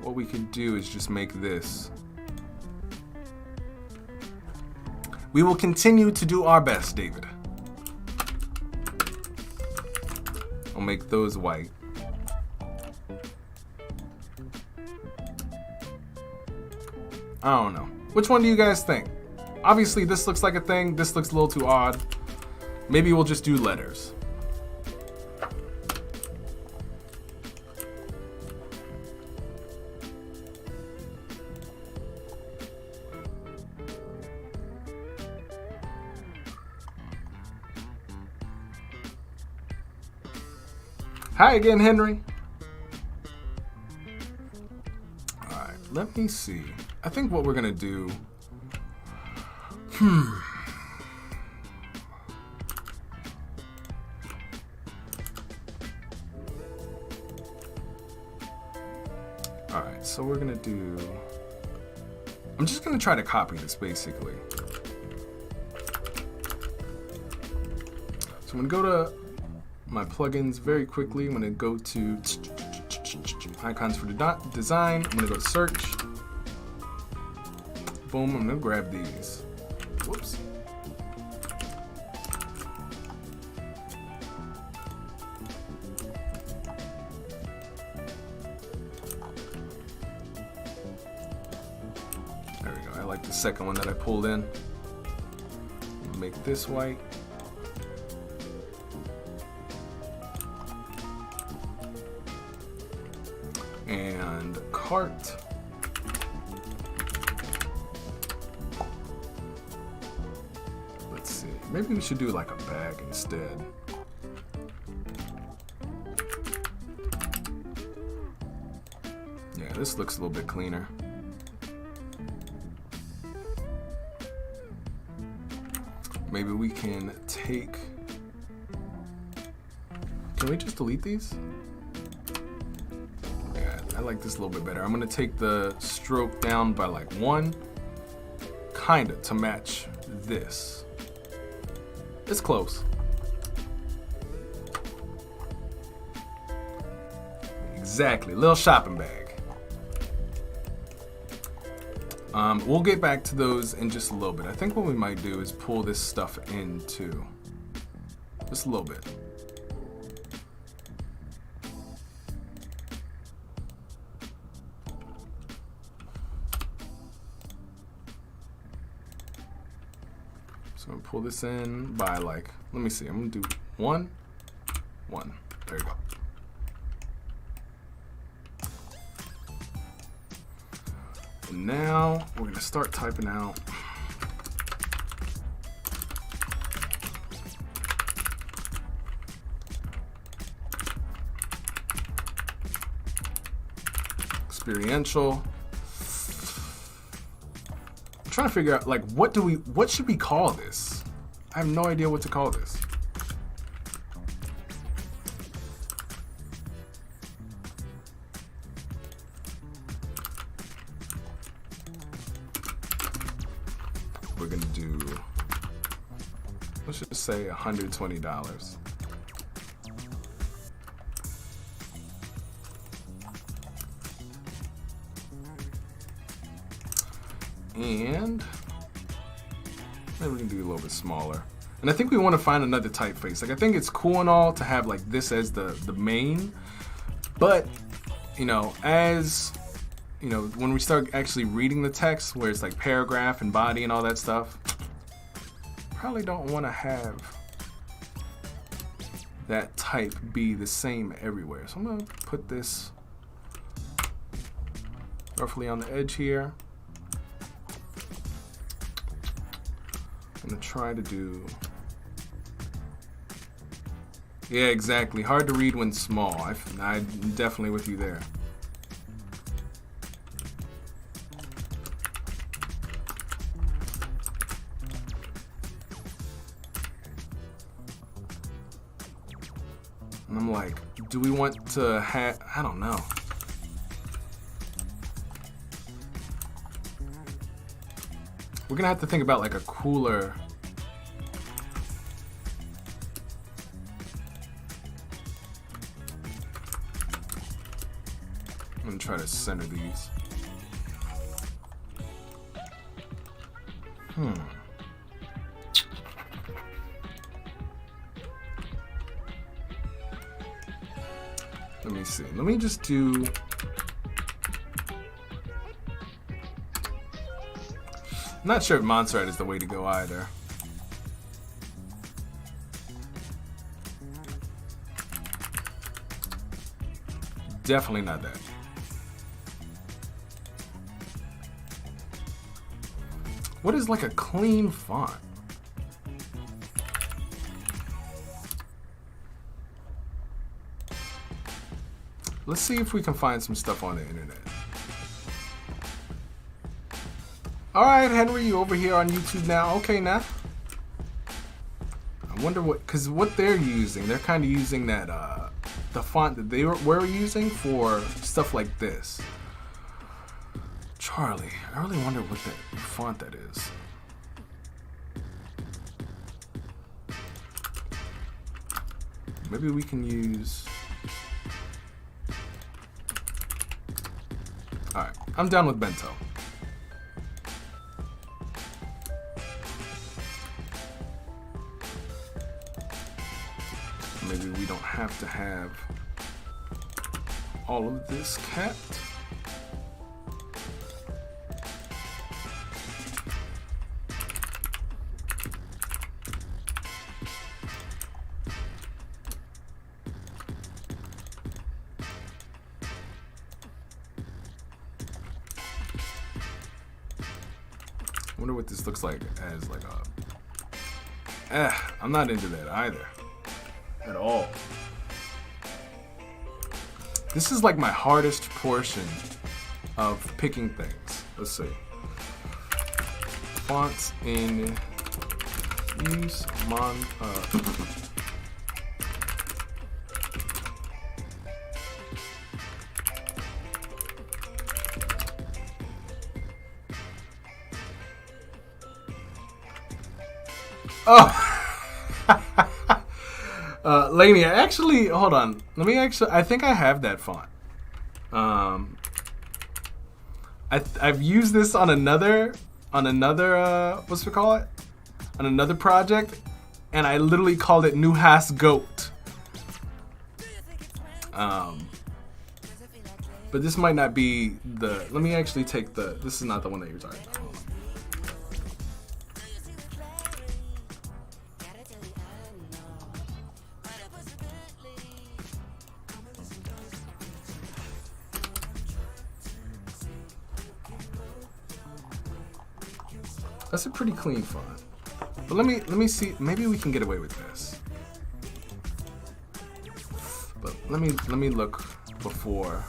what we could do is just make this. We will continue to do our best, David. I'll make those white. I don't know. Which one do you guys think? Obviously, this looks like a thing. This looks a little too odd. Maybe we'll just do letters. Hi again, Henry. All right, let me see. I think what we're gonna do. Alright, so we're gonna do. I'm just gonna try to copy this basically. So I'm gonna go to my plugins very quickly. I'm gonna go to icons for design. I'm gonna go to search. Boom, I'm gonna grab these. Whoops. There we go. I like the second one that I pulled in. Make this white. And cart. Let's see. Maybe we should do like a bag instead. Yeah, this looks a little bit cleaner. Maybe we can take... Can we just delete these? Yeah, I like this a little bit better. I'm gonna take the stroke down by like 1, kinda, to match this. It's close. Exactly, little shopping bag. We'll get back to those in just a little bit. I think what we might do is pull this stuff in too. Just a little bit. So I'm gonna pull this in by like, let me see, I'm gonna do 1, 1. There you go. And now we're gonna start typing out experiential. I'm trying to figure out like what should we call this? I have no idea what to call this. We're gonna do, let's just say $120. And maybe we can do a little bit smaller. And I think we want to find another typeface. Like, I think it's cool and all to have like this as the main, but you know, as you know, when we start actually reading the text where it's like paragraph and body and all that stuff, probably don't want to have that type be the same everywhere. So I'm gonna put this roughly on the edge here. I'm gonna try to do, yeah, exactly. Hard to read when small. I'm definitely with you there. And I'm like, do we want to have, I don't know. We're gonna have to think about like a cooler. I'm gonna try to center these. Let me see. Let me just do. I'm not sure if Montserrat is the way to go either. Definitely not that. What is like a clean font? Let's see if we can find some stuff on the internet. All right, Henry, you over here on YouTube now? Okay, now. I wonder what, because what they're using, they're kind of using that, the font that they were using for stuff like this. Charlie, I really wonder what that font that is. Maybe we can use. All right, I'm done with Bento. Maybe we don't have to have all of this kept. wonder what this looks like as like a. I'm not into that either. At all. This is like my hardest portion of picking things. Let's see. Fonts in use Laney, actually, hold on. I think I have that font. I've used this on another, what's it call it? On another project, and I literally called it New Haas Goat. But this might not be the, let me actually take this is not the one that you're talking about. Hold on. That's a pretty clean font. But let me see, maybe we can get away with this. But let me look before.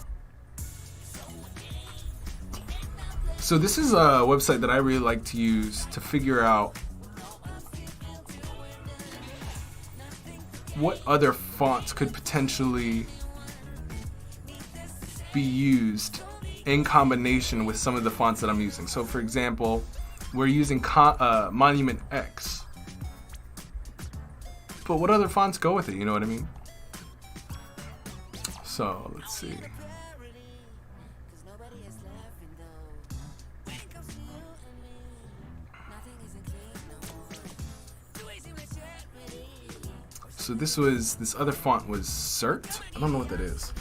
So this is a website that I really like to use to figure out what other fonts could potentially be used in combination with some of the fonts that I'm using. So for example, we're using Monument X. But what other fonts go with it, you know what I mean? So, let's see. So this other font was Cert? I don't know what that is.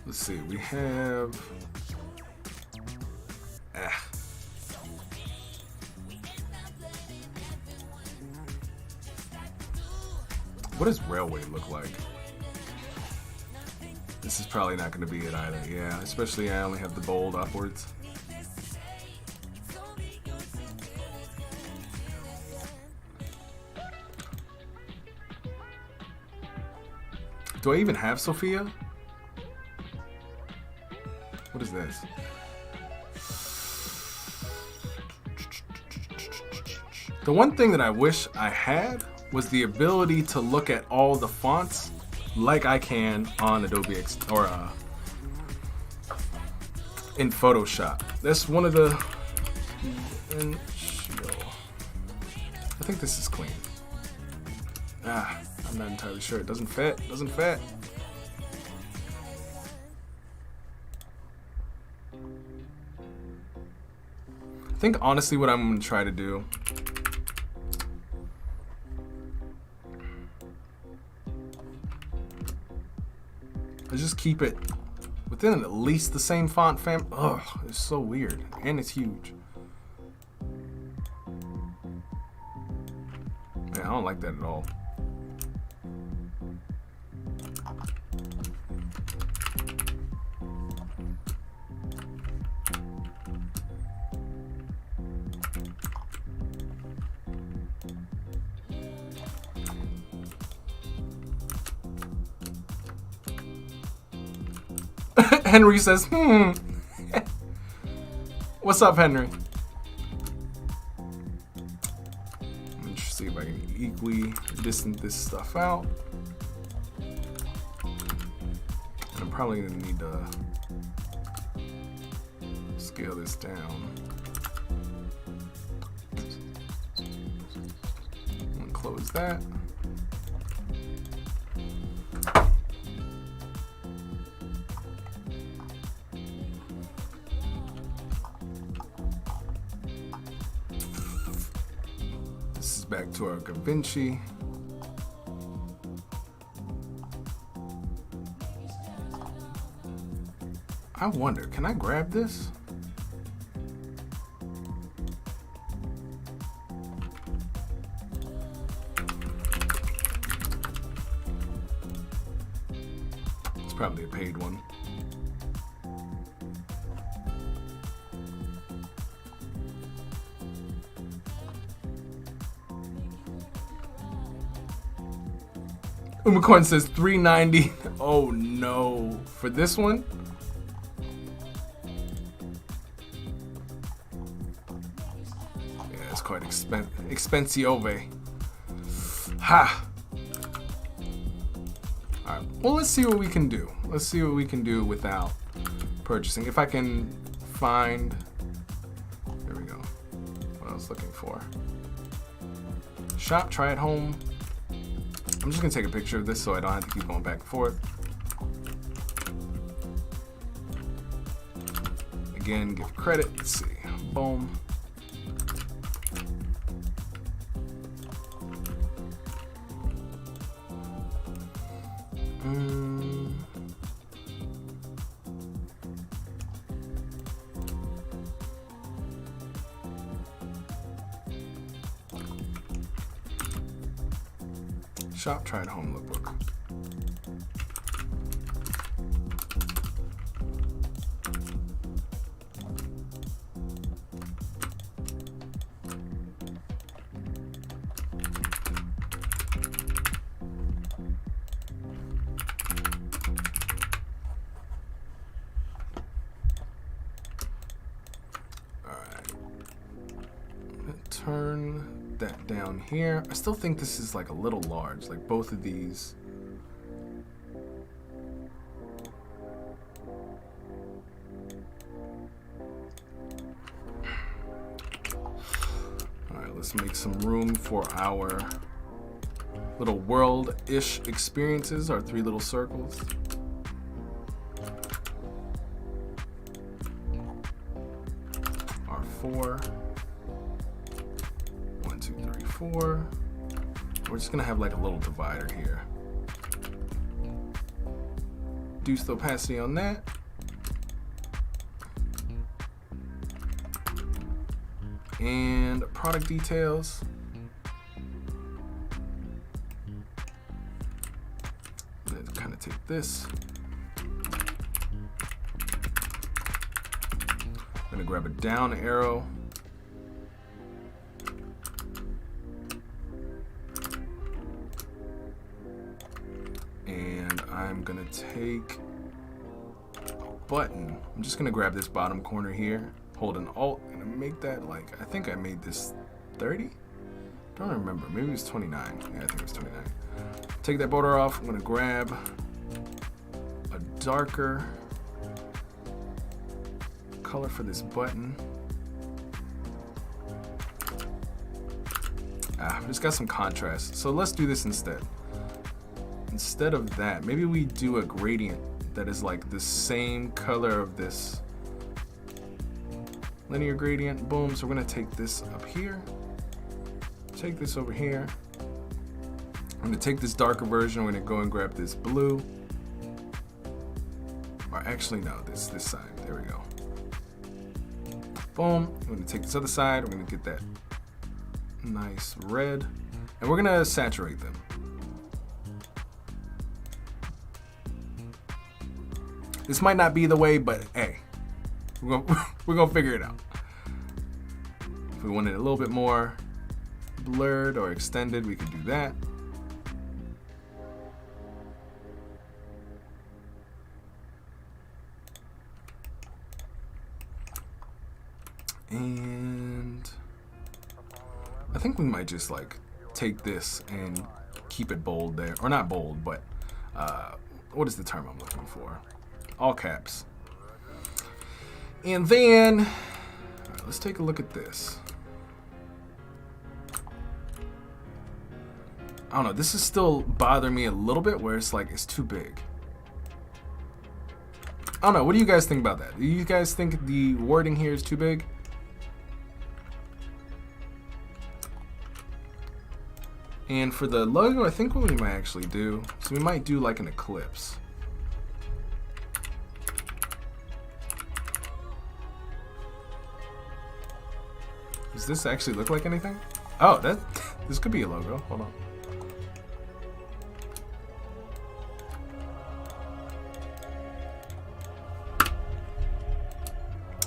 Let's see, we have what does Railway look like? This is probably not going to be it either. Yeah, especially I only have the bold upwards. Do I even have Sophia? What is this? The one thing that I wish I had was the ability to look at all the fonts like I can on Adobe or in Photoshop. That's one of the. I think this is clean. I'm not entirely sure. It doesn't fit. It doesn't fit. I think honestly what I'm going to try to do is just keep it within at least the same font fam. Ugh, it's so weird. And it's huge. Man, I don't like that at all. Henry says, What's up, Henry? Let me see if I can equally distance this stuff out. And I'm probably gonna need to scale this down. I'm gonna close that. Back to our DaVinci. I wonder, can I grab this? Probably a paid one. Umacorn says $3.90. Oh no. For this one? Yeah, it's quite expensive. Ha! Alright, well, let's see what we can do. Let's see what we can do without purchasing. If I can find... There we go. What I was looking for. Shop, try at home. I'm just going to take a picture of this so I don't have to keep going back and forth. Again, give credit. Let's see. Boom. Shop, try at home lookbook. Turn that down here. I still think this is like a little large, like both of these. All right, let's make some room for our little world-ish experiences, our 3 little circles. Our 4. 1, 2, 3, 4. We're just gonna have like a little divider here. Reduce the opacity on that. And product details. Let's kind of take this. I'm gonna grab a down arrow. And I'm gonna take a button. I'm just gonna grab this bottom corner here, hold an Alt, and make that like, I think I made this 30? Don't remember, maybe it was 29. Yeah, I think it was 29. Take that border off. I'm gonna grab a darker color for this button. Just got some contrast. So let's do this instead. Instead of that, maybe we do a gradient that is like the same color of this linear gradient. Boom. So we're gonna take this up here, take this over here. I'm gonna take this darker version. We're gonna go and grab this blue, or actually no, this side. There we go. Boom. I'm gonna take this other side. We're gonna get that nice red, and we're gonna saturate them. This might not be the way, but hey, we're gonna figure it out. If we wanted a little bit more blurred or extended, we could do that. And I think we might just like take this and keep it bold there, or not bold, but what is the term I'm looking for? All caps. And then, all right, let's take a look at this. I don't know, this is still bothering me a little bit where it's like, it's too big. I don't know, what do you guys think about that? Do you guys think the wording here is too big? And for the logo, I think what we might actually do, so we might do like an ellipse. Does this actually look like anything? Oh, this could be a logo. Hold on.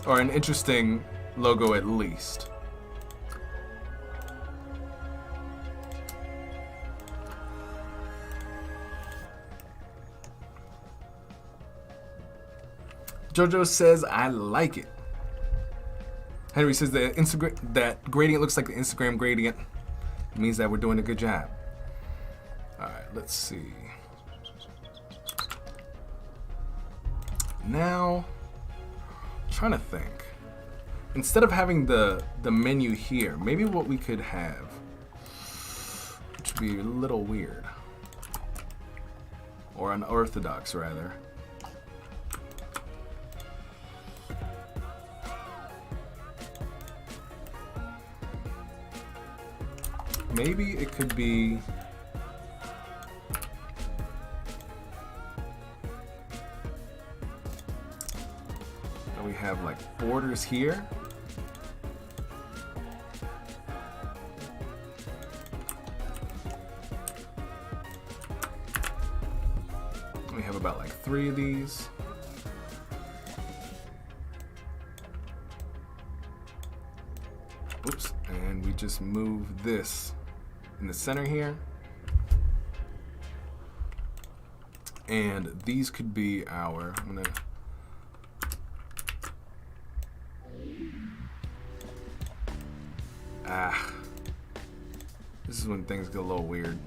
Or an interesting logo at least. Jojo says, I like it. Henry says that gradient looks like the Instagram gradient. It means that we're doing a good job. All right, let's see. Now, I'm trying to think. Instead of having the menu here, maybe what we could have, which would be a little weird, or unorthodox rather. Maybe it could be we have like borders here. We have about like 3 of these. Oops, and we just move this in the center here. And these could be our, I'm gonna this is when things get a little weird.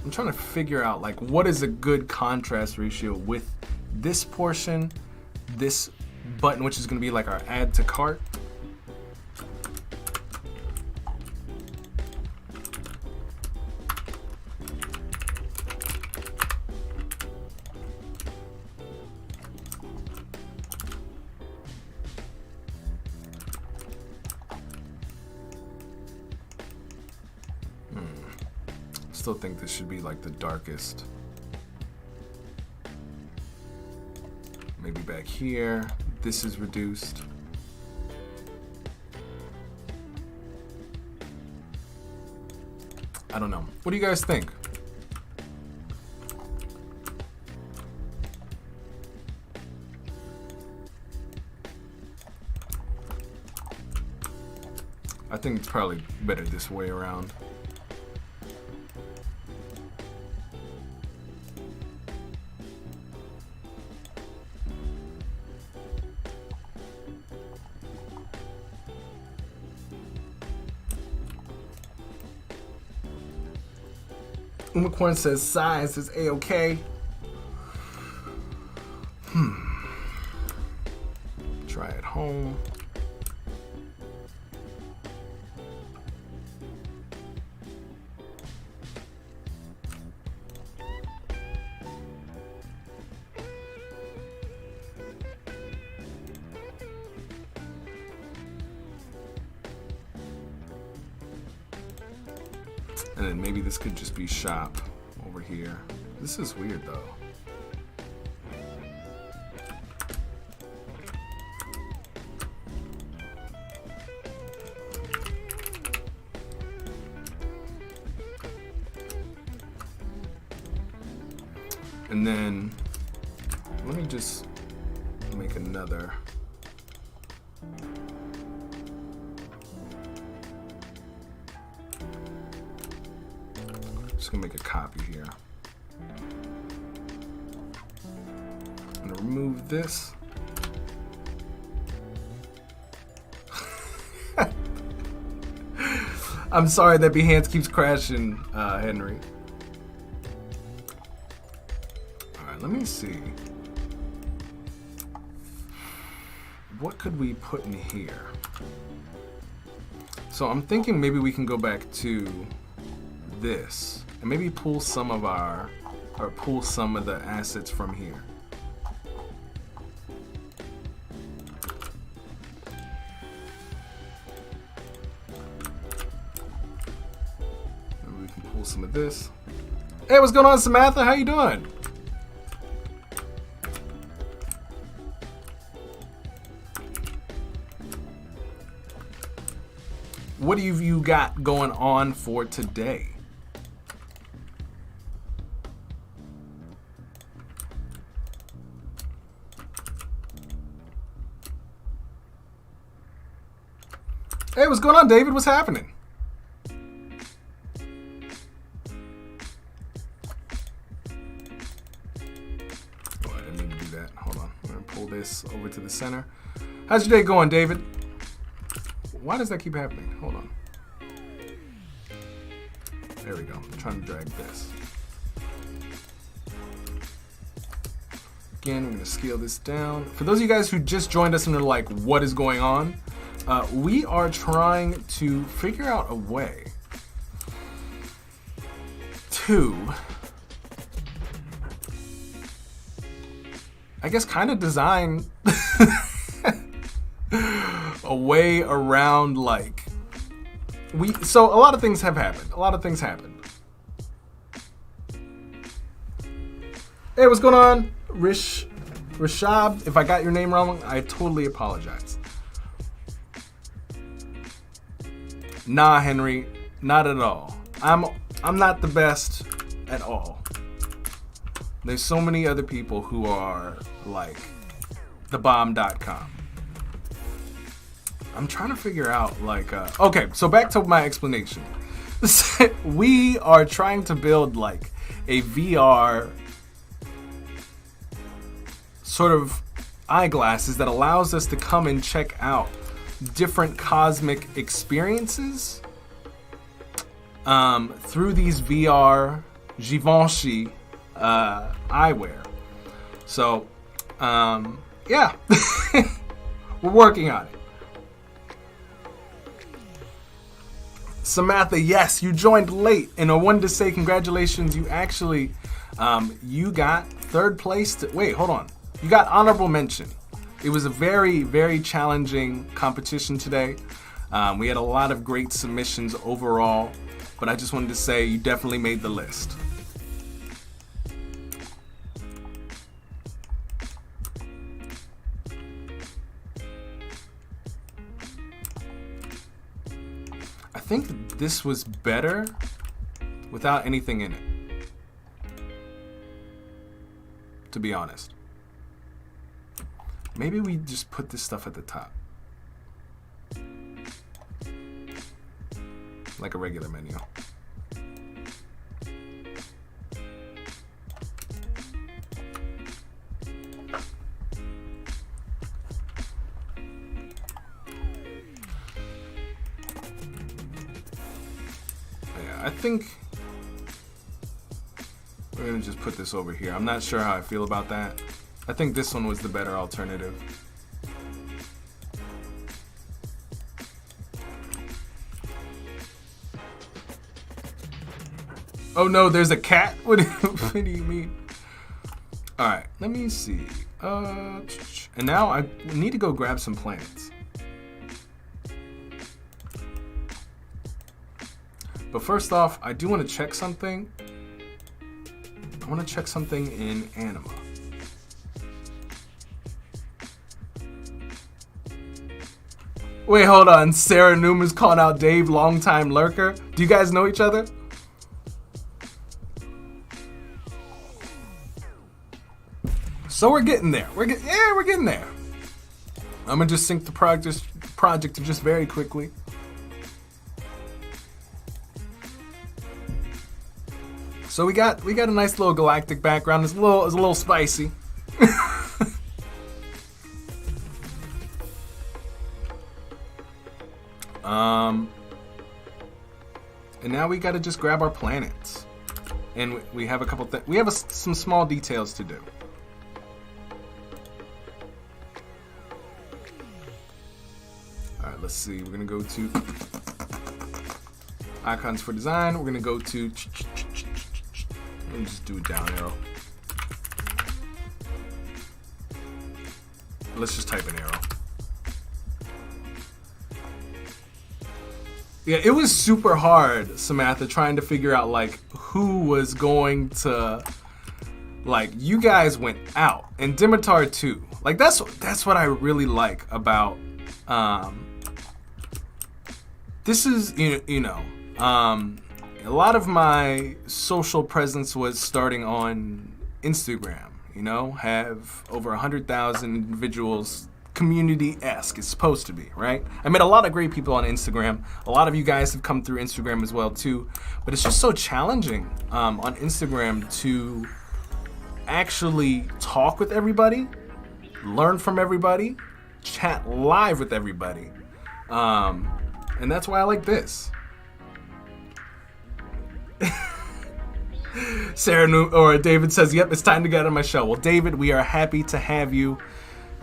I'm trying to figure out like what is a good contrast ratio with this portion, this button, which is going to be like our add to cart. Still think this should be like the darkest. Maybe back here, this is reduced. I don't know. What do you guys think? I think it's probably better this way around. Umacorn says size is A-OK. Try at home. And then maybe this could just be shop over here. This is weird though. And then let me just make another. Just gonna make a copy here. I'm gonna remove this. I'm sorry that Behance keeps crashing, Henry. Alright, let me see. What could we put in here? So I'm thinking maybe we can go back to this and maybe pull some of the assets from here. Maybe we can pull some of this. Hey, what's going on, Samantha? How you doing? What have you got going on for today? Hey, what's going on, David? What's happening? Oh, I didn't mean to do that. Hold on. I'm going to pull this over to the center. How's your day going, David? Why does that keep happening? Hold on. There we go. I'm trying to drag this. Again, we're going to scale this down. For those of you guys who just joined us and are like, what is going on? We are trying to figure out a way to, I guess, kind of design a way around, like, so a lot of things have happened. A lot of things happened. Hey, what's going on? Rashab, if I got your name wrong, I totally apologize. Nah, Henry, not at all. I'm not the best at all. There's so many other people who are like thebomb.com. I'm trying to figure out, like, okay, so back to my explanation. We are trying to build like a VR sort of eyeglasses that allows us to come and check out different cosmic experiences through these VR Givenchy eyewear. So, yeah, we're working on it. Samantha, yes, you joined late, and I wanted to say congratulations. You actually, you got third place. Wait, hold on. You got honorable mention. It was a very, very challenging competition today. We had a lot of great submissions overall, but I just wanted to say you definitely made the list. I think this was better without anything in it, to be honest. Maybe we just put this stuff at the top, like a regular menu. Yeah, I think we're gonna just put this over here. I'm not sure how I feel about that. I think this one was the better alternative. Oh no, there's a cat? What do you mean? Alright, let me see. And now I need to go grab some planets. But first off, I do want to check something. I want to check something in Anima. Wait, hold on. Sarah Newman's calling out Dave, longtime lurker. Do you guys know each other? So we're getting there. We're getting there. I'm gonna just sync the project just very quickly. So we got a nice little galactic background. It's a little spicy. And now we gotta just grab our planets, and we have a couple things. We have some small details to do. All right, let's see. We're gonna go to icons for design. We're gonna go to. Let me just do a down arrow. Let's just type an arrow. Yeah, it was super hard, Samantha, trying to figure out like who was going to, like, you guys went out, and Dimitar too. Like that's what I really like about this is, a lot of my social presence was starting on Instagram, have over 100,000 individuals, community-esque, it's supposed to be, right? I met a lot of great people on Instagram. A lot of you guys have come through Instagram as well too, but it's just so challenging on Instagram to actually talk with everybody, learn from everybody, chat live with everybody. And that's why I like this. David says, yep, it's time to get out of my shell. Well, David, we are happy to have you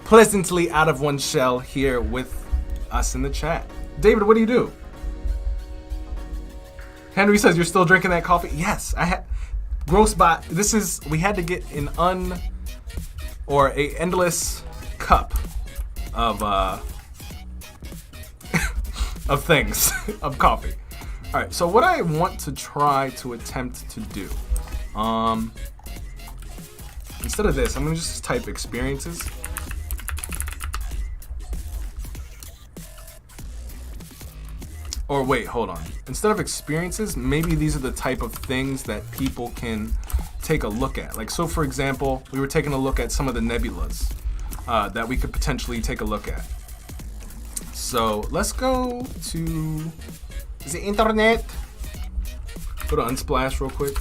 pleasantly out of one shell here with us in the chat. David, what do you do? Henry says, you're still drinking that coffee? Yes, I had Groce bot. We had to get an endless cup of of things, of coffee. All right, so what I want to try to attempt to do, instead of this, I'm gonna just type experiences. Or wait, hold on. Instead of experiences, maybe these are the type of things that people can take a look at. Like, so for example, we were taking a look at some of the nebulas that we could potentially take a look at. So let's go to the internet. Go to Unsplash real quick.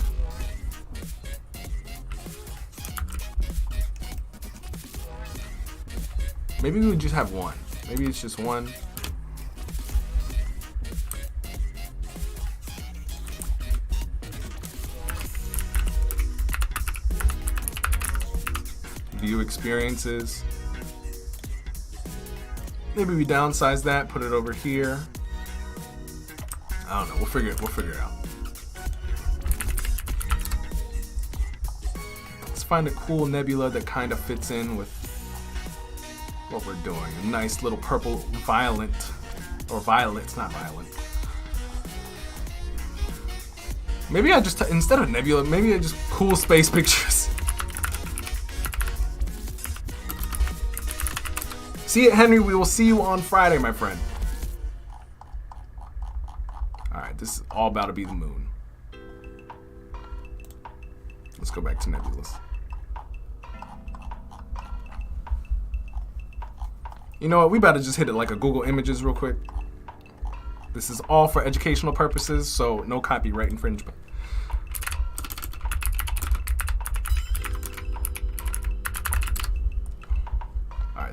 Maybe we would just have one. Maybe it's just one. View experiences. Maybe we downsize that, put it over here. I don't know. We'll figure it out. Let's find a cool nebula that kind of fits in with what we're doing. A nice little purple violet, or violet's not violet. Maybe I just instead of nebula, maybe I just cool space pictures. See it, Henry. We will see you on Friday, my friend. All right, this is all about to be the moon. Let's go back to nebulas. You know what? We better just hit it like a Google Images real quick. This is all for educational purposes, so no copyright infringement.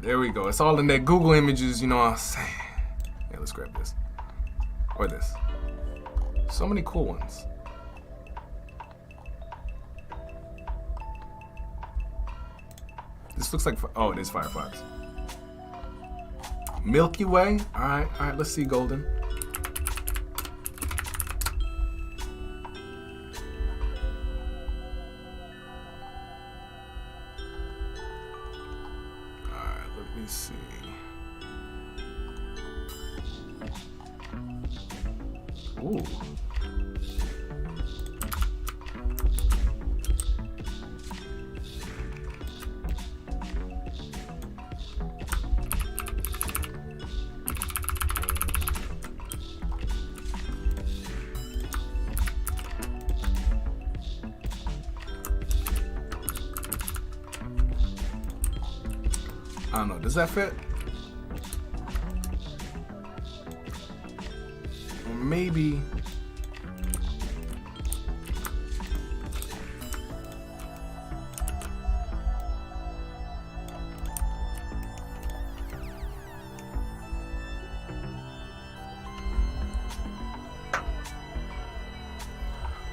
There we go. It's all in that Google Images, you know what I'm saying? Yeah, let's grab this. Or this. So many cool ones. This looks like, oh, it is Firefox. Milky Way. All right, let's see golden. Let's see. Ooh. I don't know, does that fit? Or maybe...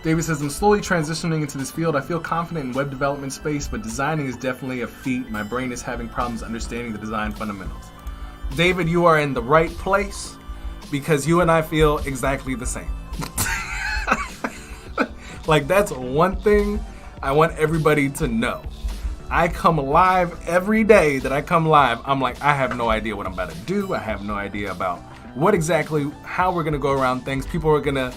David says, I'm slowly transitioning into this field. I feel confident in web development space, but designing is definitely a feat. My brain is having problems understanding the design fundamentals. David, you are in the right place because you and I feel exactly the same. Like, that's one thing I want everybody to know. I come live every day that I come live. I'm like, I have no idea what I'm about to do. I have no idea about what exactly, how we're going to go around things. People are going to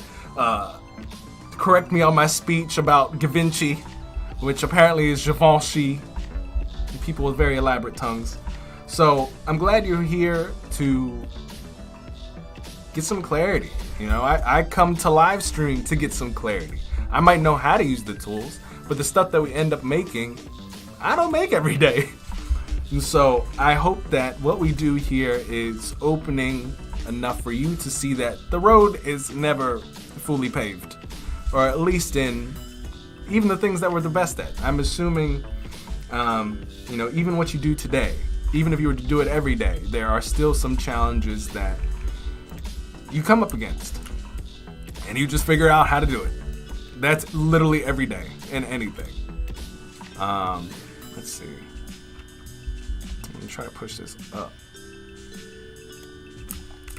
correct me on my speech about Givenchy, which apparently is Givenchy. People with very elaborate tongues. So I'm glad you're here to get some clarity. You know, I come to Livestream to get some clarity. I might know how to use the tools, but the stuff that we end up making, I don't make every day. And so I hope that what we do here is opening enough for you to see that the road is never fully paved, or at least in even the things that we're the best at. I'm assuming, you know, even what you do today, even if you were to do it every day, there are still some challenges that you come up against, and you just figure out how to do it. That's literally every day in anything. Let's see. Let me try to push this up.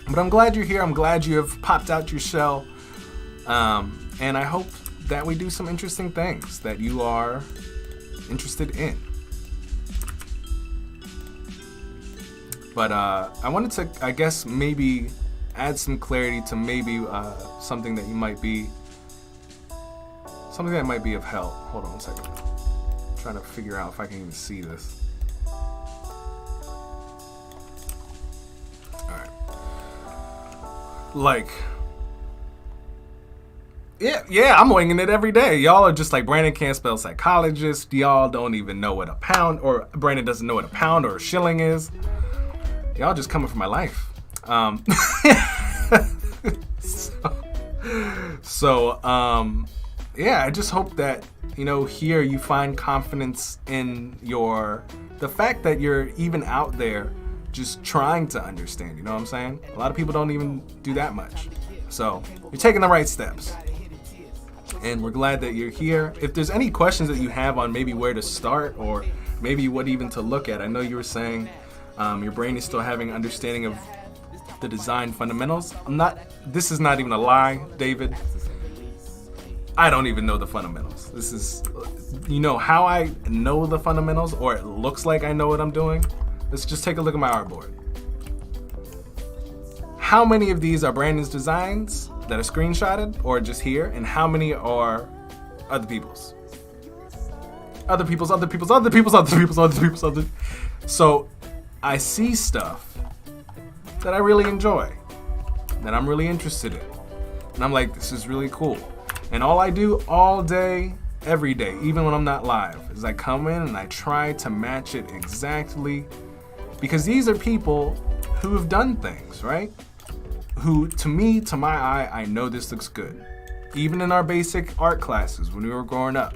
But I'm glad you're here. I'm glad you have popped out your shell. And I hope that we do some interesting things that you are interested in. But I wanted to, I guess, maybe add some clarity to maybe something that might be of help. Hold on one second. I'm trying to figure out if I can even see this. Alright. Like, yeah, I'm winging it every day. Y'all are just like, Brandon can't spell psychologist. Y'all don't even know what a pound, or Brandon doesn't know what a pound or a shilling is. Y'all just coming for my life. Yeah, I just hope that, you know, here you find confidence in the fact that you're even out there just trying to understand, you know what I'm saying? A lot of people don't even do that much. So you're taking the right steps. And we're glad that you're here. If there's any questions that you have on maybe where to start, or maybe what even to look at, I know you were saying your brain is still having understanding of the design fundamentals. This is not even a lie, David. I don't even know the fundamentals. This is, you know how I know the fundamentals, or it looks like I know what I'm doing? Let's just take a look at my artboard. How many of these are Brandon's designs that are screenshotted or just here, and how many are other people's? Other people's. So I see stuff that I really enjoy, that I'm really interested in. And I'm like, this is really cool. And all I do all day, every day, even when I'm not live, is I come in and I try to match it exactly, because these are people who have done things, right? Who, to me, to my eye, I know this looks good. Even in our basic art classes when we were growing up,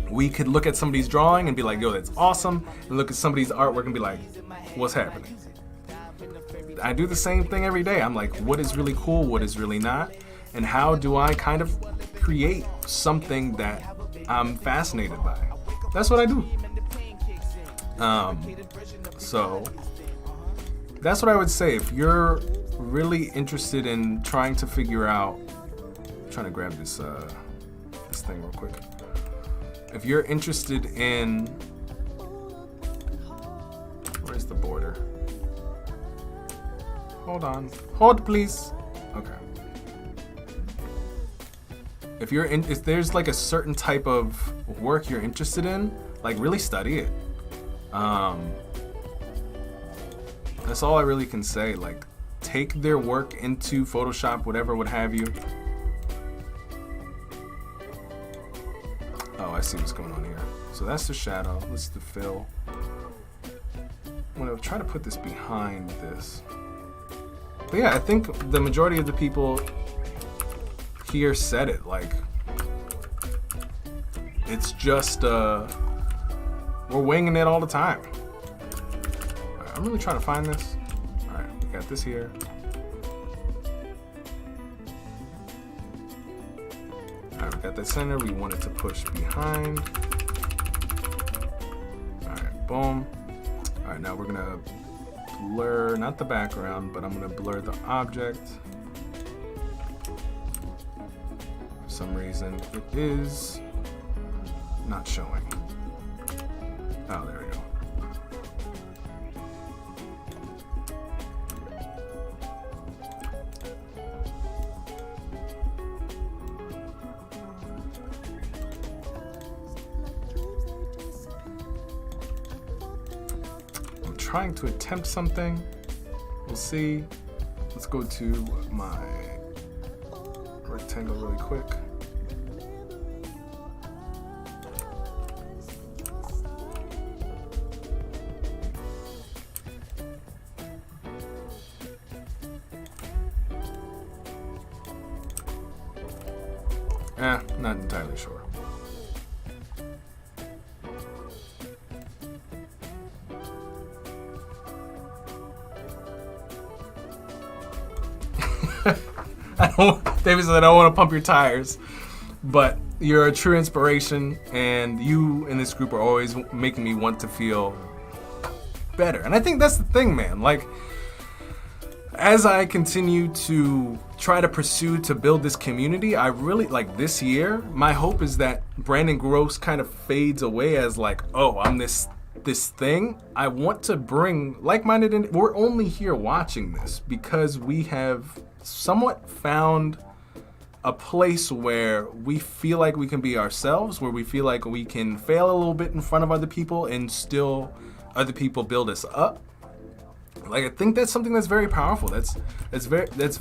we could look at somebody's drawing and be like, yo, that's awesome. And look at somebody's artwork and be like, what's happening? I do the same thing every day. I'm like, what is really cool? What is really not? And how do I kind of create something that I'm fascinated by? That's what I do. So that's what I would say. If you're really interested in trying to figure out, I'm trying to grab this thing real quick. If you're interested in, where's the border? Hold please. Okay. If there's like a certain type of work you're interested in, like really study it. That's all I really can say. Like, take their work into Photoshop, whatever, what have you. Oh, I see what's going on here. So that's the shadow. This is the fill. I'm gonna try to put this behind this. But yeah, I think the majority of the people here said it. Like, it's just we're winging it all the time. All right, I'm really trying to find this. All right, we got this here. All right, we got that center. We wanted to push behind. All right, boom. All right, now we're gonna blur, not the background, but I'm gonna blur the object. For some reason, it is not showing. Oh, there we go. I'm trying to attempt something. We'll see. let's go to my rectangle really quick. Not entirely sure. David said, I don't want to pump your tires, but you're a true inspiration, and you in this group are always making me want to feel better. And I think that's the thing, man. Like, as I continue to try to pursue to build this community, I really, like, this year, my hope is that Brandon Groce kind of fades away as like, oh, I'm this thing. I want to bring like-minded in. We're only here watching this because we have somewhat found a place where we feel like we can be ourselves, where we feel like we can fail a little bit in front of other people and still other people build us up. Like, I think that's something that's very powerful. That's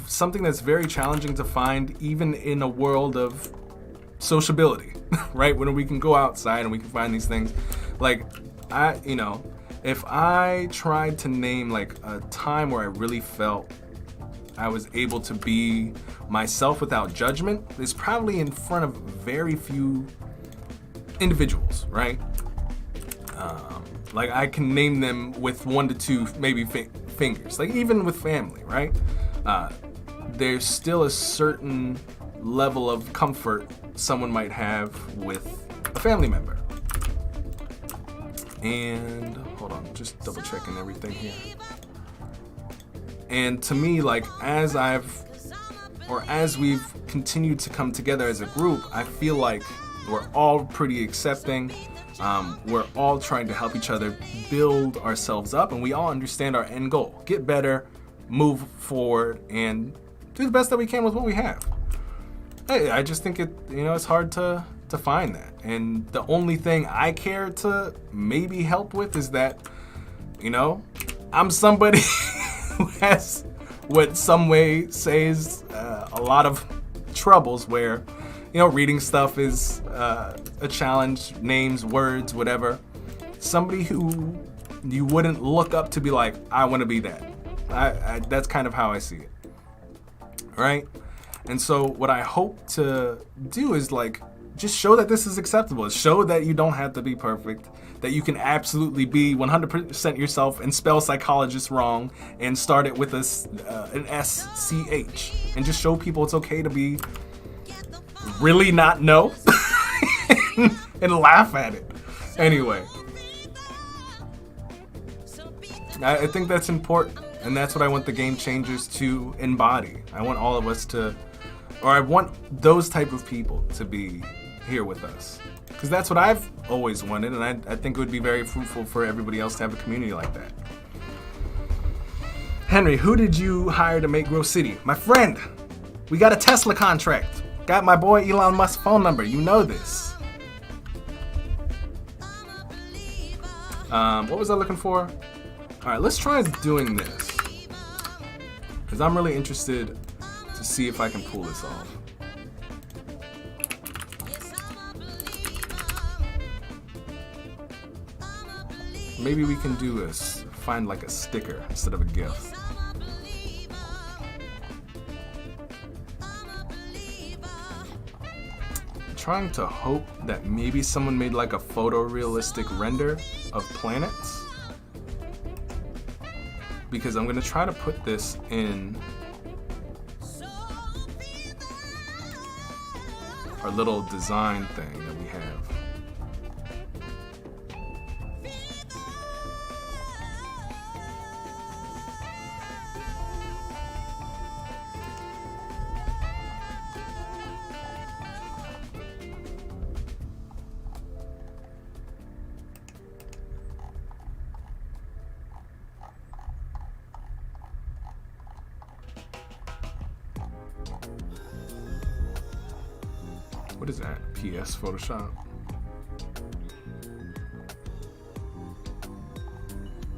something that's very challenging to find even in a world of sociability, right? When we can go outside and we can find these things. Like, if I tried to name like a time where I really felt I was able to be myself without judgment, it's probably in front of very few individuals, right? Like, I can name them with 1 to 2 maybe fingers. Like, even with family, right? There's still a certain level of comfort someone might have with a family member. And hold on, just double checking everything here. And to me, like, as we've continued to come together as a group, I feel like we're all pretty accepting. We're all trying to help each other build ourselves up, and we all understand our end goal: get better, move forward, and do the best that we can with what we have. I just think it's hard to find that. And the only thing I care to maybe help with is that, I'm somebody who has what some way says a lot of troubles where, reading stuff is a challenge, names, words, whatever. Somebody who you wouldn't look up to be like, I want to be that. That's kind of how I see it, right? And so what I hope to do is, like, just show that this is acceptable. Show that you don't have to be perfect, that you can absolutely be 100% yourself and spell psychologist wrong and start it with an SCH, and just show people it's okay to be really not know and laugh at it. Anyway, I think that's important, and that's what I want the Game Changers to embody. I want all of us to, or I want those type of people to be here with us, because that's what I've always wanted, and I think it would be very fruitful for everybody else to have a community like that. Henry, who did you hire to make Groce City? My friend. We got a Tesla contract. Got my boy Elon Musk's phone number. You know this. What was I looking for? All right, let's try doing this, because I'm really interested to see if I can pull this off. Maybe we can do this. Find like a sticker instead of a GIF. Trying to hope that maybe someone made like a photorealistic render of planets, because I'm gonna try to put this in our little design thing that we have. What is that? PS Photoshop?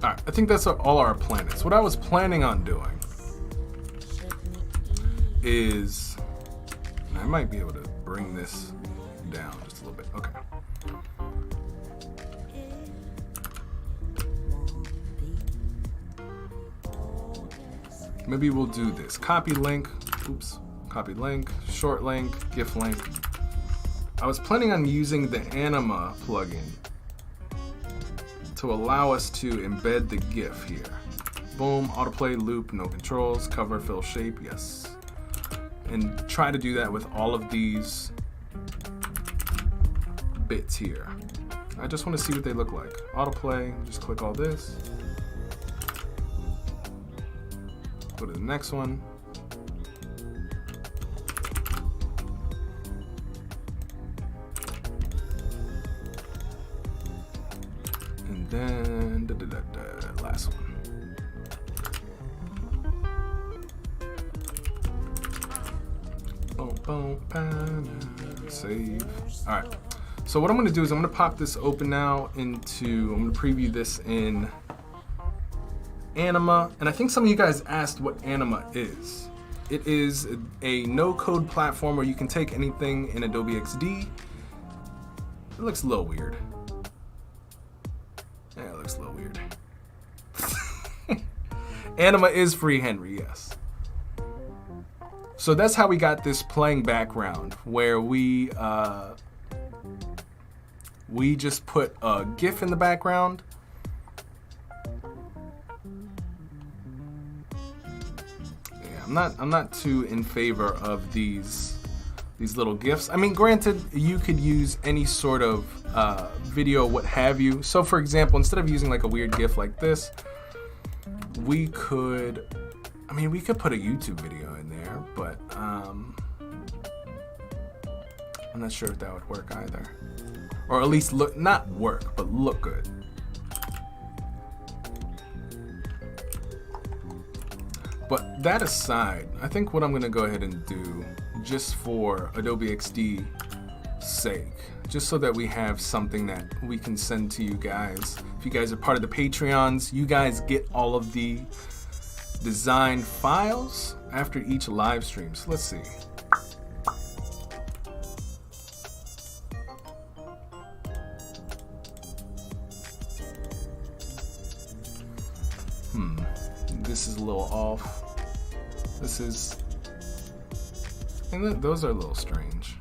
Alright, I think that's all our planets. What I was planning on doing is, I might be able to bring this down just a little bit. Okay. Maybe we'll do this. Copy link. Oops. Copy link. Short link. GIF link. I was planning on using the Anima plugin to allow us to embed the GIF here. Boom. Autoplay, loop, no controls, cover, fill, shape. Yes. And try to do that with all of these bits here. I just want to see what they look like. Autoplay. Just click all this. Go to the next one. And then last one. Boom, boom, bam, save. All right. So what I'm going to do is I'm going to pop this open now into, I'm going to preview this in Anima, and I think some of you guys asked what Anima is. It is a no-code platform where you can take anything in Adobe XD. It looks a little weird. Yeah, it looks a little weird. Anima is free, Henry, yes. So that's how we got this playing background, where we just put a GIF in the background. I'm not too in favor of these little GIFs. I mean, granted, you could use any sort of video, what have you. So for example, instead of using like a weird GIF like this, we could put a YouTube video in there, but I'm not sure if that would work either. Or at least look, not work, but look good. But that aside, I think what I'm gonna go ahead and do, just for Adobe XD sake, just so that we have something that we can send to you guys. If you guys are part of the Patreons, you guys get all of the design files after each live stream. So let's see. This is a little off. This is, and those are a little strange.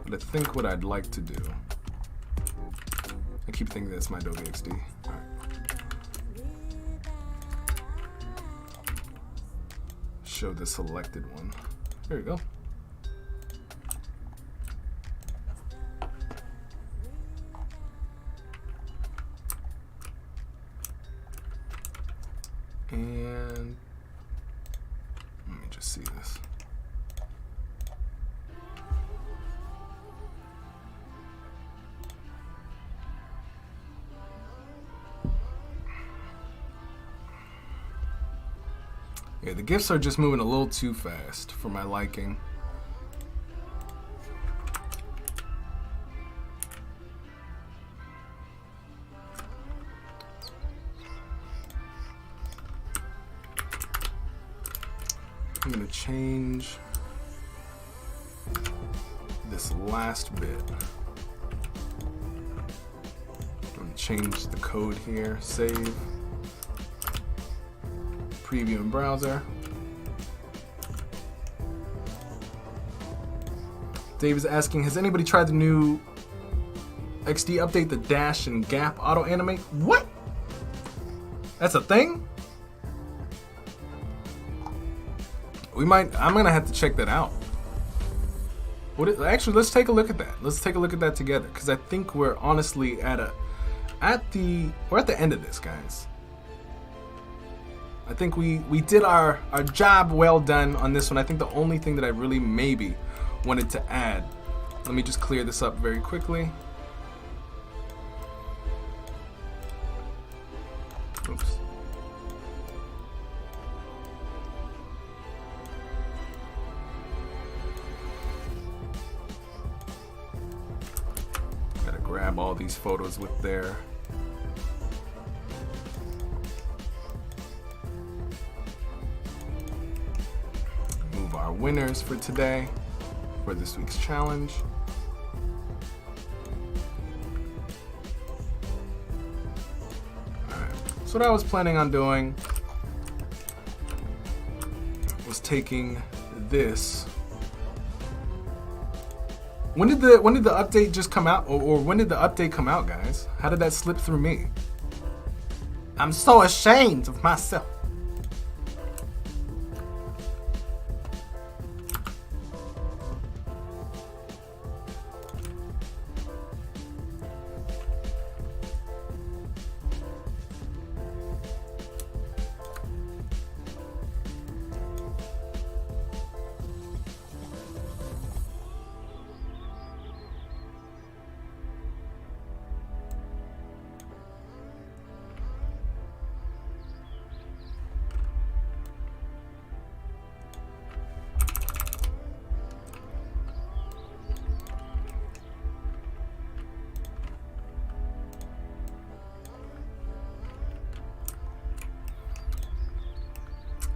But I think what I'd like to do, I keep thinking that's my Adobe XD. All right. Show the selected one. There you go. And let me just see this. Yeah, the GIFs are just moving a little too fast for my liking. I'm gonna change this last bit. I'm gonna change the code here, save, preview in browser. Dave is asking, has anybody tried the new XD update, the dash and gap auto animate? What? That's a thing? I'm gonna have to check that out. Actually, let's take a look at that. Let's take a look at that together, because I think we're honestly we're at the end of this, guys. I think we did our job well done on this one. I think the only thing that I really maybe wanted to add, let me just clear this up very quickly. Oops. Grab all these photos with their our winners for today, for this week's challenge. Alright, so what I was planning on doing was taking this. When did the update just come out, or when did the update come out, guys? How did that slip through me? I'm so ashamed of myself.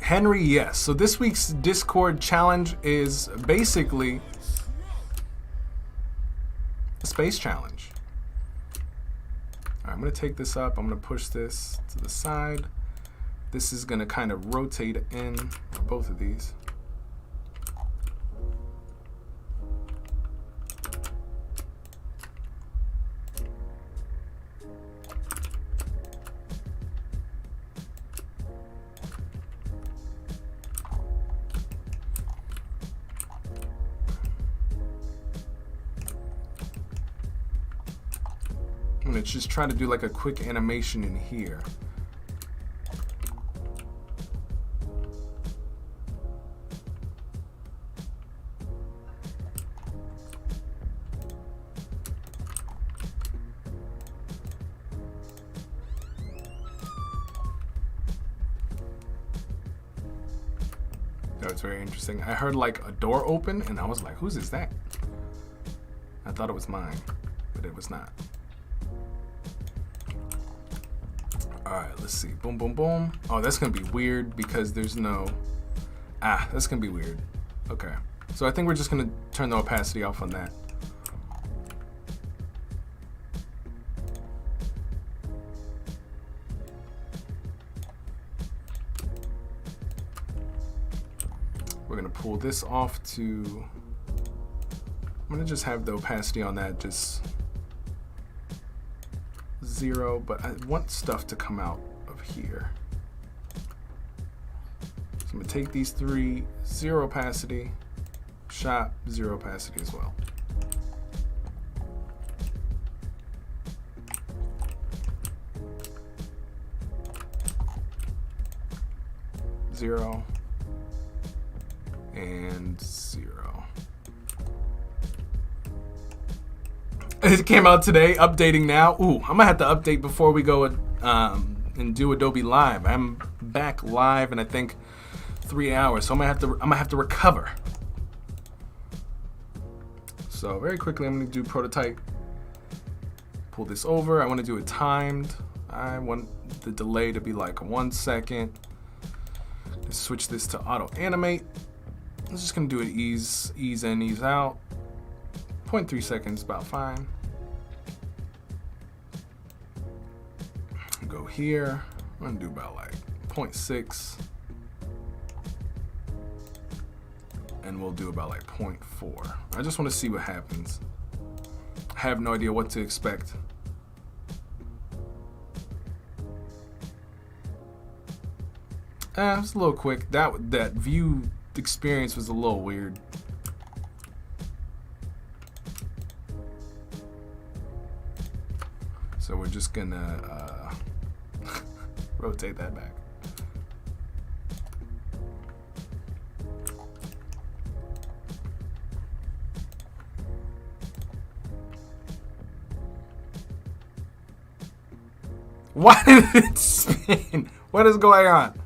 Henry, yes. So this week's Discord challenge is basically a space challenge. All right, I'm gonna take this up. I'm gonna push this to the side. This is gonna kind of rotate in both of these. I'm gonna just try to do like a quick animation in here. That was very interesting. I heard like a door open and I was like, whose is that? I thought it was mine, but it was not. All right, let's see. Boom, boom, boom. Oh, that's gonna be weird because there's no, that's gonna be weird. Okay, so I think we're just gonna turn the opacity off on that. We're gonna pull this off to, I'm gonna just have the opacity on that just 0, but I want stuff to come out of here. So I'm gonna take these three, 0 opacity, shot, 0 opacity as well. Zero and 0. It came out today, updating now. Ooh, I'm gonna have to update before we go and do Adobe Live. I'm back live in I think 3 hours, so I'm gonna have to recover. So very quickly, I'm gonna do prototype. Pull this over. I want to do it timed. I want the delay to be like 1 second. Let's switch this to auto animate. I'm just gonna do it ease in, ease out. 0.3 seconds, about fine. Go here. I'm gonna do about like 0.6. And we'll do about like 0.4. I just want to see what happens. I have no idea what to expect. It's a little quick. That view experience was a little weird. So we're just gonna rotate that back. Why did it spin? What is going on?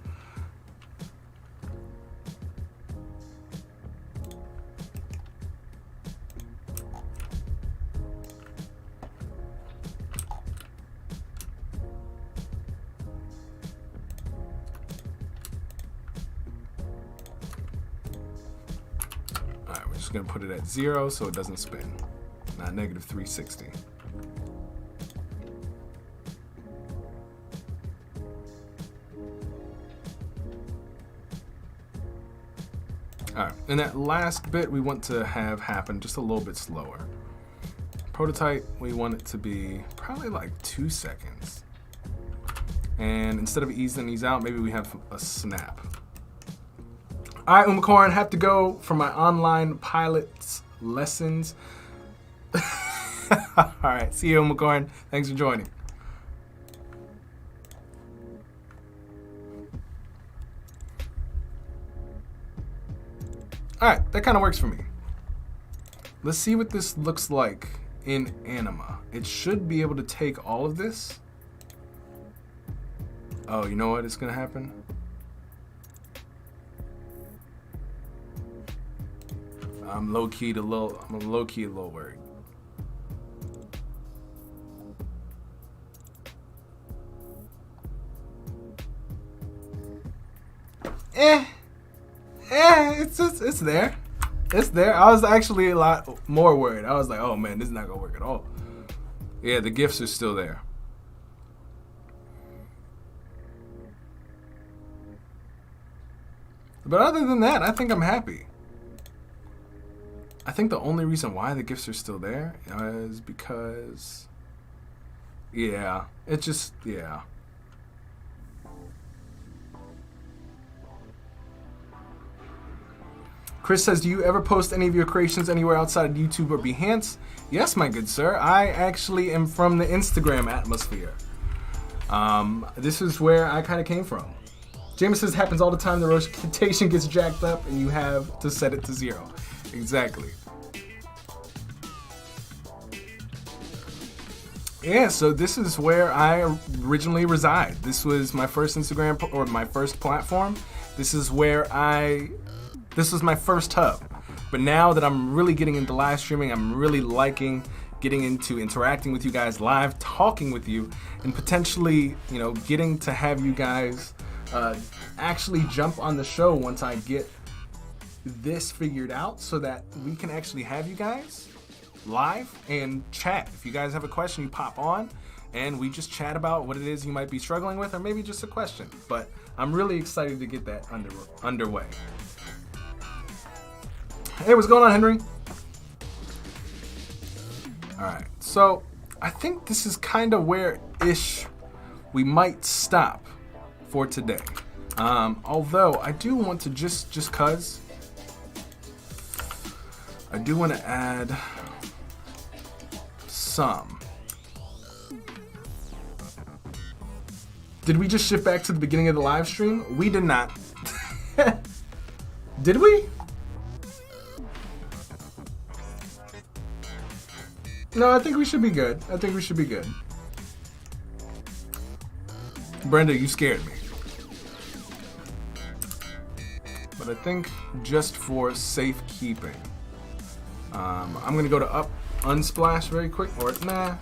just gonna put it at 0 so it doesn't spin. Not negative 360. Alright, and that last bit we want to have happen just a little bit slower. Prototype, we want it to be probably like 2 seconds. And instead of ease in, ease out, maybe we have a snap. Alright, Umacorn, have to go for my online pilot's lessons. Alright, see you, Umacorn. Thanks for joining. Alright, that kind of works for me. Let's see what this looks like in Anima. It should be able to take all of this. Oh, you know what is going to happen? I'm low-key a little worried. It's there. It's there. I was actually a lot more worried. I was like, oh man, this is not gonna work at all. Yeah, the gifts are still there. But other than that, I think I'm happy. I think the only reason why the gifts are still there is because, yeah, it just, yeah. Chris says, do you ever post any of your creations anywhere outside of YouTube or Behance? Yes, my good sir. I actually am from the Instagram atmosphere. This is where I kind of came from. James says, happens all the time. The rotation gets jacked up and you have to set it to 0. Exactly. Yeah, so this is where I originally reside. This was my first Instagram or my first platform. This is where this was my first hub. But now that I'm really getting into live streaming, I'm really liking getting into interacting with you guys live, talking with you, and potentially, you know, getting to have you guys actually jump on the show once I get this figured out so that we can actually have you guys live and chat. If you guys have a question, you pop on and we just chat about what it is you might be struggling with, or maybe just a question. But I'm really excited to get that underway. Hey, what's going on, Henry? Alright, so I think this is kind of where-ish we might stop for today. Although I do want to just cause I do want to add some. Did we just shift back to the beginning of the live stream? We did not. Did we? No, I think we should be good. I think we should be good. Brenda, you scared me. But I think just for safekeeping, I'm gonna go to unsplash very quick, or nah.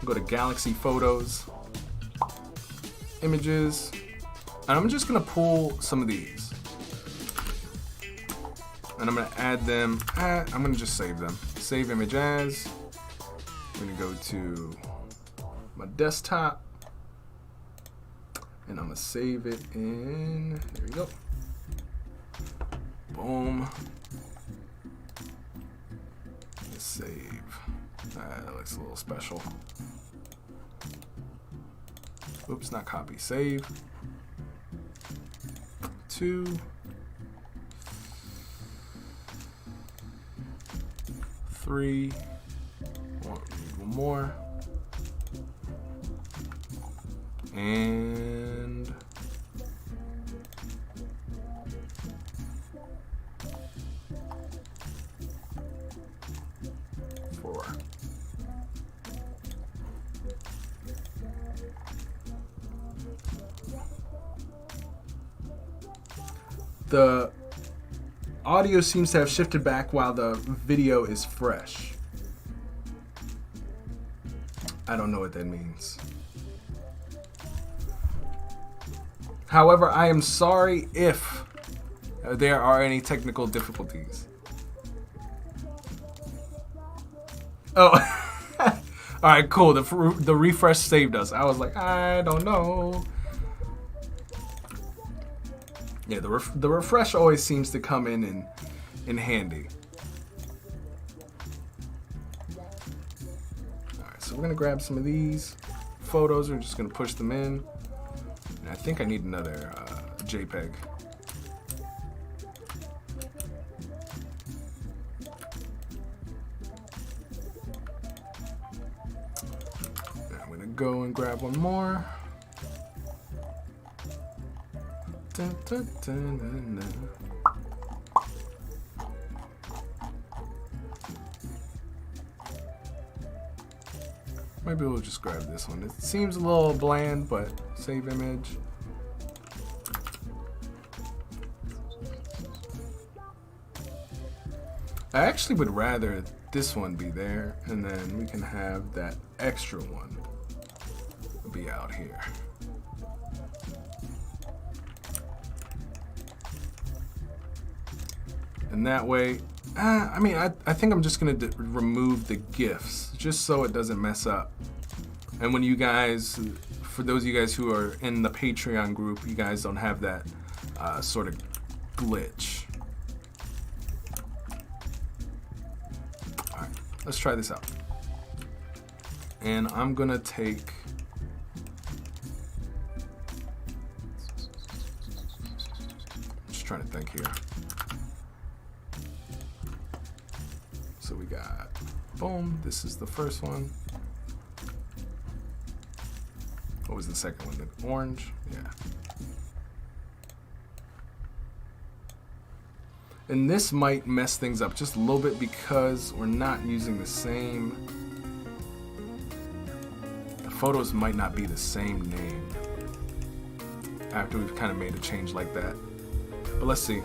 Go to Galaxy Photos, Images, and I'm just gonna pull some of these, and I'm gonna add them. I'm gonna just save them. Save image as. I'm gonna go to my desktop. And I'm gonna save it in, there we go. Boom. Let's save. That looks a little special. Oops, not copy, save. 2. 3. One more. And 4. The audio seems to have shifted back while the video is fresh. I don't know what that means. However, I am sorry if there are any technical difficulties. Oh, all right, cool. The refresh saved us. I was like, I don't know. Yeah, the refresh always seems to come in handy. All right, so we're gonna grab some of these photos. We're just gonna push them in. And I think I need another JPEG. I'm gonna go and grab one more. Dun, dun, dun, dun, dun. Maybe we'll just grab this one. It seems a little bland, but save image. I actually would rather this one be there, and then we can have that extra one be out here. And that way, I mean, I think I'm just gonna remove the GIFs just so it doesn't mess up. And when you guys, for those of you guys who are in the Patreon group, you guys don't have that sort of glitch. All right, let's try this out. And I'm gonna take, just trying to think here. So we got, boom, this is the first one. What was the second one? The orange? Yeah. And this might mess things up just a little bit because we're not using the same, the photos might not be the same name after we've kind of made a change like that. But let's see.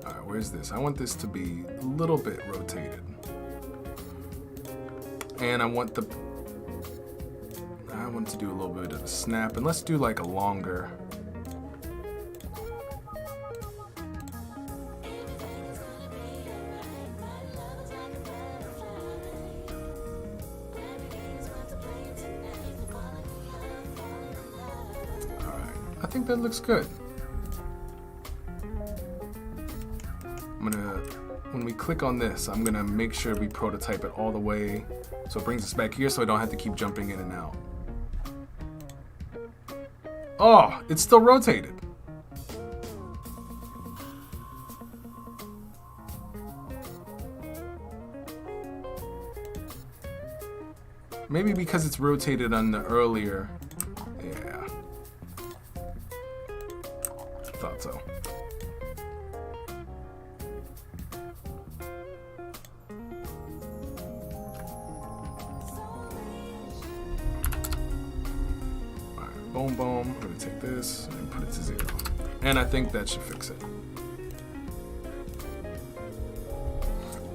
Alright, where's this? I want this to be a little bit rotated. And I want to do a little bit of a snap, and let's do like a longer. I think that looks good. When we click on this, I'm gonna make sure we prototype it all the way so it brings us back here so I don't have to keep jumping in and out. Oh, it's still rotated. Maybe because it's rotated on the earlier. Yeah. Thought so. Alright, boom, boom. I'm gonna take this and put it to 0. And I think that should fix it.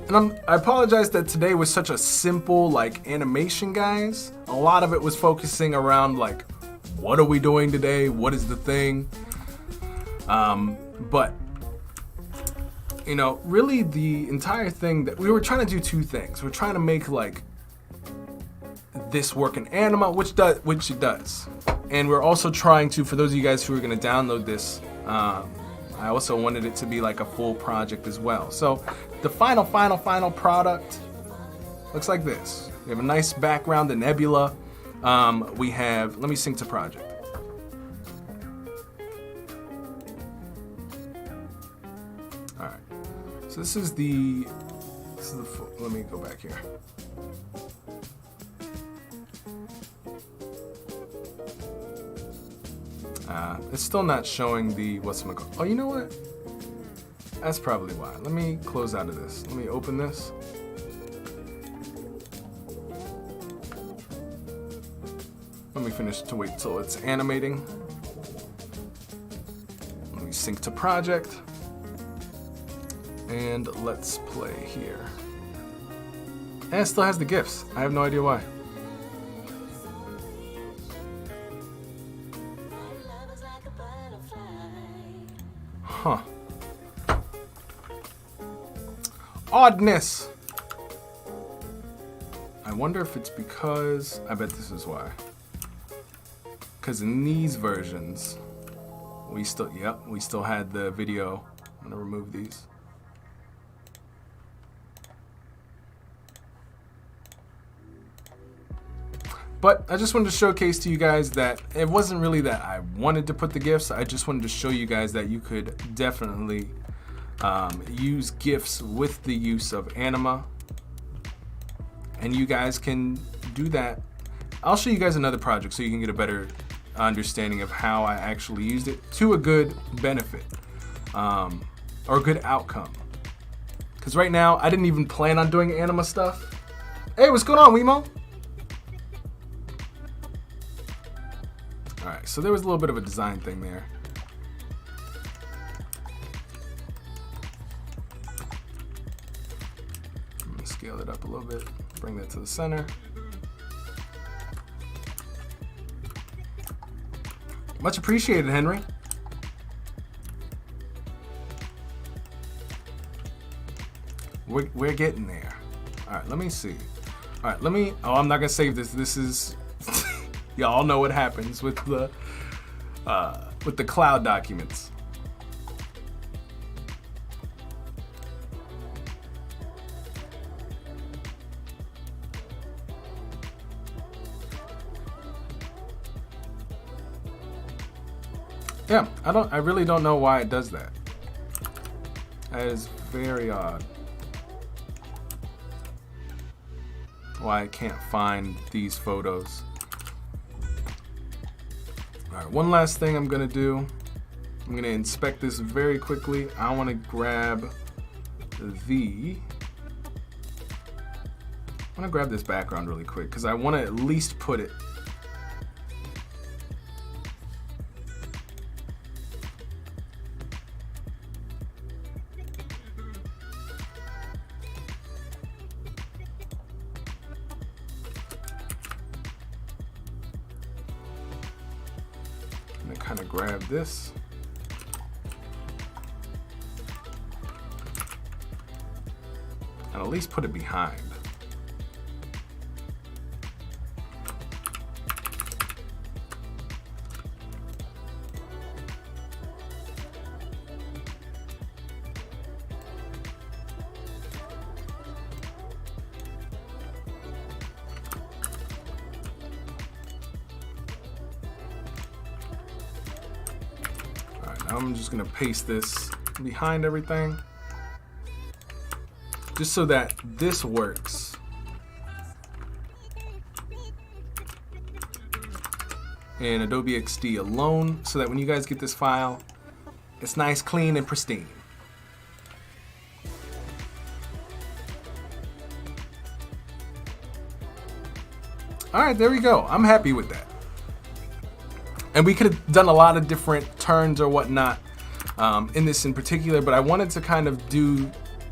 And I apologize that today was such a simple like animation, guys. A lot of it was focusing around like, what are we doing today? What is the thing? But you know, really the entire thing that we were trying to do, two things. We're trying to make like this work in Anima, which it does. And we're also trying to, for those of you guys who are going to download this, I also wanted it to be like a full project as well. So the final product looks like this. We have a nice background, the nebula. We have, let me sync to project. All right, so this is the let me go back here. It's still not showing the whatchamacallit. Oh, you know what? That's probably why. Let me close out of this. Let me open this. Let me finish to wait till it's animating. Let me sync to project. And let's play here. And it still has the GIFs. I have no idea why. Huh. Oddness. I wonder if it's because, I bet this is why. Because in these versions, we still had the video. I'm gonna remove these. But I just wanted to showcase to you guys that it wasn't really that I wanted to put the GIFs. I just wanted to show you guys that you could definitely use GIFs with the use of Anima. And you guys can do that. I'll show you guys another project so you can get a better understanding of how I actually used it to a good benefit or a good outcome. Because right now, I didn't even plan on doing Anima stuff. Hey, what's going on, Wemo? Alright, so there was a little bit of a design thing there. I'm going to scale it up a little bit, bring that to the center. Much appreciated, Henry. We're getting there. Alright, let me see. Alright, oh, I'm not going to save this. This is... Y'all know what happens with the cloud documents. Yeah, I really don't know why it does that. That is very odd. Why I can't find these photos. Alright, one last thing I'm gonna do. I'm gonna inspect this very quickly. I wanna grab this background really quick because I wanna at least put it. I'm gonna kind of grab this. And at least put it behind. I'm just gonna paste this behind everything just so that this works. In Adobe XD alone, so that when you guys get this file, it's nice, clean, and pristine. All right, there we go. I'm happy with that. And we could have done a lot of different turns or whatnot in this in particular, but I wanted to kind of do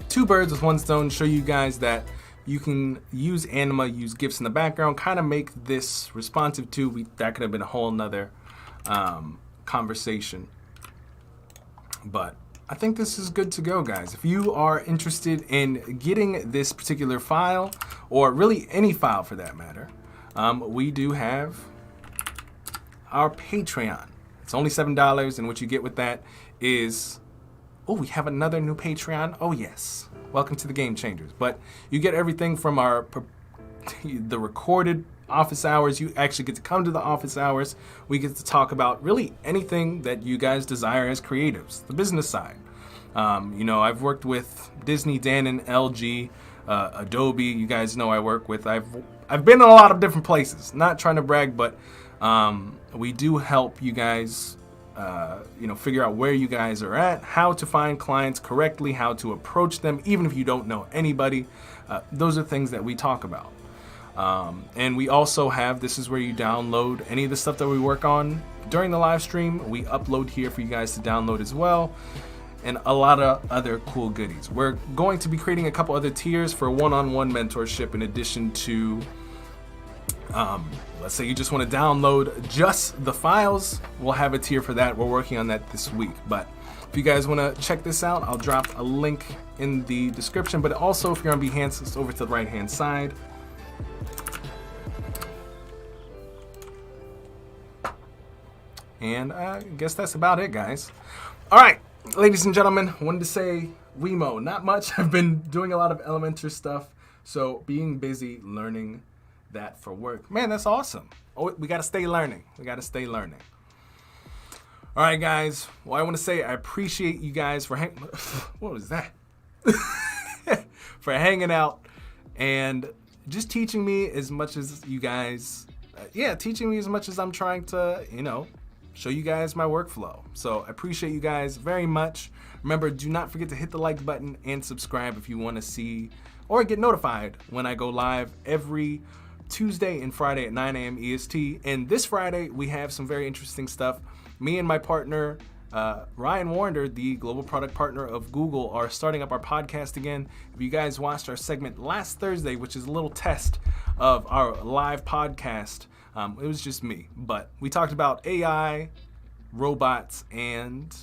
two birds with one stone, show you guys that you can use Anima, use GIFs in the background, kind of make this responsive too. That could have been a whole nother conversation. But I think this is good to go, guys. If you are interested in getting this particular file, or really any file for that matter, we do have our Patreon. It's only $7, and what you get with that is, oh, we have another new Patreon. Oh yes, welcome to the Game Changers. But you get everything from the recorded office hours. You actually get to come to the office hours. We get to talk about really anything that you guys desire as creatives, the business side. You know, I've worked with Disney, Danon, LG, Adobe. You guys know I work with. I've been in a lot of different places. Not trying to brag, but we do help you guys, you know, figure out where you guys are at, how to find clients correctly, how to approach them, even if you don't know anybody. Those are things that we talk about. And we also have, this is where you download any of the stuff that we work on during the live stream. We upload here for you guys to download as well, and a lot of other cool goodies. We're going to be creating a couple other tiers for one-on-one mentorship in addition to, let's say you just want to download just the files, we'll have a tier for that. We're working on that this week. But if you guys want to check this out, I'll drop a link in the description. But also, if you're on Behance, it's over to the right-hand side. And I guess that's about it, guys. All right, ladies and gentlemen, wanted to say Wemo, not much. I've been doing a lot of Elementor stuff, so being busy learning that for work. Man, that's awesome. Oh, we got to stay learning. We got to stay learning. All right, guys. Well, I want to say I appreciate you guys for what was that? For hanging out and just teaching me as much as you guys, teaching me as much as I'm trying to, show you guys my workflow. So I appreciate you guys very much. Remember, do not forget to hit the like button and subscribe if you want to see or get notified when I go live every Tuesday and Friday at 9 a.m. EST. And this Friday, we have some very interesting stuff. Me and my partner, Ryan Warner, the global product partner of Google, are starting up our podcast again. If you guys watched our segment last Thursday, which is a little test of our live podcast, it was just me, but we talked about AI, robots, and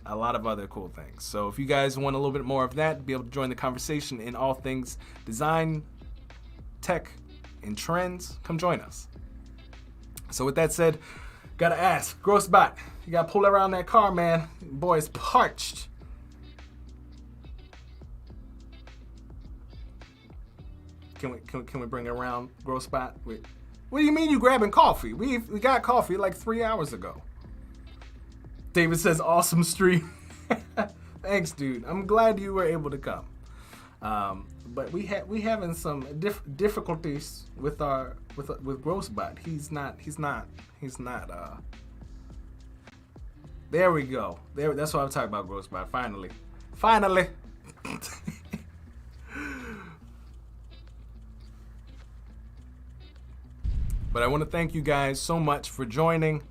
a lot of other cool things. So if you guys want a little bit more of that, be able to join the conversation in all things design, tech, and trends, come join us. So with that said, gotta ask, Groce, you gotta pull around that car, man. Boy, it's parched. Can we bring it around, Groce? Wait, what do you mean you grabbing coffee? We got coffee like 3 hours ago. David says, awesome stream. Thanks, dude. I'm glad you were able to come. But we having some difficulties with Groce. He's not. There we go. That's what I'm talking about, Groce. Finally. But I want to thank you guys so much for joining.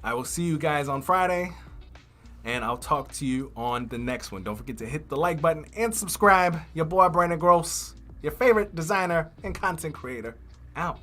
I will see you guys on Friday, and I'll talk to you on the next one. Don't forget to hit the like button and subscribe. Your boy, Brandon Groce, your favorite designer and content creator, out.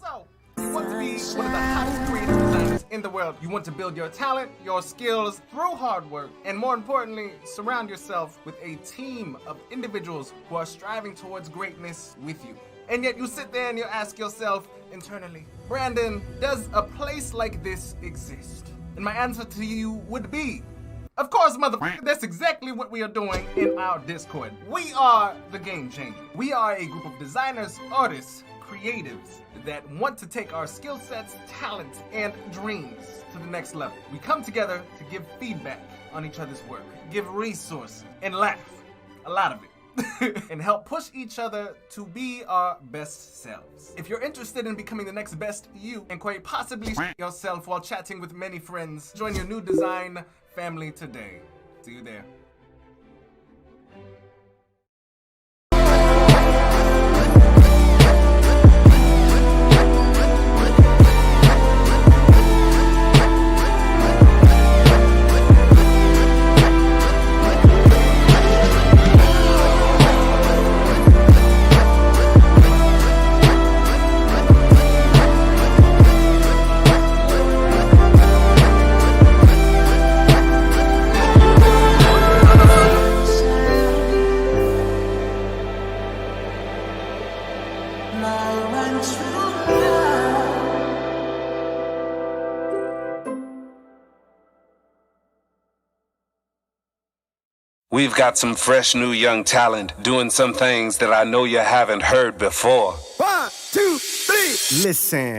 So, you want to be one of the hottest creative designers in the world. You want to build your talent, your skills through hard work, and more importantly, surround yourself with a team of individuals who are striving towards greatness with you. And yet you sit there and you ask yourself internally, Brandon, does a place like this exist? And my answer to you would be, of course, motherfucker, that's exactly what we are doing in our Discord. We are the Game Changer. We are a group of designers, artists, creatives that want to take our skill sets, talent, and dreams to the next level. We come together to give feedback on each other's work, give resources, and laugh, a lot of it, and help push each other to be our best selves. If you're interested in becoming the next best you, and quite possibly yourself while chatting with many friends, join your new design family today. See you there. We've got some fresh new young talent doing some things that I know you haven't heard before. 1, 2, 3, listen.